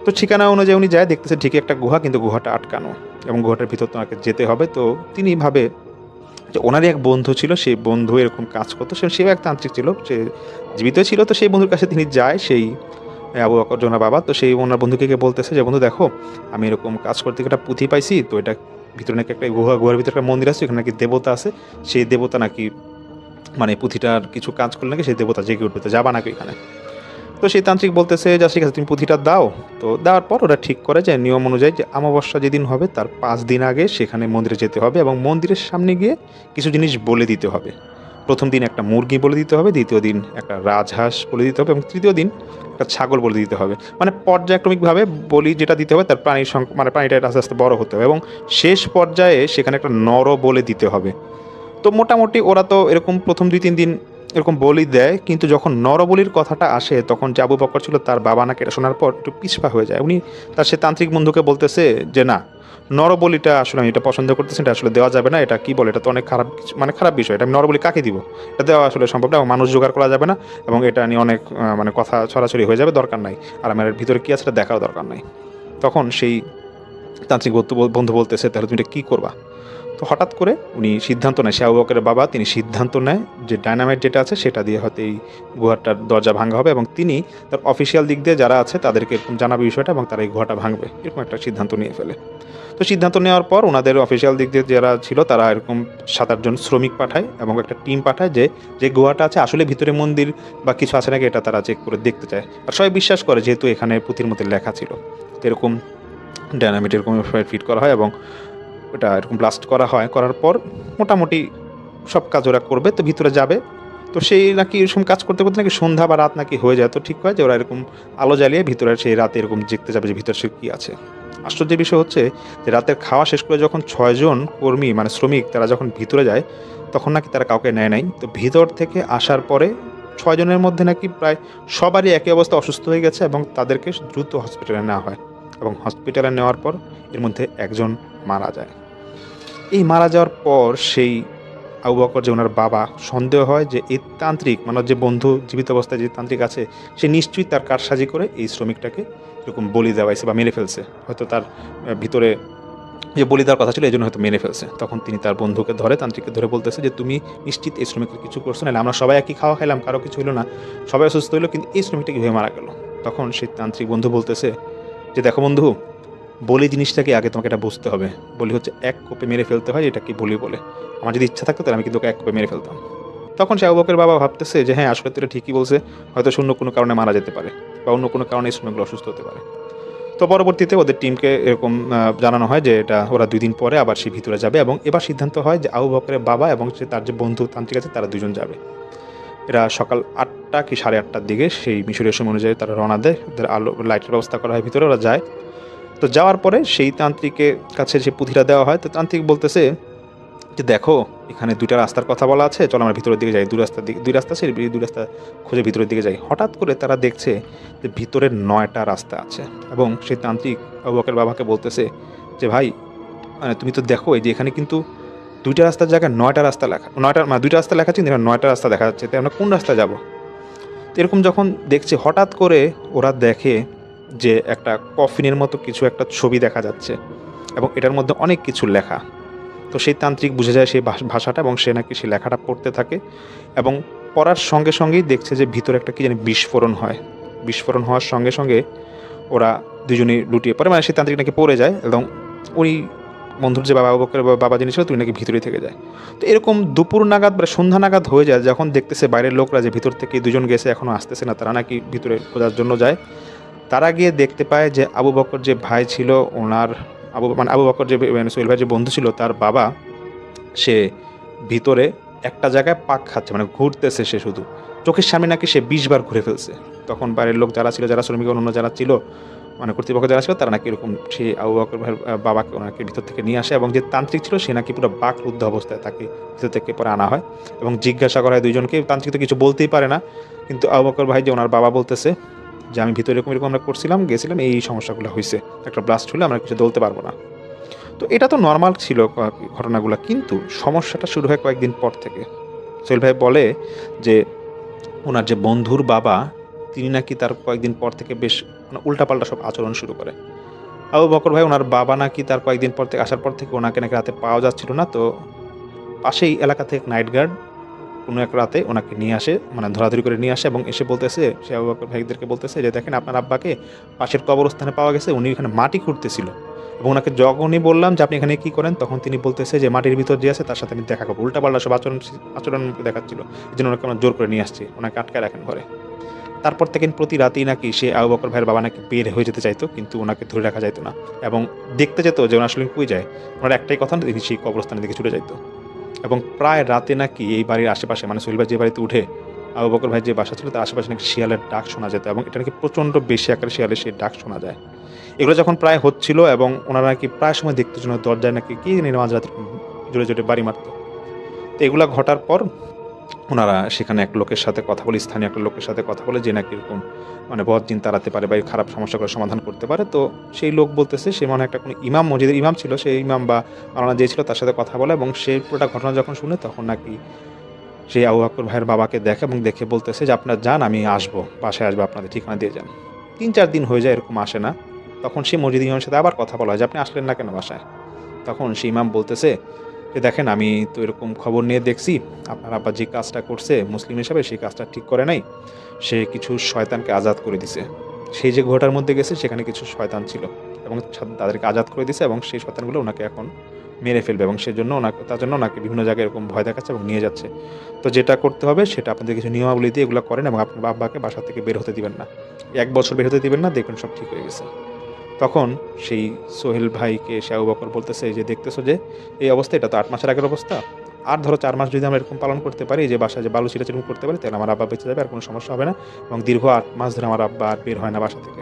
তো ঠিকানা অনুযায়ী উনি যায়, দেখতেছে ঠিকই একটা গুহা, কিন্তু গুহাটা আটকানো এবং গুহাটার ভিতর তো ওনাকে যেতে হবে। তো তিনি ভাবে যে ওনারই এক বন্ধু ছিল, সেই বন্ধু এরকম কাজ করতো, সেও এক তান্ত্রিক ছিল, সে জীবিত ছিল। তো সেই বন্ধুর কাছে তিনি যায়, সেই আবু বকর ওনার বাবা। তো সেই ওনার বন্ধুকে গিয়ে বলতেছে যে বন্ধু দেখো, আমি এরকম কাজ করতে গিয়ে একটা পুঁথি পাইছি, তো এটা ভিতরে নাকি একটা গুহার ভিতরে একটা মন্দির আছে, এখানে নাকি দেবতা আছে, সেই দেবতা নাকি মানে পুঁথিটার কিছু কাজ করলে নাকি সেই দেবতা জেগে উঠবে, তো যাবা নাকি এখানে। তো সেই তান্ত্রিক বলতেছে যে ঠিক আছে তুমি পুঁথিটা দাও। তো দেওয়ার পর ওরা ঠিক করে যে নিয়ম অনুযায়ী যে অমাবস্যা যেদিন হবে তার 5 দিন আগে সেখানে মন্দিরে যেতে হবে এবং মন্দিরের সামনে গিয়ে কিছু জিনিস বলে দিতে হবে। প্রথম দিন একটা মুরগি বলে দিতে হবে, দ্বিতীয় দিন একটা রাজহাঁস বলে দিতে হবে এবং তৃতীয় দিন একটা ছাগল বলে দিতে হবে। মানে পর্যায়ক্রমিকভাবে বলি যেটা দিতে হবে তার মানে প্রাণীটা আস্তে আস্তে বড় হতে হবে এবং শেষ পর্যায়ে সেখানে একটা নর বলে দিতে হবে। তো মোটামুটি ওরা তো এরকম প্রথম 2-3 দিন এরকম বলি দেয়, কিন্তু যখন নরবলির কথাটা আসে তখন যে আবু বকর ছিল তার বাবা নাকি এটা শোনার পর একটু পিছপা হয়ে যায়। উনি তার সে তান্ত্রিক বন্ধুকে বলতেছে যে না, নরবলিটা আসলে আমি এটা পছন্দ করতেছি, এটা আসলে দেওয়া যাবে না, এটা কি বলে, এটা তো অনেক খারাপ মানে খারাপ বিষয়, এটা আমি নরবলি কাকে দিব, এটা দেওয়া আসলে সম্ভব না এবং মানুষ জোগাড় করা যাবে না এবং এটা নিয়ে অনেক মানে কথা ছড়াছড়ি হয়ে যাবে, দরকার নাই, আর আমার ভিতরে কী আছে এটা দেখারও দরকার নাই। তখন সেই তান্ত্রিক বন্ধু বলতেছে তাহলে তুমি এটা কী করবা। তো হঠাৎ করে উনি সিদ্ধান্ত নেয়, সে আবু বকরের বাবা, তিনি সিদ্ধান্ত নেয় যে ডায়নামাইট যেটা আছে সেটা দিয়ে হয়তো এই গুহাটার দরজা ভাঙা হবে এবং তিনি তার অফিসিয়াল দিক দিয়ে যারা আছে তাদেরকে এরকম জানাবে বিষয়টা এবং তারা এই গুহাটা ভাঙবে, এরকম একটা সিদ্ধান্ত নিয়ে ফেলে। তো সিদ্ধান্ত নেওয়ার পর ওনাদের অফিসিয়াল দিক দিয়ে যারা ছিল তারা এরকম 7-8 জন শ্রমিক পাঠায় এবং একটা টিম পাঠায় যে গুহাটা আছে আসলে ভিতরে মন্দির বা কিছু আছে নাকি এটা তারা চেক করে দেখতে চায়। আর সবাই বিশ্বাস করে যেহেতু এখানে পুঁথির মধ্যে লেখা ছিল। তো এরকম ডায়নামাইট এরকম ফিট করা হয় এবং ওটা এরকম ব্লাস্ট করা হয়, করার পর মোটামুটি সব কাজ ওরা করবে, তো ভিতরে যাবে। তো সেই নাকি এরকম কাজ করতে করতে নাকি সন্ধ্যা বা রাত নাকি হয়ে যায়। তো ঠিক হয় যে ওরা এরকম আলো জ্বালিয়ে ভিতরে সেই রাতে এরকম দেখতে যাবে যে ভিতরে সে কী আছে। আশ্চর্যের বিষয় হচ্ছে যে রাতের খাওয়া শেষ করে যখন 6 জন কর্মী মানে শ্রমিক তারা যখন ভিতরে যায় তখন নাকি তারা কাউকে নেয় নাই। তো ভিতর থেকে আসার পরে 6 জনের মধ্যে নাকি প্রায় সবারই একই অবস্থা, অসুস্থ হয়ে গেছে এবং তাদেরকে দ্রুত হসপিটালে নেওয়া হয় এবং হসপিটালে নেওয়ার পর এর মধ্যে একজন মারা যায়। এই মারা যাওয়ার পর সেই আবু বকর যে ওনার বাবা সন্দেহ হয় যে এই তান্ত্রিক মানে যে বন্ধু জীবিত অবস্থায় যে তান্ত্রিক আছে সে নিশ্চয়ই তার কারসাজি করে এই শ্রমিকটাকে এরকম বলি দেওয়াইছে বা মেরে ফেলছে, হয়তো তার ভিতরে যে বলি দেওয়ার কথা ছিল এই জন্য হয়তো মেরে ফেলছে। তখন তিনি তার বন্ধুকে ধরে, তান্ত্রিককে ধরে বলতেছে যে তুমি নিশ্চিত এই শ্রমিকের কিছু করছো না, আমরা সবাই একই খাওয়া খাইলাম, কারো কিছু হলো না, সবাই অসুস্থ হইলো, কিন্তু এই শ্রমিকটা কীভাবে মারা গেল। তখন সেই তান্ত্রিক বন্ধু বলতেছে যে দেখো বন্ধু, বলি জিনিসটাকে আগে তোমাকে এটা বুঝতে হবে। বলি হচ্ছে এক কোপে মেরে ফেলতে হয়, এটা কি বলি বলে, আমার যদি ইচ্ছা থাকতো তাহলে আমি কিন্তু ওকে এক কোপে মেরে ফেলতাম। তখন সে আবু বকরের বাবা ভাবতেছে যে হ্যাঁ আসলে তো এটা ঠিকই বলছে, হয়তো অন্য কোনো কারণে মারা যেতে পারে বা অন্য কোনো কারণে এই শ্রমিকগুলো অসুস্থ হতে পারে। তো পরবর্তীতে ওদের টিমকে এরকম জানানো হয় যে এটা ওরা 2 দিন পরে আবার সে ভিতরে যাবে এবং এবার সিদ্ধান্ত হয় যে আবু বকরের বাবা এবং তার যে বন্ধু তান্ত্রিক আছে তারা 2 জন যাবে। এরা সকাল 8টা কি 8:30টার দিকে সেই মিশরীয় সময় অনুযায়ী তারা রওনা দেয়, ওদের আলো লাইটের ব্যবস্থা করা হয়, ভিতরে ওরা যায়। তো যাওয়ার পরে সেই তান্ত্রিকের কাছে যে পুঁথিটা দেওয়া হয়, তো তান্ত্রিক বলতেছে যে দেখো এখানে 2টা রাস্তার কথা বলা আছে, চলো আমরা ভিতরের দিকে যাই, 2 রাস্তা আছে, 2 রাস্তা খুঁজে ভিতরের দিকে যাই। হঠাৎ করে তারা দেখছে যে ভিতরে 9টা রাস্তা আছে এবং সেই তান্ত্রিক আবু বকরের বাবাকে বলতেছে যে ভাই মানে তুমি তো দেখো এই যে এখানে কিন্তু 2টা রাস্তার জায়গায় 9টা রাস্তা লেখা, 2টা রাস্তা লেখা আছে, 9টা রাস্তা দেখা যাচ্ছে, তাই আমরা কোন রাস্তায় যাবো। তো এরকম যখন দেখছে হঠাৎ করে ওরা দেখে যে একটা কফিনের মতো কিছু একটা ছবি দেখা যাচ্ছে এবং এটার মধ্যে অনেক কিছু লেখা। তো সেই তান্ত্রিক বুঝে যায় সেই ভাষাটা এবং সে নাকি সেই লেখাটা পড়তে থাকে এবং পড়ার সঙ্গে সঙ্গেই দেখছে যে ভিতরে একটা কি জানি বিস্ফোরণ হয়। বিস্ফোরণ হওয়ার সঙ্গে সঙ্গে ওরা দুজনেই লুটিয়ে পড়ে, মানে সেই তান্ত্রিক নাকি পড়ে যায় এবং ওই বন্ধুর যে বাবা, আবু বকরের বাবা যিনি ছিল, তুই নাকি ভিতরে থেকে যায়। তো এরকম দুপুর নাগাদ বা সন্ধ্যা নাগাদ হয়ে যায়, যখন দেখতেছে বাইরের লোকরা যে ভিতর থেকে দুজন গেছে এখনও আসতেছে না, তারা নাকি ভিতরে খোঁজার জন্য যায়। তারা গিয়ে দেখতে পায় যে আবু বকর যে ভাই ছিল, ওনার আবু বকর যে সোহেল ভাই যে বন্ধু ছিল, তার বাবা সে ভিতরে একটা জায়গায় পাক খাচ্ছে, মানে ঘুরতেছে সে, শুধু চোখের সামনে নাকি সে 20 বার ঘুরে ফেলছে। তখন বাইরের লোক যারা ছিল, যারা শ্রমিক অন্য যারা ছিল, মানে কর্তৃপক্ষ যারা ছিল, তারা নাকি এরকম সে আবু বকর ভাইয়ের বাবাকে ওনাকে ভিতর থেকে নিয়ে আসে, এবং যে তান্ত্রিক ছিল সে নাকি পুরো বাকরুদ্ধ অবস্থায় তাকে ভিতর থেকে পরে আনা হয় এবং জিজ্ঞাসা করা হয় দুইজনকে। তান্ত্রিক তো কিছু বলতেই পারে না, কিন্তু আবু বকর ভাই যে ওনার বাবা বলতেছে যে আমি ভিতরে এরকম এরকম আমরা করছিলাম, গেছিলাম, এই সমস্যাগুলো হয়েছে, একটা ব্লাস্ট হলে আমরা কিছু বলতে পারবো না। তো এটা তো নর্মাল ছিল ঘটনাগুলো, কিন্তু সমস্যাটা শুরু হয় কয়েকদিন পর থেকে। সোহেল ভাই বলে যে ওনার যে বন্ধুর বাবা, তিনি নাকি তার কয়েকদিন পর থেকে বেশ মানে উল্টাপাল্টা সব আচরণ শুরু করে। আবু বকর ভাই ওনার বাবা নাকি তার কয়েকদিন পর থেকে আসার পর থেকে ওনাকে নাকি রাতে পাওয়া যাচ্ছিল না। তো পাশেই এলাকা থেকে নাইট গার্ড কোনো এক রাতে ওনাকে নিয়ে আসে, মানে ধরাধরি করে নিয়ে আসে, এবং এসে বলতেছে, সে আবু বকর ভাইদেরকে বলতেছে যে দেখেন আপনার আব্বাকে পাশের কবরস্থানে পাওয়া গেছে, উনি এখানে মাটি খুঁড়তেছিল, এবং ওনাকে যখনই বললাম যে আপনি এখানে কী করেন, তখন তিনি বলতেছে যে মাটির ভিতর যে আছে তার সাথে আমি দেখা করবো। উল্টাপাল্টা সব আচরণ দেখাচ্ছিল, এই জন্য ওনাকে আমরা জোর করে নিয়ে আসছি, ওনাকে আটকায় রাখেন ঘরে। তারপর থেকে প্রতি রাতেই নাকি সে আবু বকর ভাইয়ের বাবা নাকি বের হয়ে যেতে চাইতো, কিন্তু ওনাকে ধরে রাখা যাইতো না, এবং দেখতে যেত যে ওনার আসলে কই যায়, ওনার একটাই কথা, তিনি সেই কবরস্থানের দিকে ছুটে যাইতো। এবং প্রায় রাতে নাকি এই বাড়ির আশেপাশে, মানে সোহেল ভাই যে বাড়িতে উঠে, আবু বকর ভাই যে বাসা ছিল তার আশেপাশে নাকি শিয়ালের ডাক শোনা যেত, এবং এটা নাকি প্রচণ্ড বেশি আকারে শিয়ালের সেই ডাক শোনা যায়। এগুলো যখন প্রায় হচ্ছিল, এবং ওনারা নাকি প্রায় সময় দেখতে জন্য দরজায় নাকি কি জানি মাঝ রাতে জোরে জোরে বাড়ি মারতো। তো এগুলা ঘটার পর ওনারা সেখানে এক লোকের সাথে কথা বলে, স্থানীয় একটা লোকের সাথে কথা বলে, যে নাকি এরকম মানে বদজিন তাড়াতে পারে বা এই খারাপ সমস্যাগুলো সমাধান করতে পারে। তো সেই লোক বলতেছে সে মানে একটা কোনো ইমাম, মসজিদের ইমাম ছিল, সেই ইমাম বা মাওলানা যে ছিল তার সাথে কথা বলে, এবং সেই পুরোটা ঘটনা যখন শুনে তখন নাকি সেই আবু বকর ভাইয়ের বাবাকে দেখে, এবং দেখে বলতেছে যে আপনার যান, আমি আসবো, বাসায় আসবো, আপনাদের ঠিকানা দিয়ে যান। 3-4 দিন হয়ে যায়, এরকম আসে না। তখন সেই মসজিদ ইমামের সাথে আবার কথা বলা হয় যে আপনি আসলেন না কেন বাসায়। তখন সেই ইমাম বলতেছে যে দেখেন, আমি তো এরকম খবর নিয়ে দেখছি আপনার আব্বা যে কাজটা করছে মুসলিম হিসাবে, সেই কাজটা ঠিক করে নাই, সে কিছু শয়তানকে আজাদ করে দিছে। সেই যে ঘোটার মধ্যে গেছে সেখানে কিছু শয়তান ছিল, এবং তাদেরকে আজাদ করে দিছে, এবং সেই শয়তানগুলো ওনাকে এখন মেরে ফেলবে, এবং সেজন্য তার জন্য ওনাকে বিভিন্ন জায়গায় এরকম ভয় দেখাচ্ছে এবং নিয়ে যাচ্ছে। তো যেটা করতে হবে সেটা আপনাদের কিছু নিয়মাবলী দিয়ে এগুলো করেন, এবং আপনার আব্বাকে বাসা থেকে বের হতে দিবেন না, 1 বছর বের হতে দিবেন না, দেখবেন সব ঠিক হয়ে গেছে। তখন সেই সোহেল ভাইকে সে আবু বকর বলতেছে যে দেখতেছো যে এই অবস্থা, এটা তো 8 মাসের আগের অবস্থা, আর ধরো 4 মাস যদি আমরা এরকম পালন করতে পারি, যে বাসায় যে বালু ছিটাছিটি করতে পারি, তাহলে আমার আব্বা বেঁচে যাবে, আর কোনো সমস্যা হবে না, এবং দীর্ঘ 8 মাস ধরে আমার আব্বা আর বের হয় না বাসা থেকে।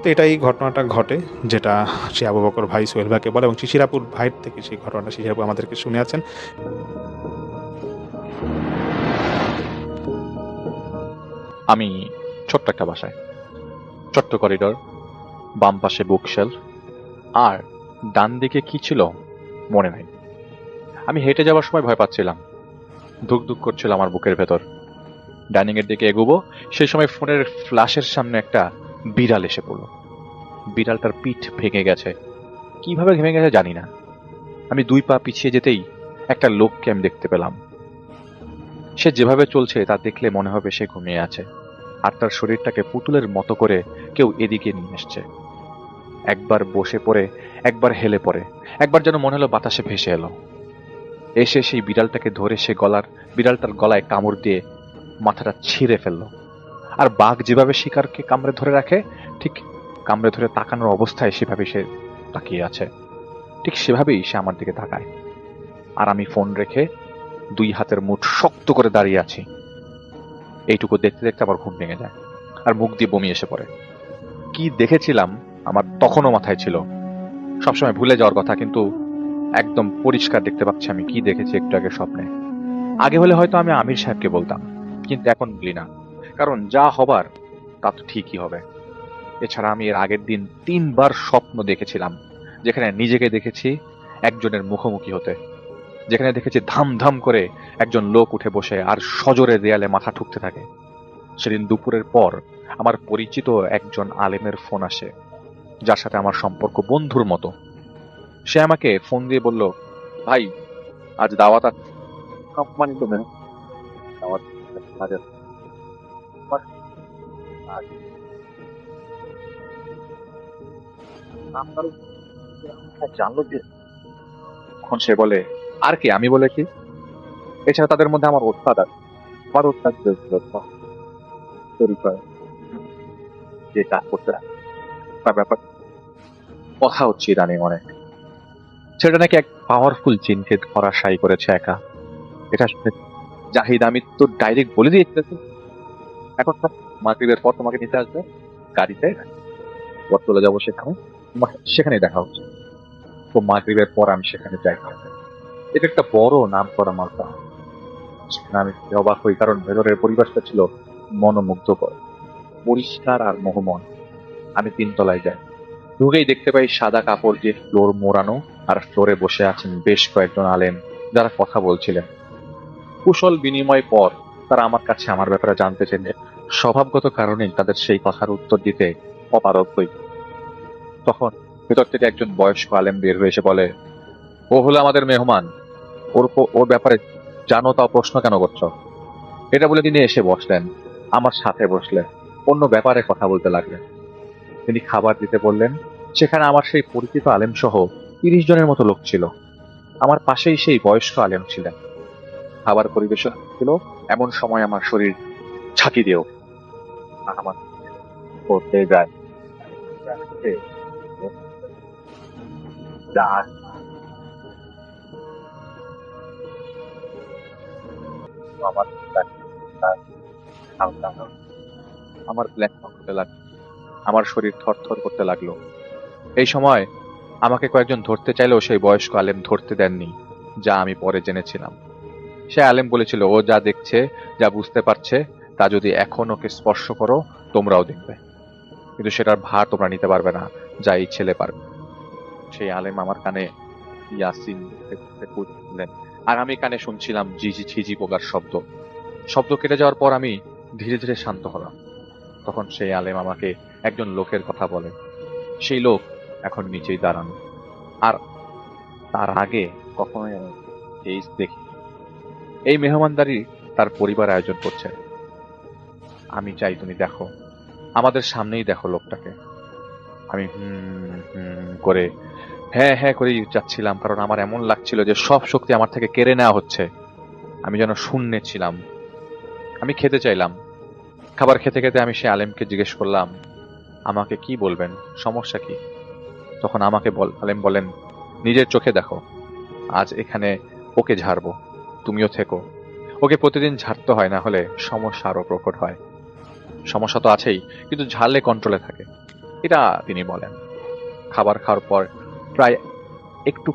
তো এটাই ঘটনাটা ঘটে, যেটা সে আবু বকর ভাই সোহেল ভাইকে বলে, এবং শিশিরাপুর ভাইয়ের থেকে সেই ঘটনাটা শিশিরাপুর আমাদেরকে শুনে আছেন। আমি ছোট্ট একটা বাসায়, ছোট্ট করিডোর, বাম পাশে বুকশেলফ, আর ডান দিকে কি ছিল মনে নাই। আমি হেঁটে যাওয়ার সময় ভয় পাচ্ছিলাম, ধুক ধুক করছিল আমার বুকের ভেতর। ডাইনিং এর দিকে এগোবো, সেই সময় ফোনের ফ্ল্যাশের সামনে একটা বিড়াল এসে পড়লো। বিড়ালটার পিঠ ভেঙে গেছে, কিভাবে ভেঙে গেছে জানি না। আমি 2 পা পিছিয়ে যেতেই একটা লোককে আমি দেখতে পেলাম। সে যেভাবে চলছে তা দেখলে মনে হবে সে ঘুমিয়ে আছে, আর তার শরীরটাকে পুতুলের মতো করে কেউ এদিকে নিয়ে এসছে। একবার বসে পড়ে, একবার হেলে পড়ে, একবার যেন মনে হলো বাতাসে ভেসে এলো। এসে সেই বিড়ালটাকে ধরে সে বিড়ালটার গলায় কামড় দিয়ে মাথাটা ছিঁড়ে ফেললো। আর বাঘ যেভাবে শিকারকে কামড়ে ধরে রাখে, ঠিক কামড়ে ধরে তাকানোর অবস্থায় সেভাবে সে তাকিয়ে আছে। ঠিক সেভাবেই সে আমার দিকে তাকায়, আর আমি ফোন রেখে 2 হাতের মুঠ শক্ত করে দাঁড়িয়ে আছি। এইটুকু দেখতে দেখতে আবার ঘুম ভেঙে যায়, আর মুখ দিয়ে বমি এসে পড়ে। কি দেখেছিলাম আমার তখনও মাথায় ছিল, সবসময় ভুলে যাওয়ার কথা, কিন্তু একদম পরিষ্কার দেখতে পাচ্ছি আমি কি দেখেছি একটু আগে স্বপ্নে। আগে হলে হয়তো আমি আমির সাহেবকে বলতাম, কিন্তু এখন বলি না, কারণ যা হবার তা তো ঠিকই হবে। এছাড়া আমি এর আগের দিন 3 বার স্বপ্ন দেখেছিলাম, যেখানে নিজেকে দেখেছি একজনের মুখোমুখি হতে, যেখানে দেখেছি ধাম ধাম করে একজন লোক উঠে বসে আর সজোরে দেয়ালে মাথা ঠুকতে থাকে। সেদিন দুপুরের পর আমার পরিচিত একজন আলেমের ফোন আসে, যার সাথে আমার সম্পর্ক বন্ধুর মতো। সে আমাকে ফোন দিয়ে বলল, ভাই আজ দাওয়াত আছে। সম্মানিত মেয়ে, দাওয়াত আছে। আজ আপনার জানলো যে? তখন সে বলে, আর কি, আমি বলে কি? এছাড়া তাদের মধ্যে আমার ওস্তাদ আছে। আমার ওস্তাদ তৈরি করে যে কাজ করতে হয়। তার ব্যাপার কথা হচ্ছে ইদানিং অনেক। সেটা নাকি এক পাওয়ারফুল জিনকে ধরাশায়ী করেছে একা। এটা শুনে জাহিদ আমি তো ডাইরেক্ট বলে দিয়েছি, এখন মাগরিবের পর তোমাকে নিতে আসবে গাড়িতে, পর চলে যাবো সেখানে, সেখানেই দেখা হচ্ছে। তো মাগরিবের পর আমি সেখানে যাই। এটা একটা বড় নাম করা মালটা। সেখানে আমি অবাক হই, কারণ ভেতরের পরিবেশটা ছিল মনোমুগ্ধকর, পরিষ্কার আর মোহময়। আমি 3 তলায় যাই। ঢুকেই দেখতে পাই সাদা কাপড় দিয়ে ফ্লোর মোড়ানো, আর ফ্লোরে বসে আছেন বেশ কয়েকজন আলেম, যারা কথা বলছিলেন। কুশল বিনিময় পর তারা আমার কাছে আমার ব্যাপারে জানতে চাইলে স্বভাবগত কারণেই তাদের সেই কথার উত্তর দিতে অপারগ হই। তখন ভেতর থেকে একজন বয়স্ক আলেম বের হয়ে এসে বলে, ও হলো আমাদের মেহমান, ওর ব্যাপারে জানো, তাও প্রশ্ন কেন করছো? এটা বলে তিনি এসে বসলেন, আমার সাথে বসলেন, অন্য ব্যাপারে কথা বলতে লাগলেন। তিনি খাবার দিতে বললেন। সেখানে আমার সেই পরিচিত আলেম সহ 30 জনের মতো লোক ছিল। আমার পাশেই সেই বয়স্ক আলেম ছিলেন। খাবার পরিবেশন ছিল, এমন সময় আমার শরীর ঝাঁকি দিয়েও আমার করতে যায়। আমার প্ল্যান করতে লাগলো, আমার শরীর থরথর করতে লাগলো। এই সময় আমাকে কয়েকজন ধরতে চাইলেও সেই বয়স্ক আলেম ধরতে দেননি, যা আমি পরে জেনেছিলাম। সে আলেম বলেছিল, ও যা দেখছে, যা বুঝতে পারছে, তা যদি এখন ওকে স্পর্শ করো তোমরাও দেখবে, কিন্তু সেটার ভার তোমরা নিতে পারবে না, যা এই ছেলে পারবে। সেই আলেম আমার কানে ইয়াসিন পড়ছিলেন, আর আমি কানে শুনছিলাম ঝিঝি ঝিঝি পোকার শব্দ। শব্দ কেটে যাওয়ার পর আমি ধীরে ধীরে শান্ত হলাম। তখন সেই আলেম আমাকে একজন লোকের কথা বলে। সেই লোক এখন নিচেই দাঁড়ানো, আর তার আগে কখনোই ফেস দেখি। এই মেহমানদারি তার পরিবার আয়োজন করছে। আমি চাই তুমি দেখো, আমাদের সামনেই দেখো লোকটাকে। আমি করে হ্যাঁ হ্যাঁ করেই যাচ্ছিলাম, কারণ আমার এমন লাগছিল যে সব শক্তি আমার থেকে কেড়ে নেওয়া হচ্ছে। আমি যেন শূন্যে ছিলাম। আমি খেতে চাইলাম। খাবার খেতে খেতে আমি সে আলেমকে জিজ্ঞেস করলাম, আমাকে কি বলবেন, সমস্যা কি? তখন আমাকে আলেম বলেন, নিজের চোখে দেখো, আজ এখানে ওকে ঝাড়বো, তুমিও থেকো। ওকে প্রতিদিন ঝাড়তে হয়, না হলে সমস্যা আরো প্রকট হয়। সমস্যা তো আছেই, কিন্তু ঝাড়লে কন্ট্রোলে থাকে, এটা তিনি বলেন। খাবার খাওয়ার পর প্রায় একটু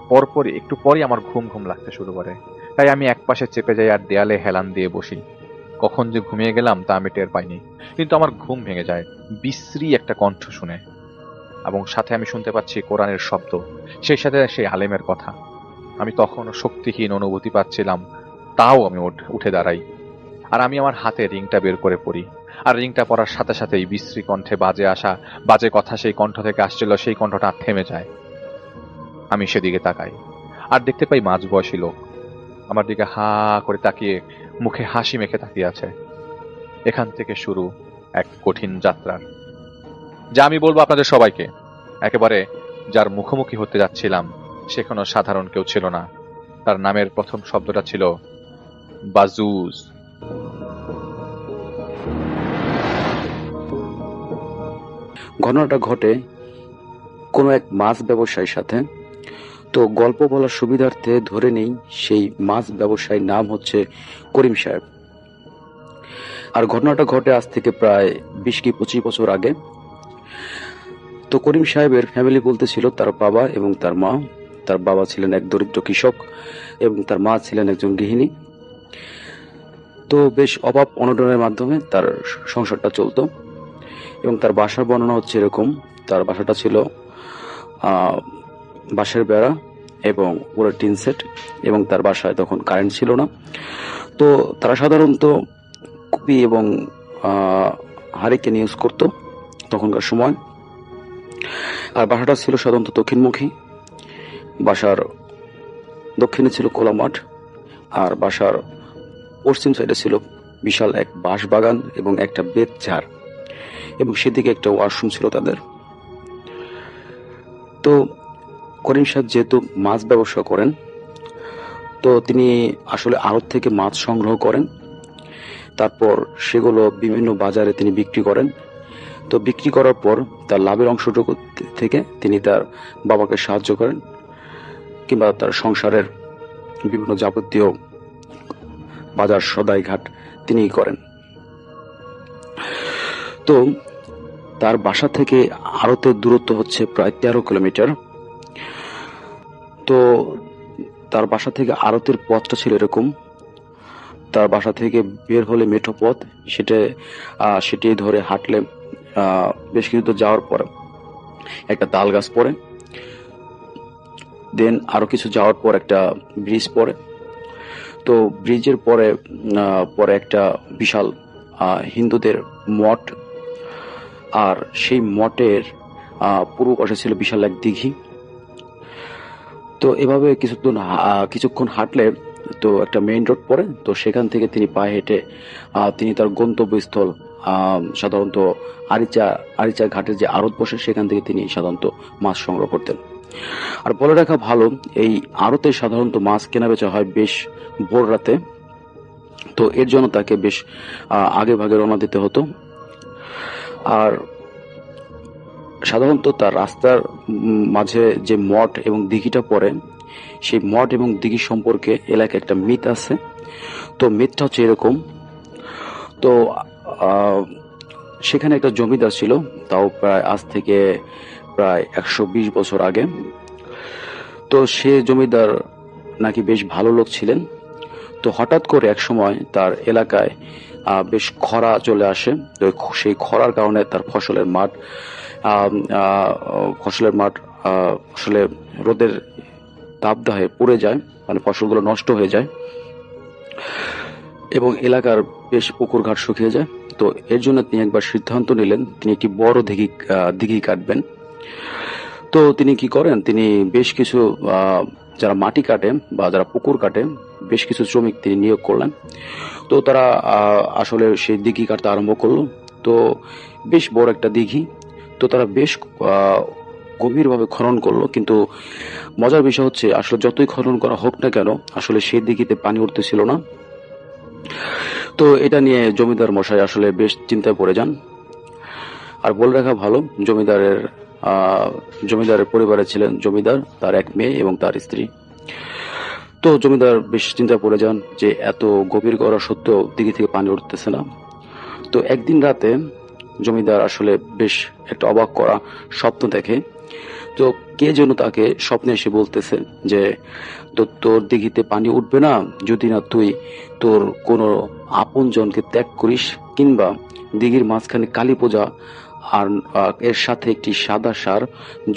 পরই আমার ঘুম ঘুম লাগতে শুরু করে। তাই আমি একপাশে চেপে যাই আর দেয়ালে হেলান দিয়ে বসি। কখন যে ঘুমিয়ে গেলাম তা আমি টের পাইনি, কিন্তু আমার ঘুম ভেঙে যায় বিশ্রী একটা কণ্ঠ শুনে, এবং সাথে আমি শুনতে পাচ্ছি কোরআনের শব্দ, সেই সাথে সেই আলেমের কথা। আমি তখনও শক্তিহীন অনুভূতি পাচ্ছিলাম, তাও আমি উঠে দাঁড়াই, আর আমি আমার হাতে রিংটা বের করে পড়ি। আর রিংটা পড়ার সাথে সাথেই বিশ্রী কণ্ঠে বাজে কথা সেই কণ্ঠ থেকে আসছিল, সেই কণ্ঠটা থেমে যায়। আমি সেদিকে তাকাই আর দেখতে পাই মাঝবয়সী লোক আমার দিকে হা করে তাকিয়ে, মুখে হাসি মেখে তাকিয়ে আছে। এখান থেকে শুরু এক কঠিন যাত্রার, যা আমি বলবো আপনাদের সবাইকে। একেবারে যার মুখোমুখি হতে যাচ্ছিলাম সে কোনো সাধারণ কেউ ছিল না। তার নামের প্রথম শব্দটা ছিল বাজুজ। ঘটনাটা ঘটে কোনো এক মাছ ব্যবসায়ীর সাথে। তো গল্প বলার সুবিধার্থে ধরে নেই সেই মাছ ব্যবসায়ীর নাম হচ্ছে করিম সাহেব। আর ঘটনাটা ঘটে আজ থেকে প্রায় 20 কি 25 বছর আগে। তো করিম সাহেবের ফ্যামিলি বলতে ছিল তার বাবা এবং তার মা। তার বাবা ছিলেন এক দরিদ্র কৃষক এবং তার মা ছিলেন একজন গৃহিণী। তো বেশ অভাব অনটনের মাধ্যমে তার সংসারটা চলতো। এবং তার বাসার বর্ণনা হচ্ছে এরকম, তার বাসাটা ছিল বাঁশের বেড়া এবং পুরো টিন সেট, এবং তার বাসায় তখন কারেন্ট ছিল না। তো তারা সাধারণত কুপি এবং হারিকেন ইউজ করতো তখনকার সময়। আর বাসাটা ছিল সাধারণত দক্ষিণমুখী। বাসার দক্ষিণে ছিল খোলা মাঠ, আর বাসার পশ্চিম সাইডে ছিল বিশাল এক বাঁশ বাগান এবং একটা বেত ঝাড়, এবং সেদিকে একটা ওয়াশরুম ছিল তাদের। তো করিম সাহেব যেহেতু মাছ ব্যবসা করেন, তো তিনি আসলে আড়ত থেকে মাছ সংগ্রহ করেন, তারপর সেগুলো বিভিন্ন বাজারে তিনি বিক্রি করেন। তো বিক্রি করার পর তার লাভের অংশটুকু থেকে তিনি তার বাবাকে সাহায্য করেন, কিংবা তার সংসারের বিভিন্ন যাবতীয় বাজার সদাই ঘাট তিনিই করেন। তো তার বাসা থেকে আড়তের দূরত্ব হচ্ছে প্রায় 13 কিলোমিটার। তো তার বাসা থেকে আড়তের পথটা ছিল এরকম, তার বাসা থেকে বের হলে মেঠো পথ, সেটি ধরে হাঁটলে বেশ কিছু দূর যাওয়ার পরে একটা তাল গাছ পড়ে, দেন আরো কিছু যাওয়ার পর একটা ব্রিজ পড়ে। তো ব্রিজের পরে পরে একটা বিশাল হিন্দুদের মঠ, আর সেই মঠের পূর্ব পাশে ছিল বিশাল এক দিঘি। তো এভাবে কিছুক্ষণ হাঁটলে তো একটা মেইন রোড পড়ে। তো সেখান থেকে তিনি পায়ে হেঁটে তিনি তার গন্তব্যস্থল, সাধারণত আরিচা ঘাটের যে আড়ত বসে, সেখান থেকে তিনি সাধারণত মাছ সংগ্রহ করতেন। আর বলে রাখা ভালো, এই আড়তে সাধারণত মাছ কেনা বেচা হয় বেশ ভোর রাতে। তো এর জন্য তাকে বেশ আগে ভাগে রওনা দিতে হতো। আর সাধারণত তার রাস্তার মাঝে যে মঠ এবং দিঘিটা পড়ে, সেই মঠ এবং দিঘি সম্পর্কে এলাকায় একটা মিথ আছে। তো মিথটা হচ্ছে এরকম, তো সেখানে একটা জমিদার ছিল, তাও প্রায় আজ থেকে প্রায় 120 বছর আগে। তো সে জমিদার নাকি বেশ ভালো লোক ছিলেন। তো হঠাৎ করে এক সময় তার এলাকায় বেশ খরা চলে আসে। তো সেই খরার কারণে তার ফসলের মাঠ আসলে রোদের তাপদাহে পুড়ে যায়, মানে ফসলগুলো নষ্ট হয়ে যায় এবং এলাকার বেশ পুকুর ঘাট শুকিয়ে যায়। তো এর জন্য তিনি একবার সিদ্ধান্ত নিলেন তিনি একটি বড় দিঘি কাটবেন। তো তিনি কি করেন, তিনি বেশ কিছু যারা মাটি কাটে বা যারা পুকুর কাটে, বেশ কিছু শ্রমিক তিনি নিয়োগ করলেন। তো তারা আসলে সেই দিঘি কাটতে আরম্ভ করলো। তো বেশ বড় একটা দিঘি। তো তারা বেশ গভীরভাবে খনন করলো, কিন্তু মজার বিষয় হচ্ছে আসলে যতই খনন করা হোক না কেন, আসলে সেই দিঘিতে পানি উঠতেছিল না। তো এটা নিয়ে জমিদার মশাই আসলে বেশ চিন্তায় পড়ে যান। আর বলে রাখা ভালো, জমিদারের পরিবারে ছিলেন জমিদার, তার এক মেয়ে এবং তার স্ত্রী। তো জমিদার বেশ চিন্তায় পড়ে যান যে এত গভীর করা সত্ত্বেও দিঘি থেকে পানি উঠতেছে না। তো একদিন রাতে জমিদার আসলে বেশ একটা অবাক করা স্বপ্ন দেখে। তো কে যেন তাকে স্বপ্নে এসে বলতেছে যে তোর দিঘিতে পানি উঠবে না যদি না তুই তোর কোনো আপন জনকে ত্যাগ করিস, কিংবা দিঘির মাঝখানে কালী পূজা আর এর সাথে একটি সাদা সার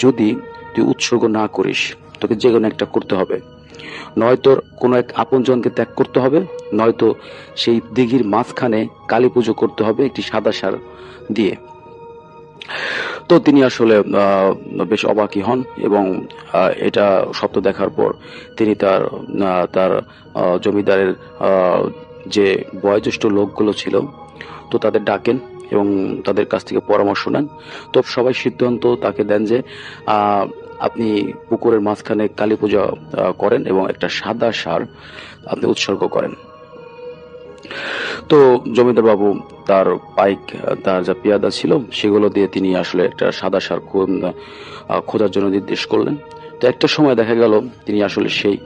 যদি তুই উৎসর্গ না করিস, তোকে যে কোনো একটা করতে হবে। নয়তো কোনো এক আপন জনকে ত্যাগ করতে হবে, নয়তো সেই দিঘির মাঝখানে কালী পুজো করতে হবে একটি সাদা সার দিয়ে। তো তিনি আসলে বেশ অবাকই হন এবং এটা স্বপ্ন দেখার পর তিনি তার জমিদারের যে বয়োজ্যেষ্ঠ লোকগুলো ছিল, তো তাদের ডাকেন এবং তাদের কাছ থেকে পরামর্শ নেন। তো সবাই সিদ্ধান্ত তাকে দেন যে আপনি পুকুরের মাঝখানে কালী পূজা করেন এবং একটা সাদা সার আপনি উৎসর্গ করেন। তো জমিদার বাবু তার তার যা পেয়াদা ছিল সেগুলো দিয়ে তিনি আসলে একটা সাদা সার খোঁজার জন্য নির্দেশ করলেন। তো একটা সময় দেখা গেল তিনি আসলে সেই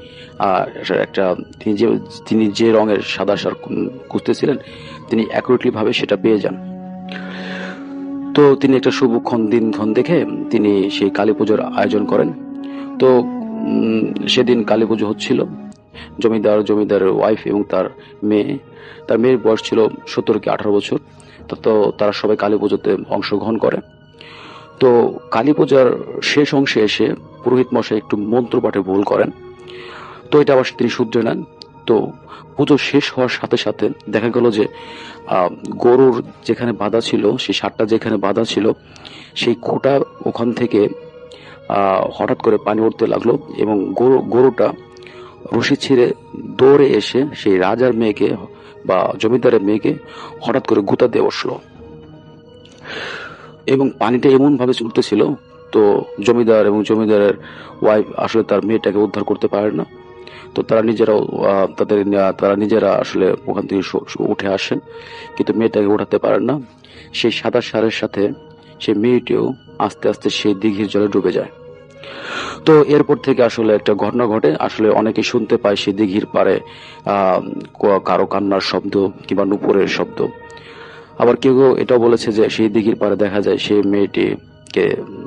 তিনি যে রঙের সাদা সার খুঁজতেছিলেন তিনি অ্যাকুরেটলি ভাবে সেটা পেয়ে যান। তো তিনি একটা শুভক্ষণ দিনক্ষণ দেখে তিনি সেই কালী পুজোর আয়োজন করেন। তো সেদিন কালী পুজো হচ্ছিল। জমিদারের ওয়াইফ এবং তার মেয়ের বয়স ছিল 17 কি 18 বছর। তো তারা সবাই কালী পুজোতে অংশগ্রহণ করে। তো কালী পূজার শেষ অংশে এসে পুরোহিত মশাই একটু মন্ত্র পাঠে ভুল করেন। তো এটা আবার তিনি শুধরে নেন। তো পুজো শেষ হওয়ার সাথে সাথে দেখা গেল যে গরুর যেখানে বাঁধা ছিল, সেই সারটা যেখানে বাঁধা ছিল, সেই খোঁটা ওখান থেকে হঠাৎ করে পানি উঠতে লাগলো এবং গরুটা রশি ছিঁড়ে দৌড়ে এসে সেই রাজার মেয়েকে বা জমিদারের মেয়েকে হঠাৎ করে গুঁতা দিয়ে বসলো এবং পানিটা এমন ভাবে চলতেছিল তো জমিদার এবং জমিদারের ওয়াইফ আসলে তার মেয়েটাকে উদ্ধার করতে পারে না। তো তারা নিজেরা আসলে ওখান থেকে উঠে আসেন, কিন্তু মেয়েটাকে উঠাতে পারেন না। সেই সাদা সারের সাথে সেই মেয়েটিও আস্তে আস্তে সেই দিঘির জলে ডুবে যায়। তো এরপর থেকে আসলে একটা ঘটনা ঘটে। আসলে অনেকে শুনতে পায় সেই দিঘির পাড়ে কারো কান্নার শব্দ কিংবা নুপুরের শব্দ। আবার কেউ কেউ এটাও বলেছে যে সেই দিঘির পাড়ে দেখা যায় সেই মেয়েটিকে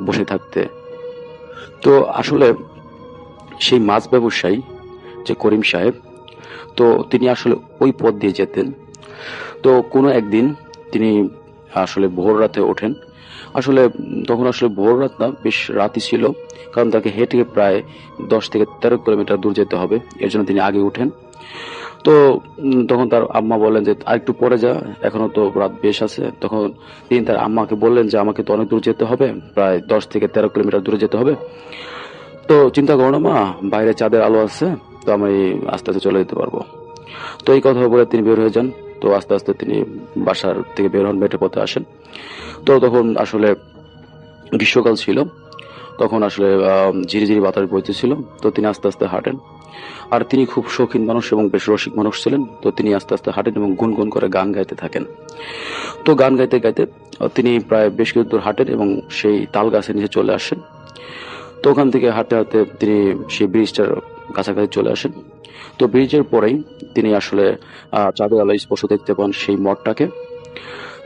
বসে থাকতে। তো আসলে সেই মাছ ব্যবসায়ী যে করিম সাহেব, তো তিনি আসলে ওই পথ দিয়ে যেতেন। তো কোনো একদিন তিনি আসলে ভোর রাতে ওঠেন। আসলে তখন আসলে ভোর রাত না, বেশ রাতই ছিল, কারণ তাকে হেঁটে প্রায় 10 থেকে 13 কিলোমিটার দূর যেতে হবে। এর জন্য তিনি আগে উঠেন। তো তখন তার আম্মা বললেন যে আর একটু পরে যা, এখনো তো রাত বেশ আছে। তখন তিনি তার আম্মাকে বললেন যে আমাকে তো অনেক দূর যেতে হবে, প্রায় 10 থেকে 13 কিলোমিটার দূরে যেতে হবে। তো চিন্তা করো না মা, বাইরে চাঁদের আলো আছে, তো আমি আস্তে আস্তে চলে যেতে পারবো। তো এই কথা বলে তিনি বের হয়ে যান। তো আস্তে আস্তে তিনি বাসার থেকে বের হন, মেঠে পথে আসেন। তো তখন আসলে গ্রীষ্মকাল ছিল, তখন আসলে ঝিরিঝিরি বাতাস বইতেছিল। তো তিনি আস্তে আস্তে হাঁটেন। আর তিনি খুব শৌখিন মানুষ এবং বেশ রসিক মানুষ ছিলেন। তো তিনি আস্তে আস্তে হাঁটেন এবং গুনগুন করে গান গাইতে থাকেন। তো গান গাইতে গাইতে তিনি প্রায় বেশ কিছু দূর হাঁটেন এবং সেই তাল গাছের নিচে চলে আসেন। তো ওখান থেকে হাঁটতে হাঁটতে তিনি সেই ব্রিজটার কাছাকাছি চলে আসেন। তো ব্রিজের পরেই তিনি আসলে চাঁদের আলো স্পষ্ট দেখতে পান সেই মঠটাকে।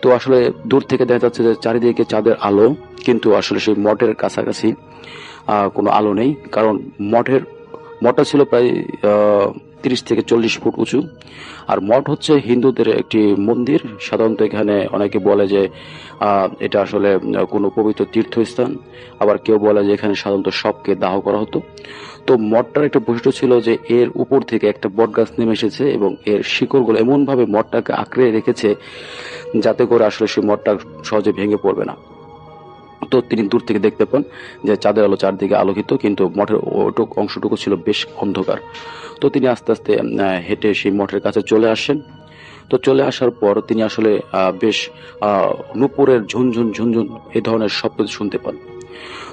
তো আসলে দূর থেকে দেখা যাচ্ছে যে চারিদিকে চাঁদের আলো, কিন্তু আসলে সেই মঠের কাছাকাছি কোনো আলো নেই, কারণ মঠটা ছিল প্রায় 30 থেকে 40 ফুট উঁচু। আর মঠ হচ্ছে হিন্দুদের একটি মন্দির। সাধারণত এখানে অনেকে বলে যে এটা আসলে কোনো পবিত্র তীর্থস্থান, আবার কেউ বলে যে এখানে সাধারণত সবকে দাহ করা হতো। তো মঠটার একটা বৈশিষ্ট্য ছিল যে এর উপর থেকে একটা বটগাছ নেমে এসেছে এবং এর শিকড়গুলো এমন ভাবে মঠটাকে আঁকড়ে রেখেছে যাতে করে আসলে সেই মঠটা সহজে ভেঙে পড়বে না। তো তিনি দূর থেকে দেখতে পান যে চাঁদের আলো চারদিকে আলোকিত, কিন্তু মঠের অংশটুকু ছিল বেশ অন্ধকার। তো তিনি আস্তে আস্তে হেঁটে সেই মঠের কাছে চলে আসেন। তো চলে আসার পর তিনি আসলে বেশ নূপুরের ঝুনঝুন ঝুনঝুন এই ধরনের শব্দ শুনতে পান।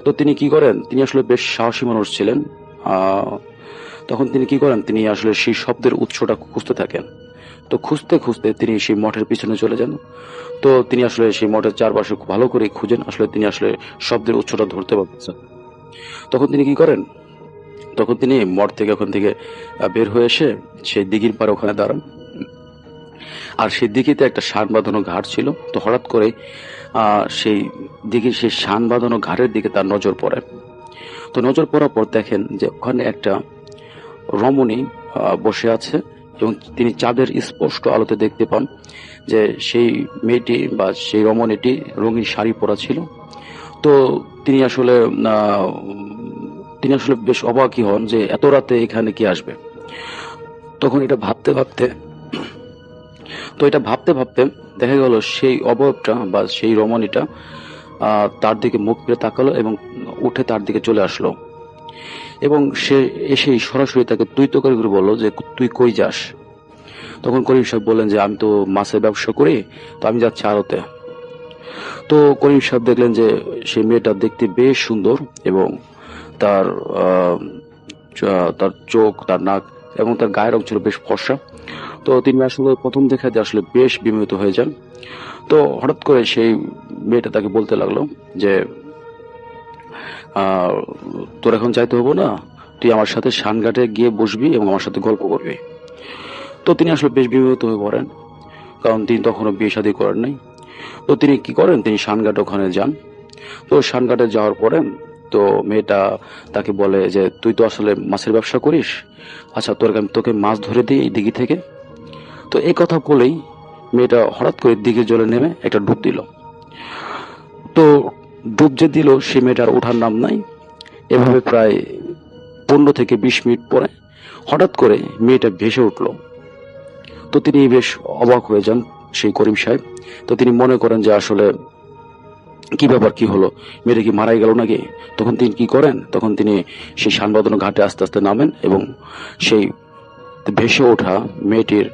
তো তিনি কি করেন, তিনি আসলে বেশ সাহসী মানুষ ছিলেন। তখন তিনি কি করেন, তিনি আসলে সেই শব্দের উৎসটা খুঁজতে থাকেন। তো খুঁজতে খুঁজতে তিনি সেই মঠের পিছনে চলে যান। তো তিনি আসলে সেই মঠের চারপাশে খুব ভালো করে খুঁজেন, আসলে তিনি আসলে শব্দের উৎসটা ধরতে পারছেন। তখন তিনি কি করেন, তখন তিনি মঠ থেকে ওখান থেকে বের হয়ে এসে সেই দিঘির পাড়ে ওখানে দাঁড়ান। আর সেই দিঘিতে একটা শান বাঁধানো ঘাট ছিল। তো হঠাৎ করে সেই দিঘির সেই শান বাঁধানো ঘাটের দিকে তার নজর পড়ে। তো নজর পড়ার পর দেখেন যে ওখানে একটা রমণী বসে আছে এবং তিনি চাঁদের স্পষ্ট আলোতে দেখতে পান যে সেই মেয়েটি বা সেই রমণীটি রঙিন শাড়ি পরা ছিল। তো তিনি আসলে বেশ অবাকই হন যে এত রাতে এখানে কি আসবে। তখন এটা ভাবতে ভাবতে দেখা গেল সেই অবয়বটা বা সেই রমণীটা তার দিকে মুখ ফিরে তাকালো এবং উঠে তার দিকে চলে আসলো এবং সে এসেই সরাসরি তাকে তুই তো করে বললো যে তুই কই যাস। তখন করিম সাহেব বললেন যে আমি তো মাছের ব্যবসা করি, তো আমি যাচ্ছি আড়তে। তো করিম সাহেব দেখলেন যে সেই মেয়েটা দেখতে বেশ সুন্দর এবং তার চোখ, তার নাক এবং তার গায়ের রং ছিল বেশ ফর্সা। তো তিনি আসলে প্রথম দেখাতে আসলে বেশ বিমোহিত হয়ে যান। তো হঠাৎ করে সেই মেয়েটা তাকে বলতে লাগলো যে তোর এখন যাইতে হবো না, তুই আমার সাথে শানঘাটে গিয়ে বসবি এবং আমার সাথে গল্প করবি। তো তিনি আসলে বেশ বিমোহিত হয়ে পড়েন, কারণ তিনি তখনও বিয়ে শাদী করেন নাই। তো তিনি কি করেন, তিনি শানঘাট ওখানে যান। তো শানঘাটে যাওয়ার পরে তো মেয়েটা তাকে বলে যে তুই তো আসলে মাছের ব্যবসা করিস, আচ্ছা তোকে মাছ ধরে দিই এই দিঘি থেকে। তো এই কথা বলেই মেয়েটা হঠাৎ করে দিঘির জলে নেমে একটা ডুব দিল। তো ডুব যে দিল সে মেয়েটার ওঠার নাম নাই। এভাবে প্রায় 15 থেকে 20 মিনিট পরে হঠাৎ করে মেয়েটা ভেসে উঠল। তো তিনি বেশ অবাক হয়ে যান সেই করিম সাহেব। তো তিনি মনে করেন যে আসলে কি ব্যাপার, কি হলো, মেয়েটা কি মারাই গেল নাকি। তখন তিনি কি করেন, তখন তিনি সেই শানবাঁধানো ঘাটে আস্তে আস্তে নামেন এবং সেই ভেসে ওঠা মেয়েটির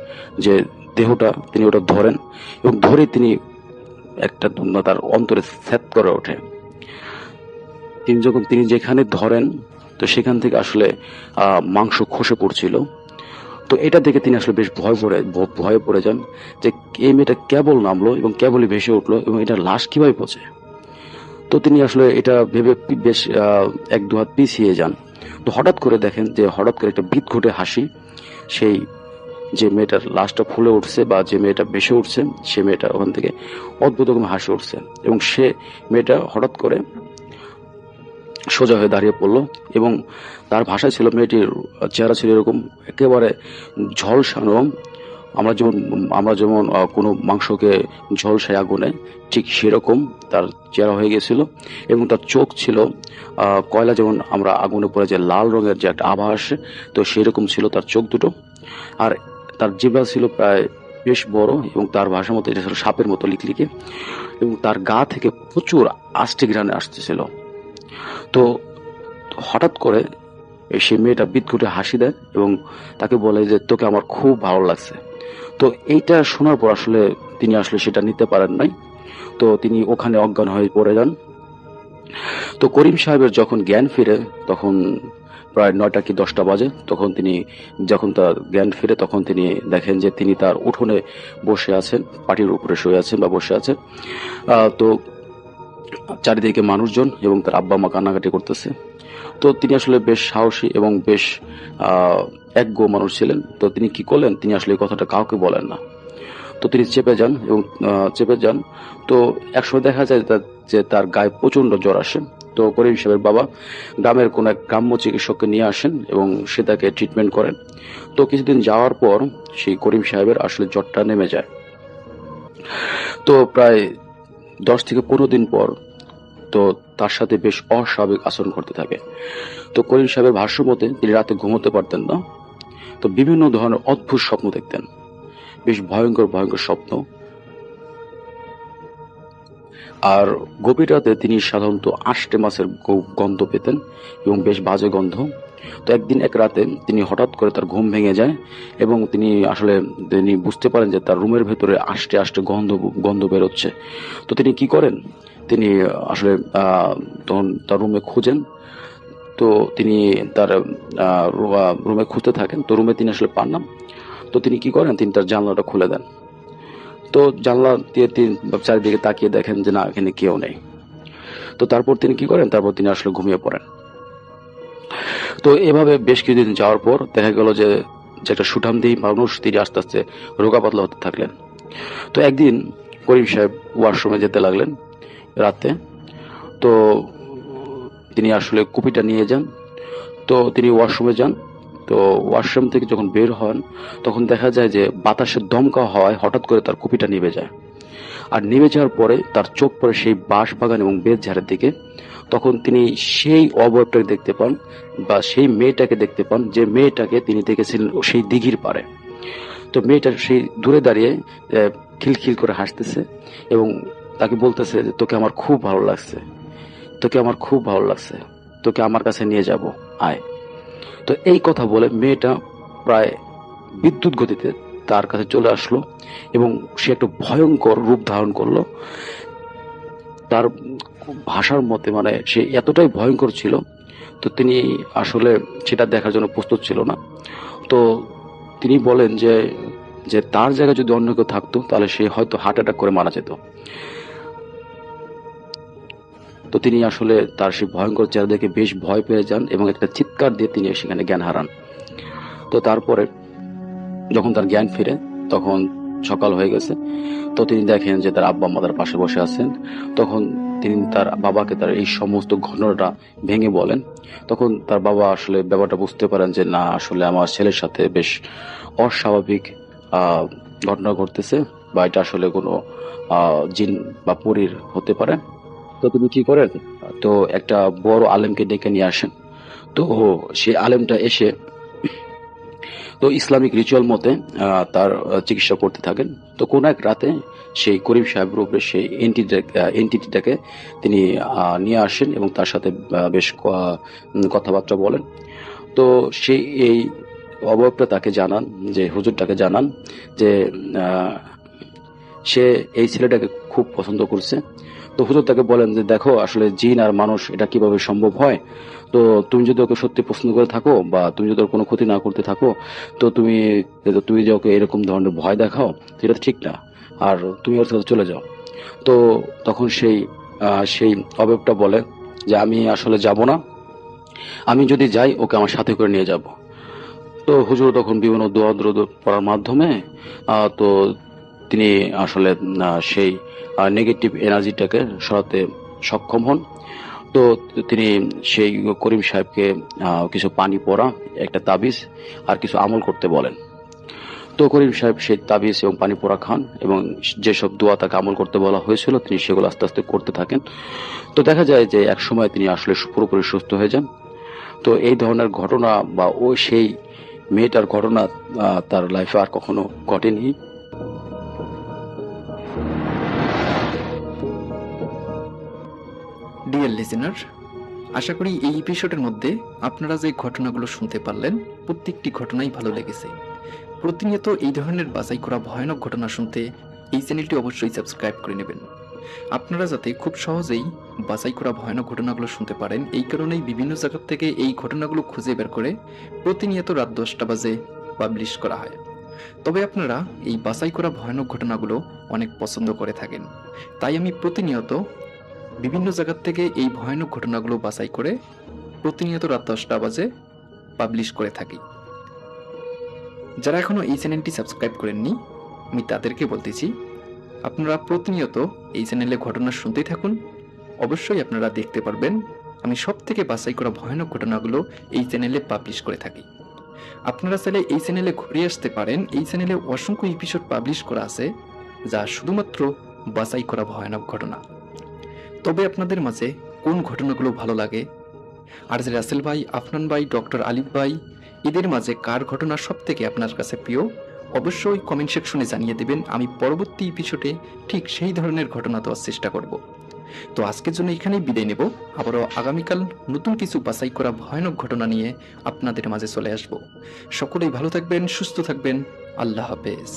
যে দেহটা তিনি ওটা ধরেন এবং ধরে তিনি একটা তার অন্তরে সেট করে ওঠে। তিনি যেখানে ধরেন তো সেখান থেকে আসলে মাংস খসে পড়ছিল। তো এটা দেখে তিনি আসলে বেশ ভয়ে পড়ে যান যে এই মেয়েটা কেবল নামলো এবং কেবলই ভেসে উঠলো এবং এটা লাশ কিভাবে পচে। তো তিনি আসলে এটা ভেবে বেশ এক দু হাত পিছিয়ে যান। তো হঠাৎ করে দেখেন যে হঠাৎ করে একটা বিদঘুটে হাসি সেই যে মেয়েটার লাশটা ফুলে উঠছে বা যে মেয়েটা ভেসে উঠছে সে মেয়েটা ওখান থেকে অদ্ভুত রকম হাসি উঠছে এবং সে মেয়েটা হঠাৎ করে সোজা হয়ে দাঁড়িয়ে পড়লো এবং তার ভাষা ছিল, মেয়েটির চেহারা ছিল এরকম একেবারে ঝলসানো। আমরা যেমন কোনো মাংসকে ঝলসায় আগুনে, ঠিক সেরকম তার চেহারা হয়ে গেছিল এবং তার চোখ ছিল কয়লা যেমন আমরা আগুনে পড়ে যে লাল রঙের যে একটা আভা আসে, তো সেরকম ছিল তার চোখ দুটো। আর তার জিহ্বা ছিল প্রায় বেশ বড় এবং তার ভাষার মতো এটা ছিল সাপের মতো লিকলিকে এবং তার গা থেকে প্রচুর আষ্টে ঘ্রাণে আসতেছিল। তো হঠাৎ করে সেই মেয়েটা বিদঘুটে হাসি দেয় এবং তাকে বলে যে তোকে আমার খুব ভালো লাগছে। তো এইটা শোনার পর আসলে তিনি আসলে সেটা নিতে পারেন নাই। তো তিনি ওখানে অজ্ঞান হয়ে পড়ে যান। তো করিম সাহেবের যখন জ্ঞান ফিরে তখন প্রায় 9টা কি 10টা বাজে। তখন যখন তার জ্ঞান ফিরে তখন তিনি দেখেন যে তিনি তার উঠোনে বসে আছেন, পাটির উপরে শুয়ে আছেন বা বসে আছেন। তো চারিদিকে মানুষজন এবং তার আব্বা মা কান্নাকাটি করতেছে। তো তিনি আসলে বেশ সাহসী এবং বেশ একগো মানুষ ছিলেন। তো তিনি কি করলেন, তিনি আসলে এই কথাটা কাউকে বলেন না। তো তিনি চেপে যান। তো একসময় দেখা যায় যে তার গায়ে প্রচন্ড জ্বর আসে। তো করিম সাহেবের বাবা গ্রামের কোন এক গ্রাম্য চিকিৎসককে নিয়ে আসেন এবং সে তাকে ট্রিটমেন্ট করেন। তো কিছুদিন যাওয়ার পর সেই করিম সাহেবের আসলে জ্বরটা নেমে যায়। তো প্রায় 10 থেকে 15 দিন পর তো তার সাথে বেশ অস্বাভাবিক আচরণ করতে থাকে। তো করিম সাহেবের ভাষ্য মতে তিনি রাতে ঘুমোতে পারতেন না। তো বিভিন্ন ধরনের অদ্ভুত স্বপ্ন দেখতেন, বেশ ভয়ঙ্কর স্বপ্ন। আর গভীর রাতে তিনি সাধারণত আষ্টে মাছের গন্ধ পেতেন এবং বেশ বাজে গন্ধ। তো একদিন এক রাতে তিনি হঠাৎ করে তার ঘুম ভেঙে যায় এবং তিনি বুঝতে পারেন যে তার রুমের ভেতরে আষ্টে আষ্টে গন্ধ বেরোচ্ছে। তো তিনি কি করেন, তিনি আসলে তখন তার রুমে খুঁজেন। তো তিনি তার রুমে খুঁজতে থাকেন। তো রুমে তিনি আসলে পান না। তো তিনি কি করেন, তিনি তার জানলাটা খুলে দেন। তো জানলা দিয়ে তিনি চারিদিকে তাকিয়ে দেখেন যে না, এখানে কেউ নেই। তো তারপর তিনি কি করেন, তারপর তিনি আসলে ঘুমিয়ে পড়েন। তো এভাবে বেশ কিছুদিন যাওয়ার পর দেখা গেল যে একটা সুঠামদেহী মানুষ তিনি আস্তে আস্তে রোগা পাতলা হতে থাকলেন। তো একদিন করিম সাহেব ওয়াশরুমে যেতে লাগলেন রাতে। তো তিনি আসলে কুপিটা নিয়ে যান। তো তিনি ওয়াশরুমে যান। তো ওয়াশরুম থেকে যখন বের হন তখন দেখা যায় যে বাতাসের দমকা হওয়ায় হঠাৎ করে তার কুপিটা নিভে যায়। আর নিভে যাওয়ার পরে তার চোখ পড়ে সেই বাঁশ বাগান এবং বেতঝাড়ের দিকে। তখন তিনি সেই অবয়বটাকে দেখতে পান বা সেই মেয়েটাকে দেখতে পান যে মেয়েটাকে তিনি দেখেছিলেন সেই দিঘির পাড়ে। তো মেয়েটা সেই দূরে দাঁড়িয়ে খিলখিল করে হাসতেছে এবং তাকে বলতেছে যে তোকে আমার খুব ভালো লাগছে, তোকে আমার কাছে নিয়ে যাব, আয়। তো এই কথা বলে মেয়েটা প্রায় বিদ্যুৎ গতিতে তার কাছে চলে আসলো এবং সে একটা ভয়ঙ্কর রূপ ধারণ করলো। তার ভাষার মতে মানে সে এতটাই ভয়ঙ্কর ছিল, তো তিনি আসলে সেটা দেখার জন্য প্রস্তুত ছিল না। তো তিনি বলেন যে তার জায়গায় যদি অন্য কেউ থাকতো তাহলে সে হয়তো হার্ট অ্যাটাক করে মারা যেত। তো তিনি আসলে তার সেই ভয়ঙ্কর চেহারা দেখে বেশ ভয় পেয়ে যান এবং একটা চিৎকার দিয়ে তিনি সেখানে জ্ঞান হারান। তো তারপরে যখন তার জ্ঞান ফিরে তখন সকাল হয়ে গেছে। তো তিনি দেখেন যে তার আব্বা আম্মা তার পাশে বসে আছেন। তখন তিনি তার বাবাকে তার এই সমস্ত ঘটনাটা ভেঙে বলেন। তখন তার বাবা আসলে ব্যাপারটা বুঝতে পারেন যে না, আসলে আমার ছেলের সাথে বেশ অস্বাভাবিক ঘটনা ঘটতেছে বা এটা আসলে কোনো জিন বা পরীর হতে পারে। তো তিনি কি করেন, তো একটা বড় আলেমকে ডেকে নিয়ে আসেন। তো সেই আলেমটা এসে তো ইসলামিক রিচুয়াল মতে তার চিকিৎসা করতে থাকেন। তো কোন এক রাতে সেই করিম সাহেবের উপরে সেই এন্টিটিটাকে তিনি নিয়ে আসেন এবং তার সাথে বেশ কথাবার্তা বলেন। তো সেই এই অবয়বটা তাকে জানান, যে হুজুরটাকে জানান যে সে এই ছেলেটাকে খুব পছন্দ করছে। তো হুজুর তাকে বলেন যে দেখো আসলে জিন আর মানুষ এটা কিভাবে সম্ভব হয়, তো তুমি যদি ওকে সত্যি পছন্দ করে থাকো বা তুমি যদি ওর কোনো ক্ষতি না করতে থাকো, তো তুমি যে ওকে এরকম ধরনের ভয় দেখাও, সেটা ঠিক না, আর তুমি ওর সাথে চলে যাও। তো তখন সেই অবয়বটা বলে যে আমি আসলে যাব না, আমি যদি যাই ওকে আমার সাথে করে নিয়ে যাব। তো হুজুর তখন বিভিন্ন দোয়া দ্রুত পড়ার মাধ্যমে তো তিনি আসলে সেই নেগেটিভ এনার্জিটাকে সরাতে সক্ষম হন। তো তিনি সেই করিম সাহেবকে কিছু পানি পড়া, একটা তাবিজ আর কিছু আমল করতে বলেন। তো করিম সাহেব সেই তাবিজ এবং পানি পোড়া খান এবং যেসব দোয়া তাকে আমল করতে বলা হয়েছিল তিনি সেগুলো আস্তে আস্তে করতে থাকেন। তো দেখা যায় যে এক সময় তিনি আসলে পুরোপুরি সুস্থ হয়ে যান। তো এই ধরনের ঘটনা বা সেই মেয়েটার ঘটনা তার লাইফে আর কখনো ঘটেনি। ডিয়ার লিসেনার, আশা করি এই এপিসোডের মধ্যে আপনারা যে ঘটনাগুলো শুনতে পারলেন প্রত্যেকটি ঘটনাই ভালো লেগেছে। প্রতিনিয়ত এই ধরনের বাছাই করা ভয়ানক ঘটনা শুনতে এই চ্যানেলটি অবশ্যই সাবস্ক্রাইব করে নেবেন, আপনারা যাতে খুব সহজেই বাছাই করা ভয়ানক ঘটনাগুলো শুনতে পারেন। এই কারণেই বিভিন্ন জায়গা থেকে এই ঘটনাগুলো খুঁজে বের করে প্রতিনিয়ত রাত 10টা বাজে পাবলিশ করা হয়। তবে আপনারা এই বাছাই করা ভয়ানক ঘটনাগুলো অনেক পছন্দ করে থাকেন, তাই আমি প্রতিনিয়ত বিভিন্ন জায়গা থেকে এই ভয়ানক ঘটনাগুলো বাছাই করে প্রতিনিয়ত রাত 10টা বাজে পাবলিশ করে থাকি। যারা এখনো এই চ্যানেলটি সাবস্ক্রাইব করেননি আমি তাদেরকে বলতেছি আপনারা প্রতিনিয়ত এই চ্যানেলে ঘটনা শুনতেই থাকুন, অবশ্যই আপনারা দেখতে পারবেন আমি সব থেকে বাছাই করা ভয়ানক ঘটনাগুলো এই চ্যানেলে পাবলিশ করে থাকি। আপনারা চাইলে এই চ্যানেলে ঘুরে আসতে পারেন, এই চ্যানেলে অসংখ্য এপিসোড পাবলিশ করা আছে যা শুধুমাত্র বাছাই করা ভয়ানক ঘটনা। তবে আপনাদের মাঝে কোন ঘটনাগুলো ভালো লাগে, আর যে রাসেল ভাই, আফনান ভাই, ডক্টর আলিফ ভাই, এদের মাঝে কার ঘটনা সব থেকে আপনার কাছে প্রিয় অবশ্যই কমেন্ট সেকশনে জানিয়ে দেবেন। আমি পরবর্তী এপিসোডে ঠিক সেই ধরনের ঘটনা দেওয়ার চেষ্টা করব। তো আজকের জন্য এখানেই বিদায় নেব, আবারও আগামীকাল নতুন কিছু বাছাই করা ভয়ানক ঘটনা নিয়ে আপনাদের মাঝে চলে আসব। সকলেই ভালো থাকবেন, সুস্থ থাকবেন, আল্লাহ হাফেজ।